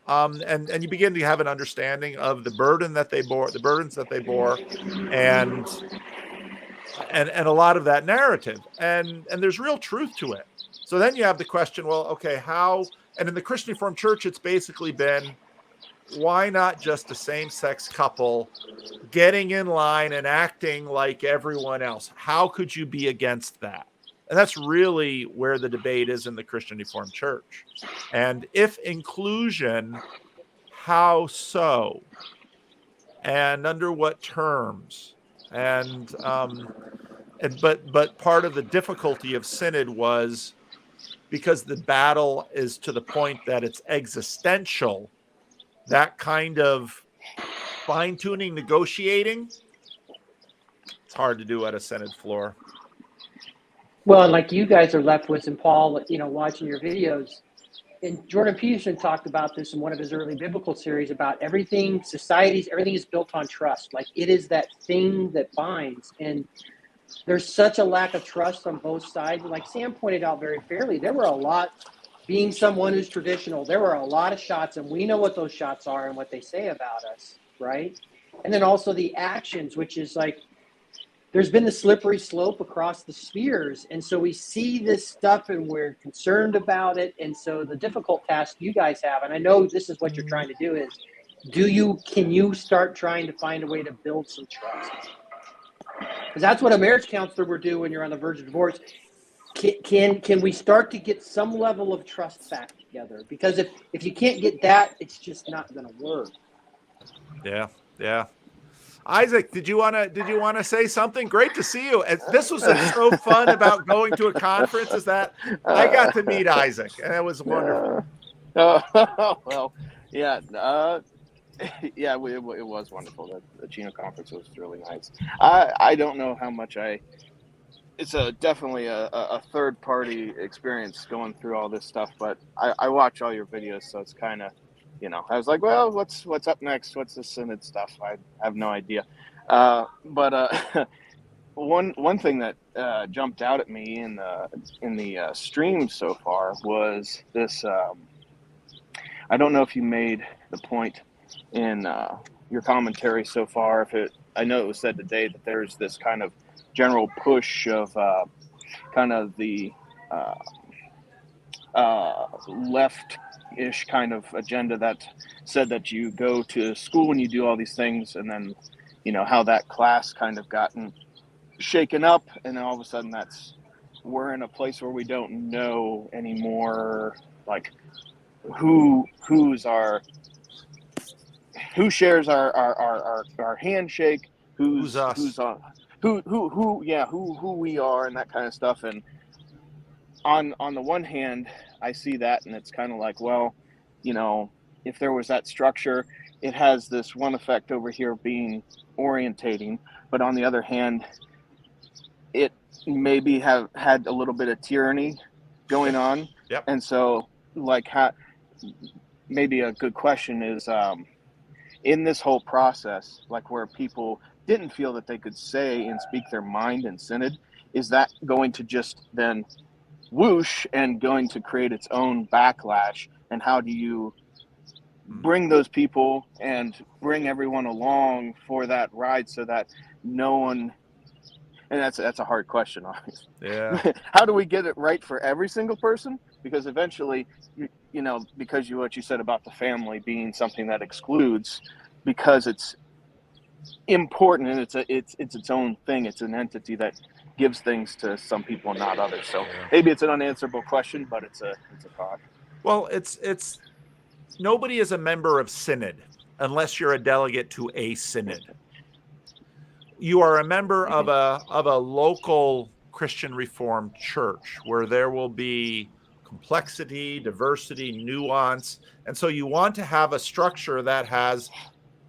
And you begin to have an understanding of the burdens that they bore, and a lot of that narrative. And there's real truth to it. So then you have the question, well, okay, how? And in the Christian Reformed Church, it's basically been, why not just a same-sex couple getting in line and acting like everyone else? How could you be against that? And that's really where the debate is in the Christian Reformed Church. And if inclusion, how so? And under what terms? And but part of the difficulty of Synod was because the battle is to the point that it's existential, that kind of fine-tuning, negotiating, it's hard to do at a Synod floor. Well, and like you guys are left with, and Paul, watching your videos, and Jordan Peterson talked about this in one of his early biblical series about everything is built on trust. Like it is that thing that binds. And there's such a lack of trust on both sides. Like Sam pointed out very fairly, there were a lot, being someone who's traditional, there were a lot of shots, and we know what those shots are and what they say about us, right? And then also the actions, which is like, there's been the slippery slope across the spheres. And so we see this stuff and we're concerned about it. And so the difficult task you guys have, and I know this is what you're trying to do, is can you start trying to find a way to build some trust? Because that's what a marriage counselor would do when you're on the verge of divorce. Can we start to get some level of trust back together? Because if you can't get that, it's just not going to work. Yeah. Isaac, did you want to say something? Great to see you. This was so fun about going to a conference, is that I got to meet Isaac, and it was wonderful. Well, yeah. Yeah, it was wonderful. The Chino conference was really nice. I don't know how much it's definitely a third party experience going through all this stuff, but I watch all your videos, so it's kind of, I was like, well, what's up next? What's the Synod stuff? I have no idea. But one thing that jumped out at me in the stream so far was this. I don't know if you made the point in your commentary so far. I know it was said today that there's this kind of general push of kind of the left-ish kind of agenda that said that you go to school and you do all these things, and then how that class kind of gotten shaken up, and then all of a sudden that's we're in a place where we don't know anymore, like who shares our handshake, Who's us? who we are, and that kind of stuff. And on the one hand, I see that, and it's kind of like, well, you know, if there was that structure, it has this one effect over here being orientating, but on the other hand, it maybe have had a little bit of tyranny going on. Yep. And so, like, maybe a good question is, in this whole process, like where people didn't feel that they could say and speak their mind in synod, is that going to just then whoosh and going to create its own backlash? And how do you bring those people and bring everyone along for that ride so that no one, and that's a hard question, obviously. Yeah. How do we get it right for every single person? Because eventually, you know, because what you said about the family being something that excludes, because it's important and it's its own thing. It's an entity that gives things to some people, not others. So maybe it's an unanswerable question, but it's a thought. Well, it's nobody is a member of synod unless you're a delegate to a synod. You are a member of a local Christian Reformed church where there will be complexity, diversity, nuance. And so you want to have a structure that has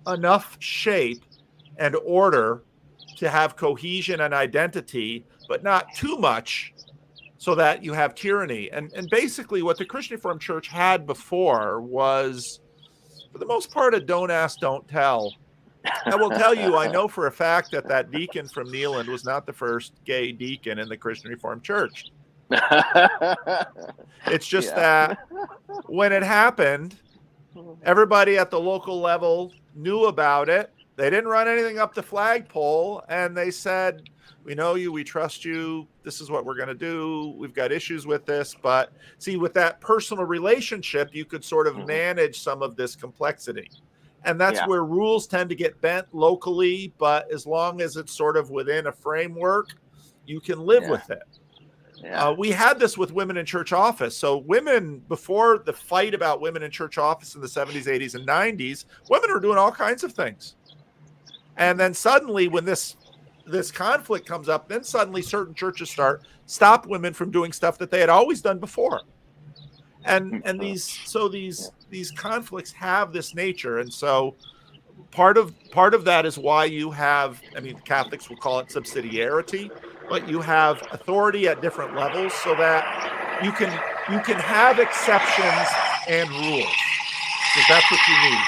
enough shape and order to have cohesion and identity, but not too much so that you have tyranny. And basically what the Christian Reformed Church had before was, for the most part, a don't ask, don't tell. I will tell you, I know for a fact that deacon from Neeland was not the first gay deacon in the Christian Reformed Church. It's just that when it happened, everybody at the local level knew about it. They didn't run anything up the flagpole, and they said, we know you, we trust you, this is what we're going to do, we've got issues with this. But see, with that personal relationship, you could sort of manage some of this complexity. And that's where rules tend to get bent locally, but as long as it's sort of within a framework, you can live with it. We had this with women in church office. So women, before the fight about women in church office in the 70s, 80s, and 90s, women were doing all kinds of things. And then suddenly when this conflict comes up, then suddenly certain churches stop women from doing stuff that they had always done before. And these conflicts have this nature. And so part of that is why you have, I mean, Catholics will call it subsidiarity, but you have authority at different levels so that you can have exceptions and rules, because that's what you need.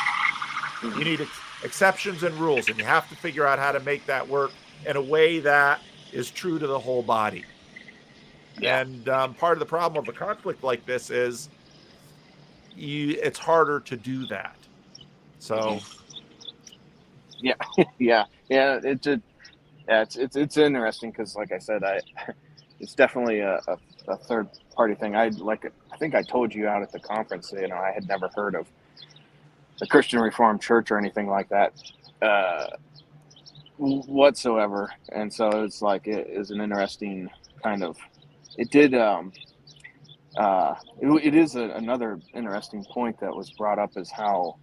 You need exceptions and rules, and you have to figure out how to make that work in a way that is true to the whole body. And part of the problem of a conflict like this is it's harder to do that. So it's interesting because, like I said, it's definitely a third party thing. I think I told you out at the conference, you know, I had never heard of the Christian Reformed Church or anything like that whatsoever. And so it's like, it is an interesting kind of, it is another interesting point that was brought up, is how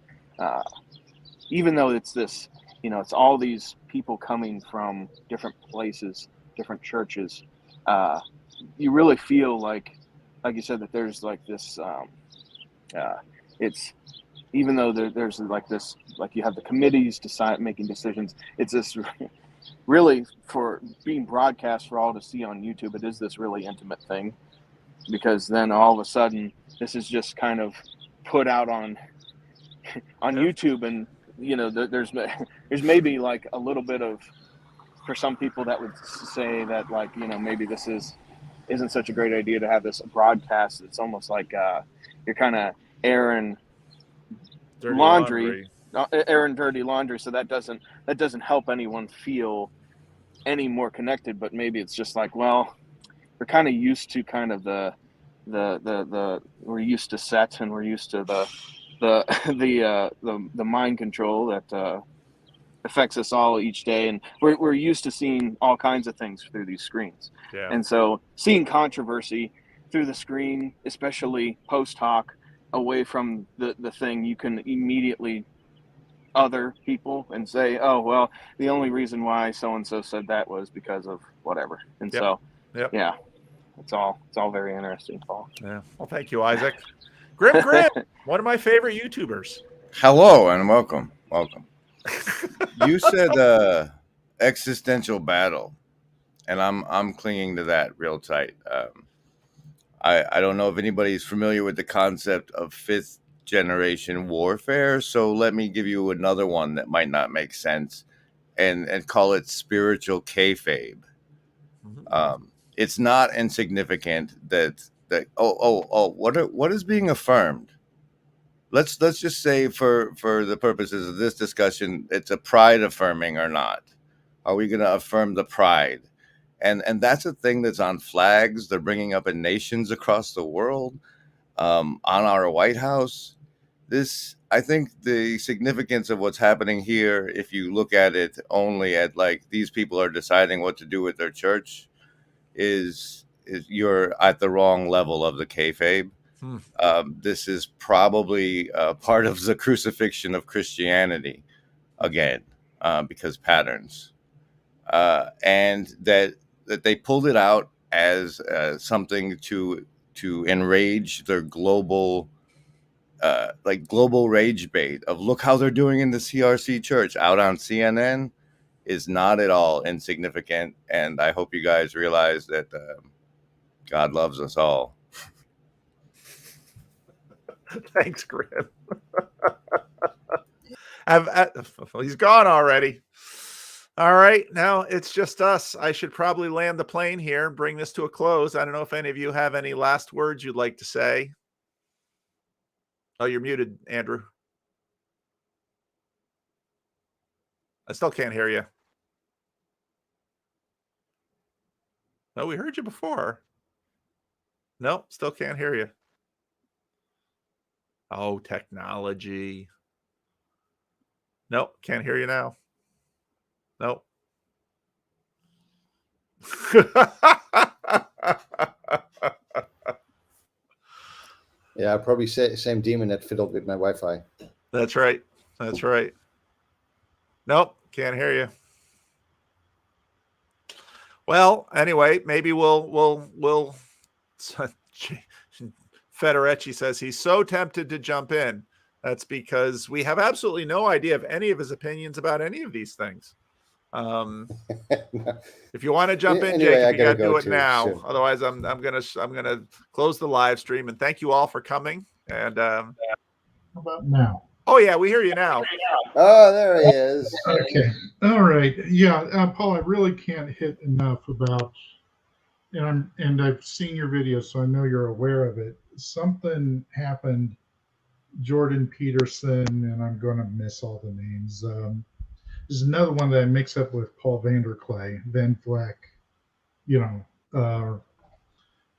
even though it's this, you know, it's all these people coming from different places, different churches, you really feel like you said, that there's like this, it's, even though there's like this, like you have the committees making decisions, it's this really, for being broadcast for all to see on YouTube, it is this really intimate thing, because then all of a sudden this is just kind of put out on YouTube, and you know, there's maybe like a little bit of, for some people that would say that, like, you know, maybe this isn't such a great idea to have this broadcast. It's almost like you're kind of airing dirty laundry, so that doesn't help anyone feel any more connected. But maybe it's just like, well, we're kind of used to kind of we're used to set, and we're used to the mind control that affects us all each day, and we're used to seeing all kinds of things through these screens. Yeah. And so seeing controversy through the screen, especially post hoc, away from the thing, you can immediately other people and say, oh, well, the only reason why so and so said that was because of whatever. And Yep. so Yep. yeah, it's all very interesting, Paul. Yeah. Well, thank you, Isaac. Grim, one of my favorite YouTubers. Hello and welcome. You said existential battle, and I'm clinging to that real tight. I don't know if anybody's familiar with the concept of fifth generation warfare, so let me give you another one that might not make sense, and call it spiritual kayfabe. It's not insignificant that what is being affirmed. Let's just say for the purposes of this discussion, it's a pride affirming or not. Are we going to affirm the pride? And that's a thing that's on flags. They're bringing up in nations across the world, on our White House. I think the significance of what's happening here, if you look at it only at like these people are deciding what to do with their church, is you're at the wrong level of the kayfabe. This is probably part of the crucifixion of Christianity again, because patterns, and that they pulled it out as something to enrage their global rage bait of look how they're doing in the CRC church out on CNN is not at all insignificant. And I hope you guys realize that God loves us all. Thanks, Grim. He's gone already. All right, now it's just us. I should probably land the plane here and bring this to a close. I don't know if any of you have any last words you'd like to say. Oh, you're muted, Andrew. I still can't hear you. No, we heard you before. No, still can't hear you. Oh, technology. Nope, can't hear you now. Nope. Yeah, probably same demon that fiddled with my Wi-Fi. That's right. That's right. Nope, can't hear you. Well, anyway, maybe we'll Federecci says he's so tempted to jump in. That's because we have absolutely no idea of any of his opinions about any of these things. If you want to jump in, Anyway, Jacob, you got to do it too, now. soon. Otherwise, I'm gonna close the live stream. And thank you all for coming. And How about now? oh yeah, we hear you now. Oh, there he is. Okay. All right. Yeah, Paul, I really can't hit enough about, and I've seen your video, so I know you're aware of it. Something happened. Jordan Peterson, and I'm going to miss all the names. There's another one that I mix up with Paul Van Vleck.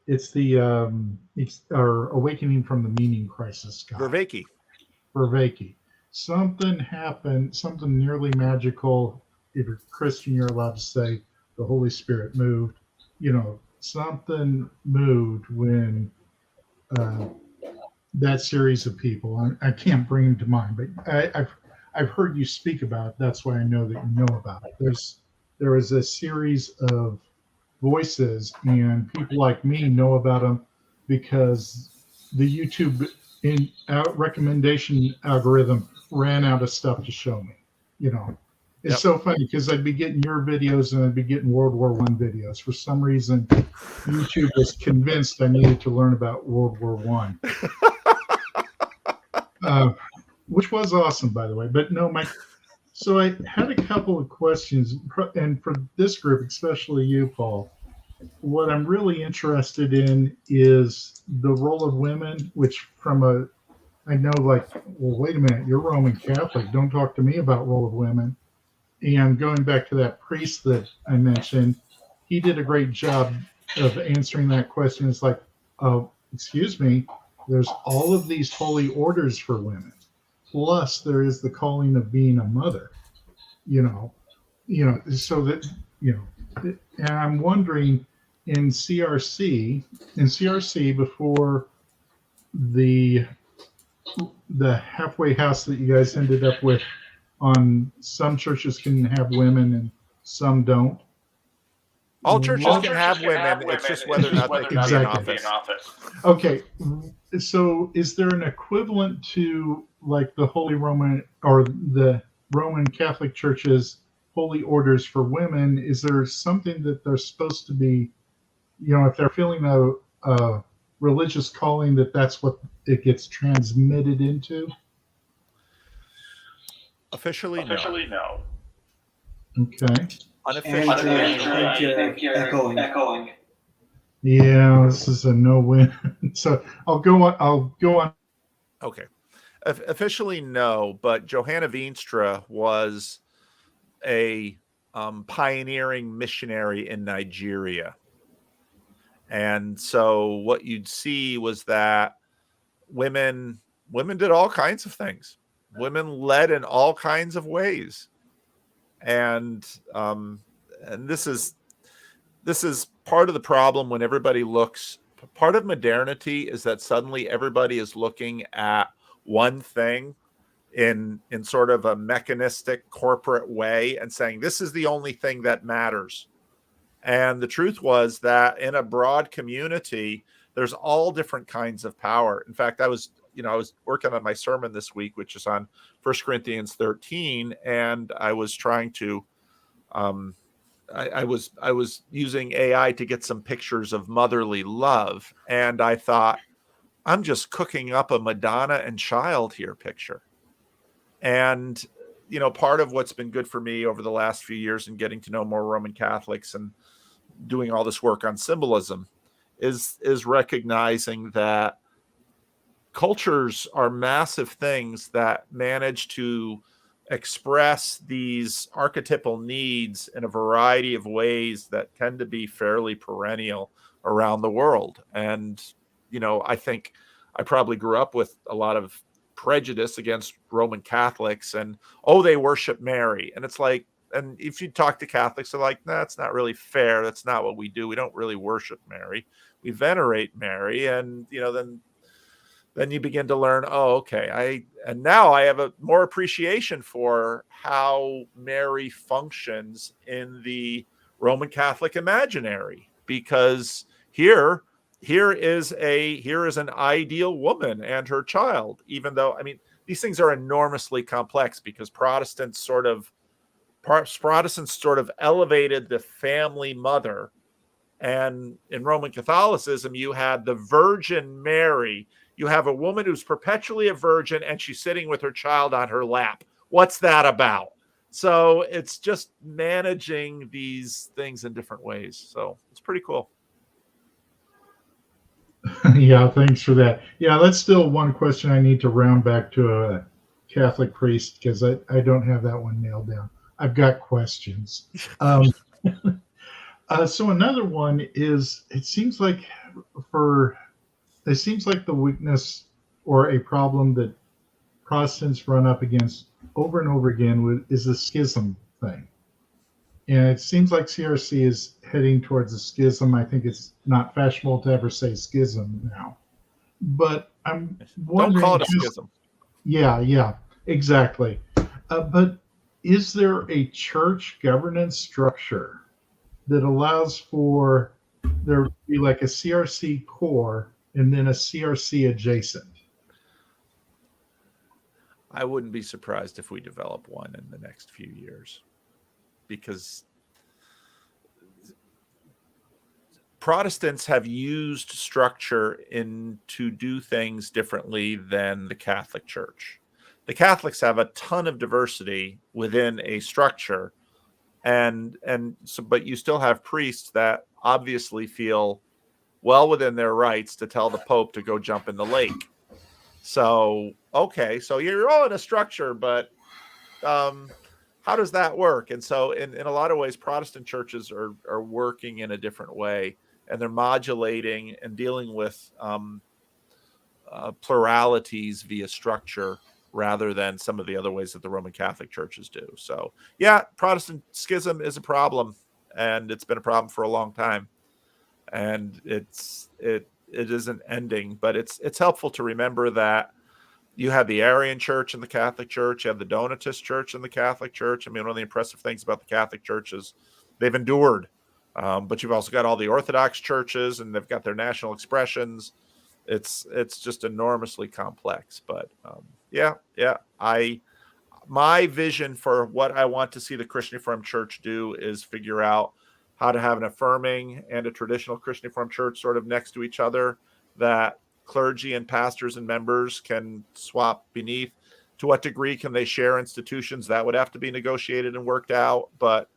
It's our Awakening from the Meaning Crisis guy. Vervaeke. Something happened, something nearly magical. If you're Christian, you're allowed to say the Holy Spirit moved. Something moved when that series of people. I can't bring them to mind, but I've heard you speak about it. That's why I know that you know about it. There is a series of voices, and people like me know about them because the YouTube recommendation algorithm ran out of stuff to show me. It's so funny because I'd be getting your videos and I'd be getting World War I videos. For some reason, YouTube was convinced I needed to learn about World War I, which was awesome, by the way. But no, so I had a couple of questions, and for this group, especially you, Paul, what I'm really interested in is the role of women, which I know, like, well, wait a minute, you're Roman Catholic. Don't talk to me about role of women. And going back to that priest that I mentioned, he did a great job of answering that question. It's like, excuse me, there's all of these holy orders for women. Plus, there is the calling of being a mother. So that, and I'm wondering in CRC before the halfway house that you guys ended up with, on some churches can have women and some don't. All churches can have women. It's just whether or not they can be in office. Okay, so is there an equivalent to like the Holy Roman or the Roman Catholic Church's holy orders for women? Is there something that they're supposed to be, if they're feeling a religious calling, that's what it gets transmitted into? Officially, no. Okay. Unofficially, Andrew, echoing. Yeah, this is a no-win. So I'll go on. Okay. Officially, no, but Johanna Veenstra was a pioneering missionary in Nigeria. And so what you'd see was that women did all kinds of things. Women led in all kinds of ways. And this is part of the problem when everybody looks. Part of modernity is that suddenly everybody is looking at one thing in sort of a mechanistic corporate way and saying this is the only thing that matters. And the truth was that in a broad community, there's all different kinds of power. In fact, I was working on my sermon this week, which is on 1 Corinthians 13, and I was trying to I was using AI to get some pictures of motherly love, and I thought, I'm just cooking up a Madonna and child here picture. And part of what's been good for me over the last few years in getting to know more Roman Catholics and doing all this work on symbolism is recognizing that cultures are massive things that manage to express these archetypal needs in a variety of ways that tend to be fairly perennial around the world. And, I think I probably grew up with a lot of prejudice against Roman Catholics and, they worship Mary. And it's like, and if you talk to Catholics, they're like, that's not really fair. That's not what we do. We don't really worship Mary. We venerate Mary. And, then you begin to learn, okay, now I have a more appreciation for how Mary functions in the Roman Catholic imaginary, because here is an ideal woman and her child, even though, these things are enormously complex because Protestants sort of elevated the family mother. And in Roman Catholicism, you had the Virgin Mary. You have a woman who's perpetually a virgin and she's sitting with her child on her lap. What's that about? So it's just managing these things in different ways. So it's pretty cool. Yeah, thanks for that. Yeah, that's still one question I need to round back to a Catholic priest because I don't have that one nailed down. I've got questions. So another one is, it seems like the weakness or a problem that Protestants run up against over and over again is the schism thing. And it seems like CRC is heading towards a schism. I think it's not fashionable to ever say schism now. But I'm wondering... Don't call it a schism. Yeah, exactly. But is there a church governance structure that allows for there to be like a CRC core and then a CRC adjacent? I wouldn't be surprised if we develop one in the next few years, because Protestants have used structure to do things differently than the Catholic Church. The Catholics have a ton of diversity within a structure, but you still have priests that obviously feel well within their rights to tell the Pope to go jump in the lake. So, okay, so you're all in a structure, but how does that work? And so in a lot of ways, Protestant churches are working in a different way, and they're modulating and dealing with pluralities via structure rather than some of the other ways that the Roman Catholic churches do. So yeah, Protestant schism is a problem, and it's been a problem for a long time, and it isn't ending. But it's helpful to remember that you have the Arian Church in the Catholic Church, you have the Donatist Church in the Catholic Church. I mean, one of the impressive things about the Catholic Church is they've endured. But you've also got all the Orthodox churches, and they've got their national expressions. It's just enormously complex. But my vision for what I want to see the Christian Reformed Church do is figure out how to have an affirming and a traditional Christian Reformed Church sort of next to each other, that clergy and pastors and members can swap beneath. To what degree can they share institutions? That would have to be negotiated and worked out. But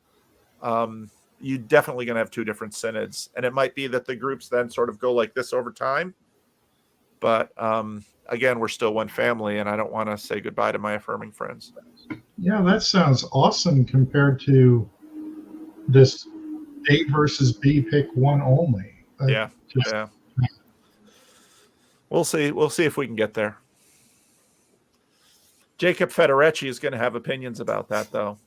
you're definitely going to have two different synods. And it might be that the groups then sort of go like this over time. But again, we're still one family, and I don't want to say goodbye to my affirming friends. Yeah, that sounds awesome compared to this A versus B, pick one only. Yeah. We'll see. We'll see if we can get there. Jacob Federecci is going to have opinions about that, though.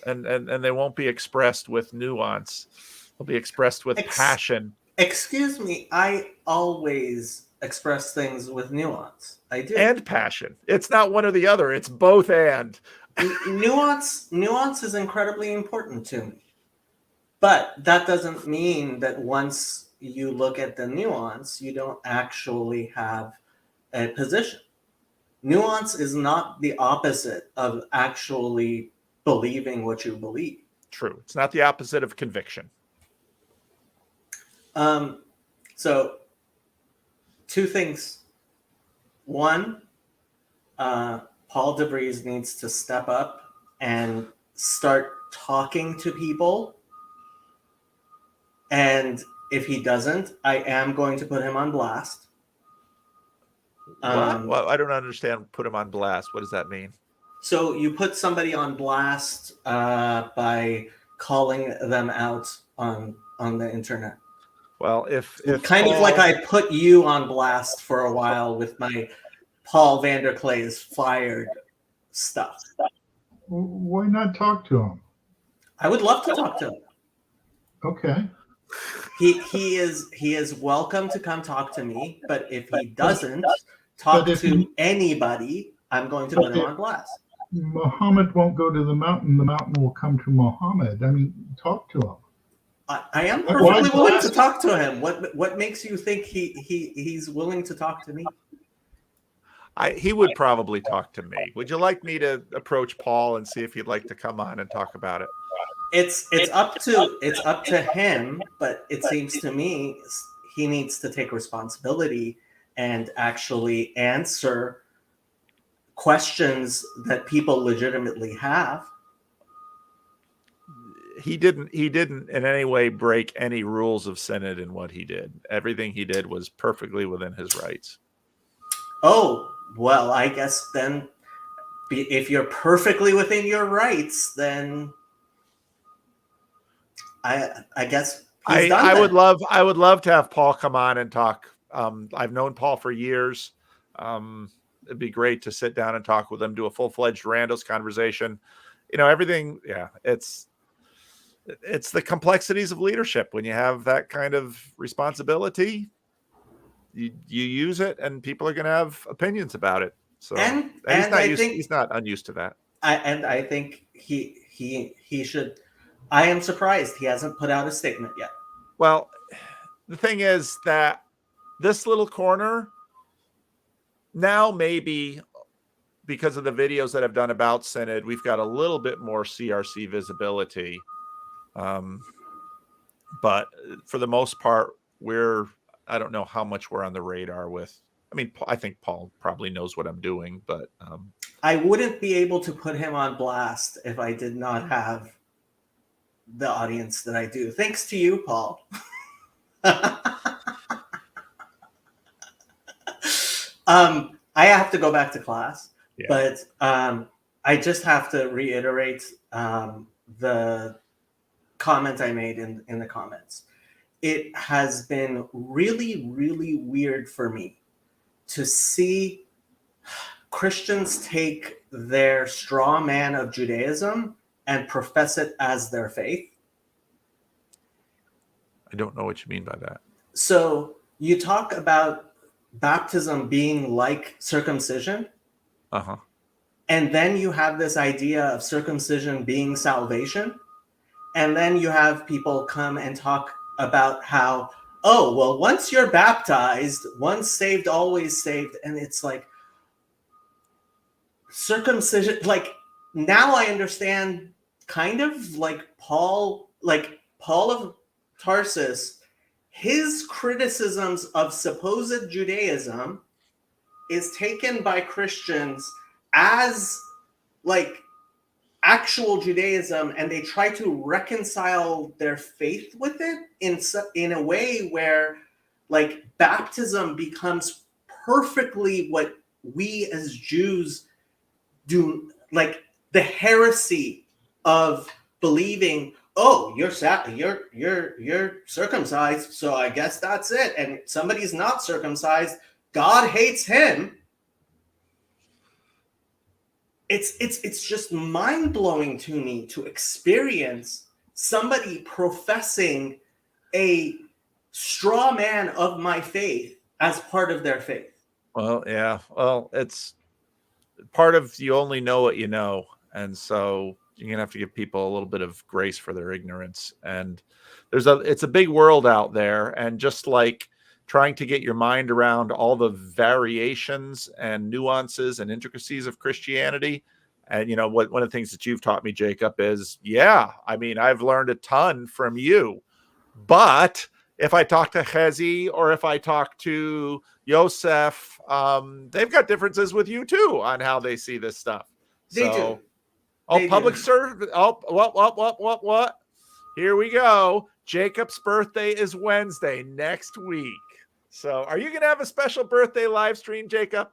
And they won't be expressed with nuance. They'll be expressed with passion. Excuse me, I always express things with nuance. I do. And passion. It's not one or the other. It's both and. Nuance is incredibly important to me. But that doesn't mean that once you look at the nuance, you don't actually have a position. Nuance is not the opposite of actually believing what you believe. True. It's not the opposite of conviction. So two things. One, Paul DeVries needs to step up and start talking to people. And if he doesn't, I am going to put him on blast. Well, I don't understand. Put him on blast. What does that mean? So you put somebody on blast by calling them out on the internet. Well, if kind Paul... of like I put you on blast for a while with my Paul Vanderklay is fired stuff. Why not talk to him? I would love to talk to him. Okay. He is welcome to come talk to me, but if he doesn't talk to anybody, I'm going to put him on blast. Muhammad won't go to the mountain will come to Muhammad. I mean, talk to him. I am perfectly willing to talk to him. What makes you think he's willing to talk to me? He would probably talk to me. Would you like me to approach Paul and see if he'd like to come on and talk about it? It's up to him, but it seems to me he needs to take responsibility and actually answer questions that people legitimately have. He didn't in any way break any rules of Synod in what he did. Everything he did was perfectly within his rights. Oh, well, I guess then if you're perfectly within your rights, then I guess I would love to have Paul come on and talk. I've known Paul for years. It'd be great to sit down and talk with him, do a full-fledged randos conversation. You know, everything. Yeah, it's the complexities of leadership. When you have that kind of responsibility, you use it, and people are going to have opinions about it. So he's not unused to that. I think he should. I am surprised he hasn't put out a statement yet. Well, the thing is that this little corner now, maybe because of the videos that I've done about Synod, we've got a little bit more CRC visibility. But for the most part, I don't know how much we're on the radar with. I mean, I think Paul probably knows what I'm doing, but I wouldn't be able to put him on blast if I did not have the audience that I do. Thanks to you, Paul. I have to go back to class, but I just have to reiterate the comment I made in the comments. It has been really, really weird for me to see Christians take their straw man of Judaism and profess it as their faith. I don't know what you mean by that. So you talk about baptism being like circumcision. Uh-huh. And then you have this idea of circumcision being salvation. And then you have people come and talk about how, oh, well, once you're baptized, once saved, always saved. And it's like circumcision, like now I understand kind of like Paul of Tarsus, his criticisms of supposed Judaism is taken by Christians as like actual Judaism, and they try to reconcile their faith with it in a way where like baptism becomes perfectly what we as Jews do, like the heresy of believing, oh, you're circumcised, so I guess that's it, and somebody's not circumcised, God hates him. It's just mind-blowing to me to experience somebody professing a straw man of my faith as part of their faith. Well, yeah. Well, it's part of you only know what you know. And so you're going to have to give people a little bit of grace for their ignorance. And it's a big world out there. And just like trying to get your mind around all the variations and nuances and intricacies of Christianity. And, you know, one of the things that you've taught me, Jacob, is, yeah, I mean, I've learned a ton from you. But if I talk to Chezi or if I talk to Yosef, they've got differences with you, too, on how they see this stuff. They do. Oh, public service. Oh, what? Here we go. Jacob's birthday is Wednesday next week. So are you going to have a special birthday live stream, Jacob?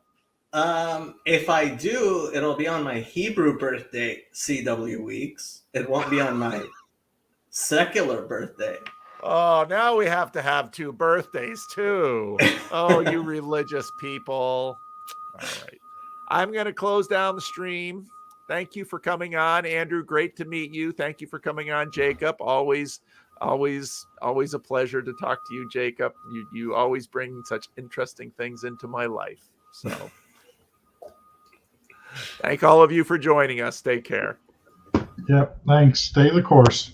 If I do, it'll be on my Hebrew birthday, CW weeks. It won't be on my secular birthday. Oh, now we have to have two birthdays, too. Oh, you religious people. All right. I'm going to close down the stream. Thank you for coming on, Andrew. Great to meet you. Thank you for coming on, Jacob. Always a pleasure to talk to you, Jacob. You always bring such interesting things into my life. So thank all of you for joining us. Take care. Yep. Thanks. Stay the course.